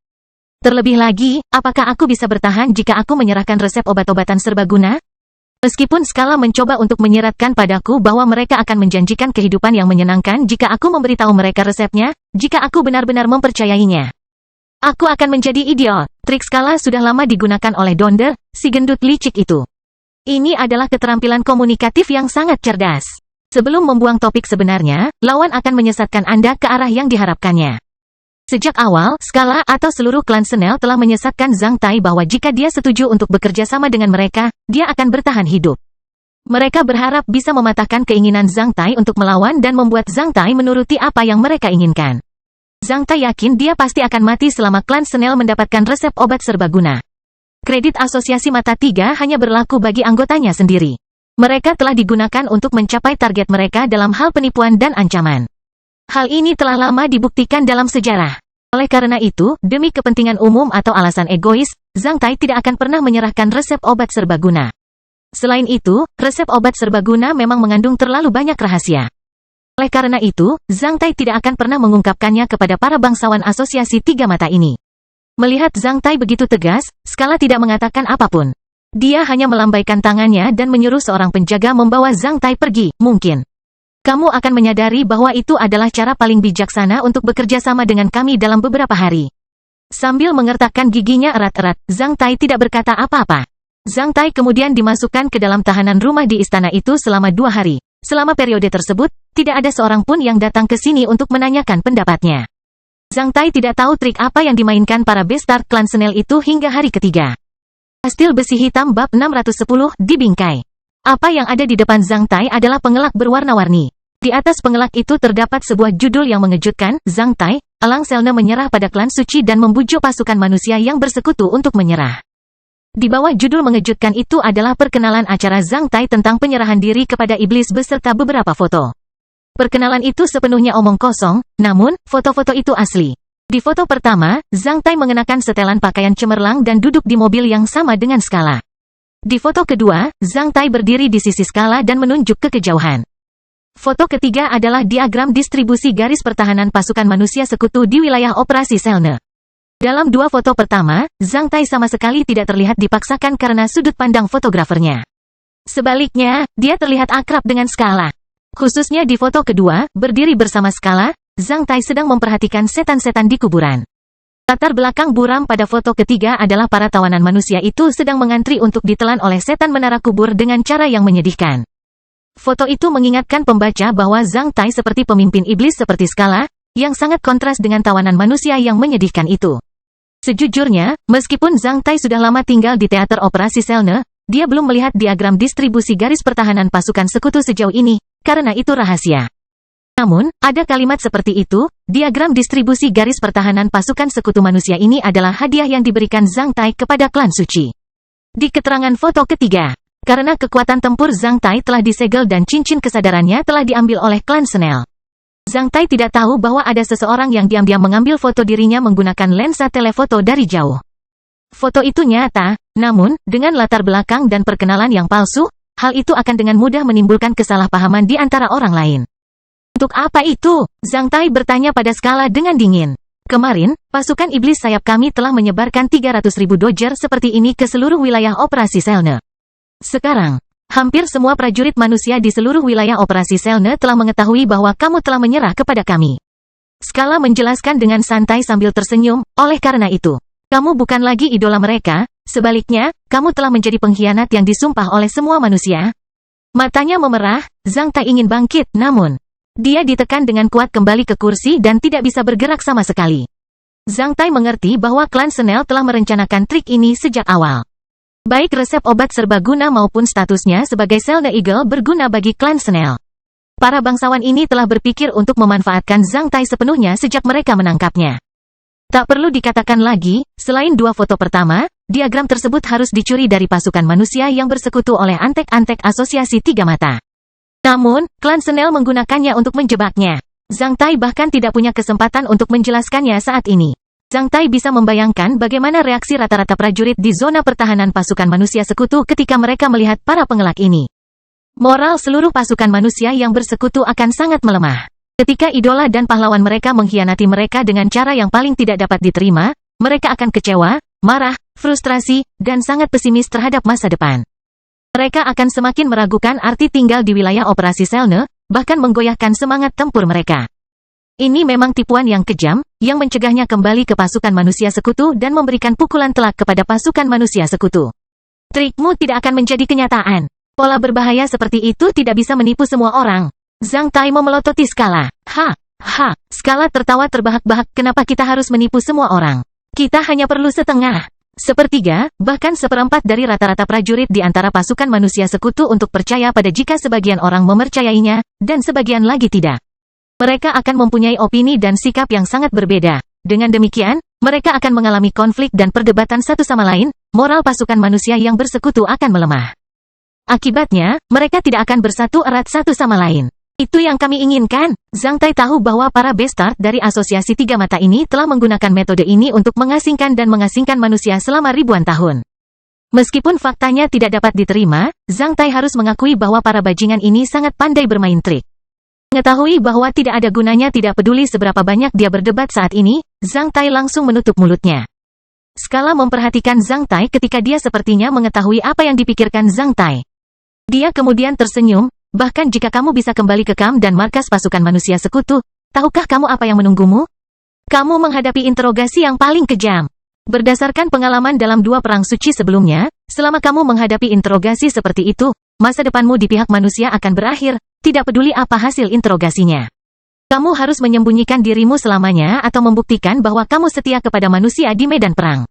Terlebih lagi, apakah aku bisa bertahan jika aku menyerahkan resep obat-obatan serbaguna? Meskipun Skala mencoba untuk menyeratkan padaku bahwa mereka akan menjanjikan kehidupan yang menyenangkan jika aku memberitahu mereka resepnya, jika aku benar-benar mempercayainya. Aku akan menjadi idiot. Trik Skala sudah lama digunakan oleh Donder, si gendut licik itu. Ini adalah keterampilan komunikatif yang sangat cerdas. Sebelum membuang topik sebenarnya, lawan akan menyesatkan Anda ke arah yang diharapkannya. Sejak awal, Scala atau seluruh klan Senel telah menyesatkan Zhang Tai bahwa jika dia setuju untuk bekerja sama dengan mereka, dia akan bertahan hidup. Mereka berharap bisa mematahkan keinginan Zhang Tai untuk melawan dan membuat Zhang Tai menuruti apa yang mereka inginkan. Zhang Tai yakin dia pasti akan mati selama klan Senel mendapatkan resep obat serbaguna. Kredit asosiasi mata tiga hanya berlaku bagi anggotanya sendiri. Mereka telah digunakan untuk mencapai target mereka dalam hal penipuan dan ancaman. Hal ini telah lama dibuktikan dalam sejarah. Oleh karena itu, demi kepentingan umum atau alasan egois, Zhang Tai tidak akan pernah menyerahkan resep obat serbaguna. Selain itu, resep obat serbaguna memang mengandung terlalu banyak rahasia. Oleh karena itu, Zhang Tai tidak akan pernah mengungkapkannya kepada para bangsawan asosiasi tiga mata ini. Melihat Zhang Tai begitu tegas, Scala tidak mengatakan apapun. Dia hanya melambaikan tangannya dan menyuruh seorang penjaga membawa Zhang Tai pergi. Mungkin kamu akan menyadari bahwa itu adalah cara paling bijaksana untuk bekerja sama dengan kami dalam beberapa hari. Sambil mengertakkan giginya erat-erat, Zhang Tai tidak berkata apa-apa. Zhang Tai kemudian dimasukkan ke dalam tahanan rumah di istana itu selama 2 hari. Selama periode tersebut, tidak ada seorang pun yang datang ke sini untuk menanyakan pendapatnya. Zhang Tai tidak tahu trik apa yang dimainkan para bastard klan Senel itu hingga hari ketiga. Kastil besi hitam bab 610 dibingkai. Apa yang ada di depan Zhang Tai adalah pengelak berwarna-warni. Di atas pengelak itu terdapat sebuah judul yang mengejutkan, Zhang Tai, Elang Selne menyerah pada klan suci dan membujuk pasukan manusia yang bersekutu untuk menyerah. Di bawah judul mengejutkan itu adalah perkenalan acara Zhang Tai tentang penyerahan diri kepada iblis beserta beberapa foto. Perkenalan itu sepenuhnya omong kosong, namun, foto-foto itu asli. Di foto pertama, Zhang Tai mengenakan setelan pakaian cemerlang dan duduk di mobil yang sama dengan Scala. Di foto kedua, Zhang Tai berdiri di sisi Scala dan menunjuk ke kejauhan. Foto ketiga adalah diagram distribusi garis pertahanan pasukan manusia sekutu di wilayah operasi Selne. Dalam 2 foto pertama, Zhang Tai sama sekali tidak terlihat dipaksakan karena sudut pandang fotografernya. Sebaliknya, dia terlihat akrab dengan Scala. Khususnya di foto kedua, berdiri bersama Scala, Zhang Tai sedang memperhatikan setan-setan di kuburan. Latar belakang buram pada foto ketiga adalah para tawanan manusia itu sedang mengantri untuk ditelan oleh setan menara kubur dengan cara yang menyedihkan. Foto itu mengingatkan pembaca bahwa Zhang Tai seperti pemimpin iblis seperti Scala, yang sangat kontras dengan tawanan manusia yang menyedihkan itu. Sejujurnya, meskipun Zhang Tai sudah lama tinggal di teater operasi Selne, dia belum melihat diagram distribusi garis pertahanan pasukan sekutu sejauh ini, karena itu rahasia. Namun, ada kalimat seperti itu, diagram distribusi garis pertahanan pasukan sekutu manusia ini adalah hadiah yang diberikan Zhang Tai kepada klan suci. Di keterangan foto ketiga, karena kekuatan tempur Zhang Tai telah disegel dan cincin kesadarannya telah diambil oleh klan Senel. Zhang Tai tidak tahu bahwa ada seseorang yang diam-diam mengambil foto dirinya menggunakan lensa telefoto dari jauh. Foto itu nyata, namun, dengan latar belakang dan perkenalan yang palsu, hal itu akan dengan mudah menimbulkan kesalahpahaman di antara orang lain. Untuk apa itu? Zhang Tai bertanya pada Scala dengan dingin. Kemarin, pasukan iblis sayap kami telah menyebarkan 300.000 dojer seperti ini ke seluruh wilayah operasi Selne. Sekarang, hampir semua prajurit manusia di seluruh wilayah operasi Selne telah mengetahui bahwa kamu telah menyerah kepada kami. Scala menjelaskan dengan santai sambil tersenyum, oleh karena itu, kamu bukan lagi idola mereka, sebaliknya, kamu telah menjadi pengkhianat yang disumpah oleh semua manusia. Matanya memerah, Zhang Tai ingin bangkit, namun dia ditekan dengan kuat kembali ke kursi dan tidak bisa bergerak sama sekali. Zhang Tai mengerti bahwa klan Senel telah merencanakan trik ini sejak awal. Baik resep obat serbaguna maupun statusnya sebagai Selne Eagle berguna bagi klan Senel. Para bangsawan ini telah berpikir untuk memanfaatkan Zhang Tai sepenuhnya sejak mereka menangkapnya. Tak perlu dikatakan lagi, selain 2 foto pertama, diagram tersebut harus dicuri dari pasukan manusia yang bersekutu oleh antek-antek asosiasi tiga mata. Namun, klan Senel menggunakannya untuk menjebaknya. Zhang Tai bahkan tidak punya kesempatan untuk menjelaskannya saat ini. Zhang Tai bisa membayangkan bagaimana reaksi rata-rata prajurit di zona pertahanan pasukan manusia sekutu ketika mereka melihat para pengelak ini. Moral seluruh pasukan manusia yang bersekutu akan sangat melemah. Ketika idola dan pahlawan mereka mengkhianati mereka dengan cara yang paling tidak dapat diterima, mereka akan kecewa, marah, frustrasi, dan sangat pesimis terhadap masa depan. Mereka akan semakin meragukan arti tinggal di wilayah operasi Selne, bahkan menggoyahkan semangat tempur mereka. Ini memang tipuan yang kejam, yang mencegahnya kembali ke pasukan manusia sekutu dan memberikan pukulan telak kepada pasukan manusia sekutu. Trikmu tidak akan menjadi kenyataan. Pola berbahaya seperti itu tidak bisa menipu semua orang. Zhang Tai memelototi Skala. Skala tertawa terbahak-bahak. Kenapa kita harus menipu semua orang? Kita hanya perlu setengah, sepertiga, bahkan seperempat dari rata-rata prajurit di antara pasukan manusia sekutu untuk percaya pada jika sebagian orang mempercayainya, dan sebagian lagi tidak. Mereka akan mempunyai opini dan sikap yang sangat berbeda. Dengan demikian, mereka akan mengalami konflik dan perdebatan satu sama lain, moral pasukan manusia yang bersekutu akan melemah. Akibatnya, mereka tidak akan bersatu erat satu sama lain. Itu yang kami inginkan. Zhang Tai tahu bahwa para bastard dari Asosiasi Tiga Mata ini telah menggunakan metode ini untuk mengasingkan dan mengasingkan manusia selama ribuan tahun. Meskipun faktanya tidak dapat diterima, Zhang Tai harus mengakui bahwa para bajingan ini sangat pandai bermain trik. Mengetahui bahwa tidak ada gunanya tidak peduli seberapa banyak dia berdebat saat ini, Zhang Tai langsung menutup mulutnya. Skala memperhatikan Zhang Tai ketika dia sepertinya mengetahui apa yang dipikirkan Zhang Tai. Dia kemudian tersenyum. Bahkan jika kamu bisa kembali ke kamp dan markas pasukan manusia sekutu, tahukah kamu apa yang menunggumu? Kamu menghadapi interogasi yang paling kejam. Berdasarkan pengalaman dalam dua perang suci sebelumnya, selama kamu menghadapi interogasi seperti itu, masa depanmu di pihak manusia akan berakhir, tidak peduli apa hasil interogasinya. Kamu harus menyembunyikan dirimu selamanya atau membuktikan bahwa kamu setia kepada manusia di medan perang.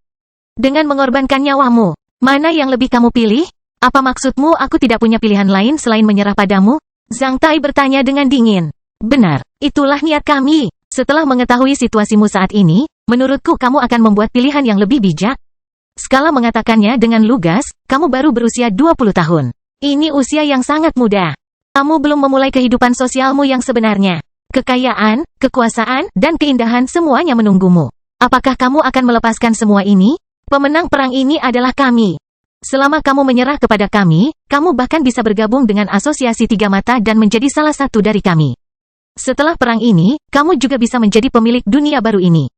Dengan mengorbankan nyawamu, mana yang lebih kamu pilih? Apa maksudmu aku tidak punya pilihan lain selain menyerah padamu? Zhang Tai bertanya dengan dingin. Benar, itulah niat kami. Setelah mengetahui situasimu saat ini, menurutku kamu akan membuat pilihan yang lebih bijak. Skala mengatakannya dengan lugas, kamu baru berusia 20 tahun. Ini usia yang sangat muda. Kamu belum memulai kehidupan sosialmu yang sebenarnya. Kekayaan, kekuasaan, dan keindahan semuanya menunggumu. Apakah kamu akan melepaskan semua ini? Pemenang perang ini adalah kami. Selama kamu menyerah kepada kami, kamu bahkan bisa bergabung dengan Asosiasi Tiga Mata dan menjadi salah satu dari kami. Setelah perang ini, kamu juga bisa menjadi pemilik dunia baru ini.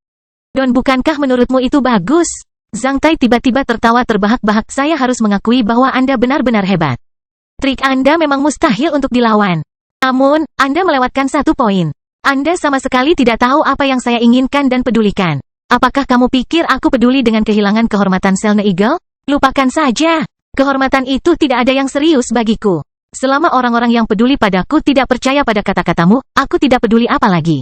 Dan bukankah menurutmu itu bagus? Zhang Tai tiba-tiba tertawa terbahak-bahak. Saya harus mengakui bahwa Anda benar-benar hebat. Trik Anda memang mustahil untuk dilawan. Namun, Anda melewatkan satu poin. Anda sama sekali tidak tahu apa yang saya inginkan dan pedulikan. Apakah kamu pikir aku peduli dengan kehilangan kehormatan Selene Eagle? Lupakan saja. Kehormatan itu tidak ada yang serius bagiku. Selama orang-orang yang peduli padaku tidak percaya pada kata-katamu, aku tidak peduli apa lagi.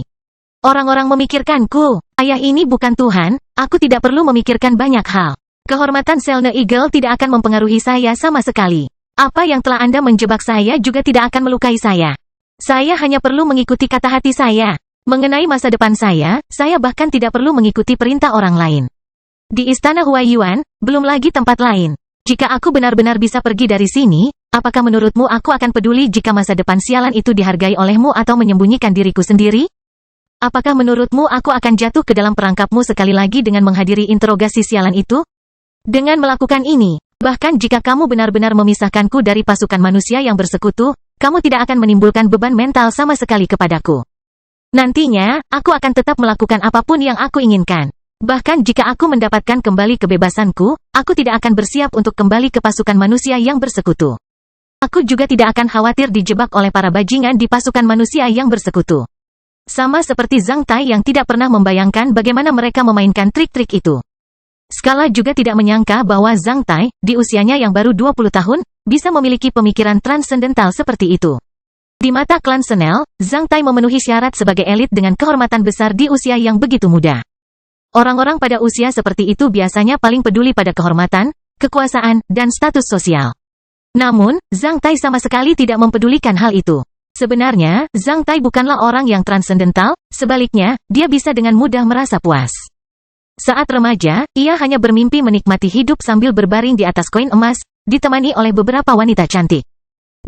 Orang-orang memikirkanku. Ayah ini bukan Tuhan, aku tidak perlu memikirkan banyak hal. Kehormatan Selene Eagle tidak akan mempengaruhi saya sama sekali. Apa yang telah Anda menjebak saya juga tidak akan melukai saya. Saya hanya perlu mengikuti kata hati saya. Mengenai masa depan saya bahkan tidak perlu mengikuti perintah orang lain. Di Istana Huaiyuan, belum lagi tempat lain. Jika aku benar-benar bisa pergi dari sini, apakah menurutmu aku akan peduli jika masa depan sialan itu dihargai olehmu atau menyembunyikan diriku sendiri? Apakah menurutmu aku akan jatuh ke dalam perangkapmu sekali lagi dengan menghadiri interogasi sialan itu? Dengan melakukan ini, bahkan jika kamu benar-benar memisahkanku dari pasukan manusia yang bersekutu, kamu tidak akan menimbulkan beban mental sama sekali kepadaku. Nantinya, aku akan tetap melakukan apapun yang aku inginkan. Bahkan jika aku mendapatkan kembali kebebasanku, aku tidak akan bersiap untuk kembali ke pasukan manusia yang bersekutu. Aku juga tidak akan khawatir dijebak oleh para bajingan di pasukan manusia yang bersekutu. Sama seperti Zhang Tai yang tidak pernah membayangkan bagaimana mereka memainkan trik-trik itu. Skala juga tidak menyangka bahwa Zhang Tai, di usianya yang baru 20 tahun, bisa memiliki pemikiran transendental seperti itu. Di mata klan Senel, Zhang Tai memenuhi syarat sebagai elit dengan kehormatan besar di usia yang begitu muda. Orang-orang pada usia seperti itu biasanya paling peduli pada kehormatan, kekuasaan, dan status sosial. Namun, Zhang Tai sama sekali tidak mempedulikan hal itu. Sebenarnya, Zhang Tai bukanlah orang yang transendental, sebaliknya, dia bisa dengan mudah merasa puas. Saat remaja, ia hanya bermimpi menikmati hidup sambil berbaring di atas koin emas, ditemani oleh beberapa wanita cantik.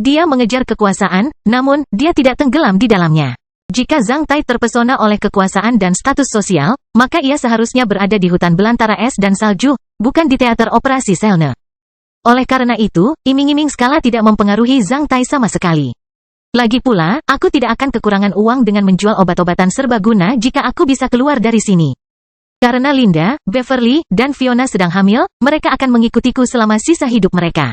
Dia mengejar kekuasaan, namun, dia tidak tenggelam di dalamnya. Jika Zhang Tai terpesona oleh kekuasaan dan status sosial, maka ia seharusnya berada di hutan belantara es dan salju, bukan di teater operasi Selene. Oleh karena itu, iming-iming Skala tidak mempengaruhi Zhang Tai sama sekali. Lagi pula, aku tidak akan kekurangan uang dengan menjual obat-obatan serbaguna jika aku bisa keluar dari sini. Karena Linda, Beverly, dan Fiona sedang hamil, mereka akan mengikutiku selama sisa hidup mereka.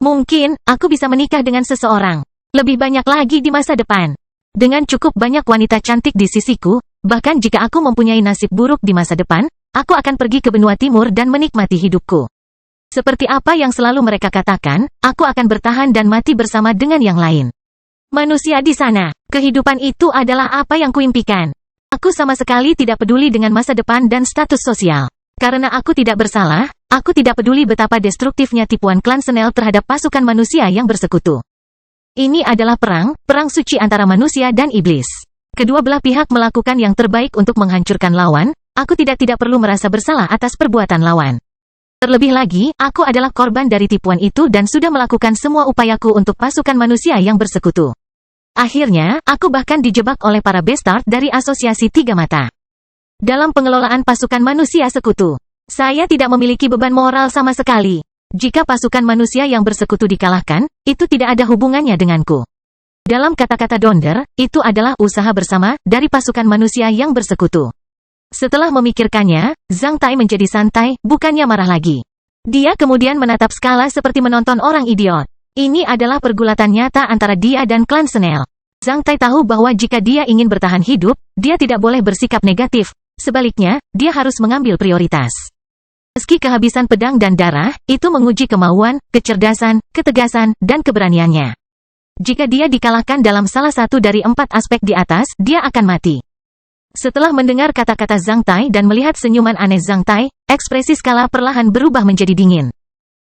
Mungkin, aku bisa menikah dengan seseorang. Lebih banyak lagi di masa depan. Dengan cukup banyak wanita cantik di sisiku, bahkan jika aku mempunyai nasib buruk di masa depan, aku akan pergi ke benua timur dan menikmati hidupku. Seperti apa yang selalu mereka katakan, aku akan bertahan dan mati bersama dengan yang lain. Manusia di sana, Kehidupan itu adalah apa yang kuimpikan. Aku sama sekali tidak peduli dengan masa depan dan status sosial. Karena aku tidak bersalah, aku tidak peduli betapa destruktifnya tipuan klan Snell terhadap pasukan manusia yang bersekutu. Ini adalah perang suci antara manusia dan iblis. Kedua belah pihak melakukan yang terbaik untuk menghancurkan lawan, aku tidak perlu merasa bersalah atas perbuatan lawan. Terlebih lagi, aku adalah korban dari tipuan itu dan sudah melakukan semua upayaku untuk pasukan manusia yang bersekutu. Akhirnya, aku bahkan dijebak oleh para bastard dari Asosiasi Tiga Mata. Dalam pengelolaan pasukan manusia sekutu, saya tidak memiliki beban moral sama sekali. Jika pasukan manusia yang bersekutu dikalahkan, itu tidak ada hubungannya denganku. Dalam kata-kata Donder, itu adalah usaha bersama dari pasukan manusia yang bersekutu. Setelah memikirkannya, Zhang Tai menjadi santai, bukannya marah lagi. Dia kemudian menatap Skala seperti menonton orang idiot. Ini adalah pergulatan nyata antara dia dan klan Snell. Zhang Tai tahu bahwa jika dia ingin bertahan hidup, dia tidak boleh bersikap negatif. Sebaliknya, dia harus mengambil prioritas. Meski kehabisan pedang dan darah, itu menguji kemauan, kecerdasan, ketegasan, dan keberaniannya. Jika dia dikalahkan dalam salah satu dari 4 aspek di atas, dia akan mati. Setelah mendengar kata-kata Zhang Tai dan melihat senyuman aneh Zhang Tai, ekspresi Skala perlahan berubah menjadi dingin.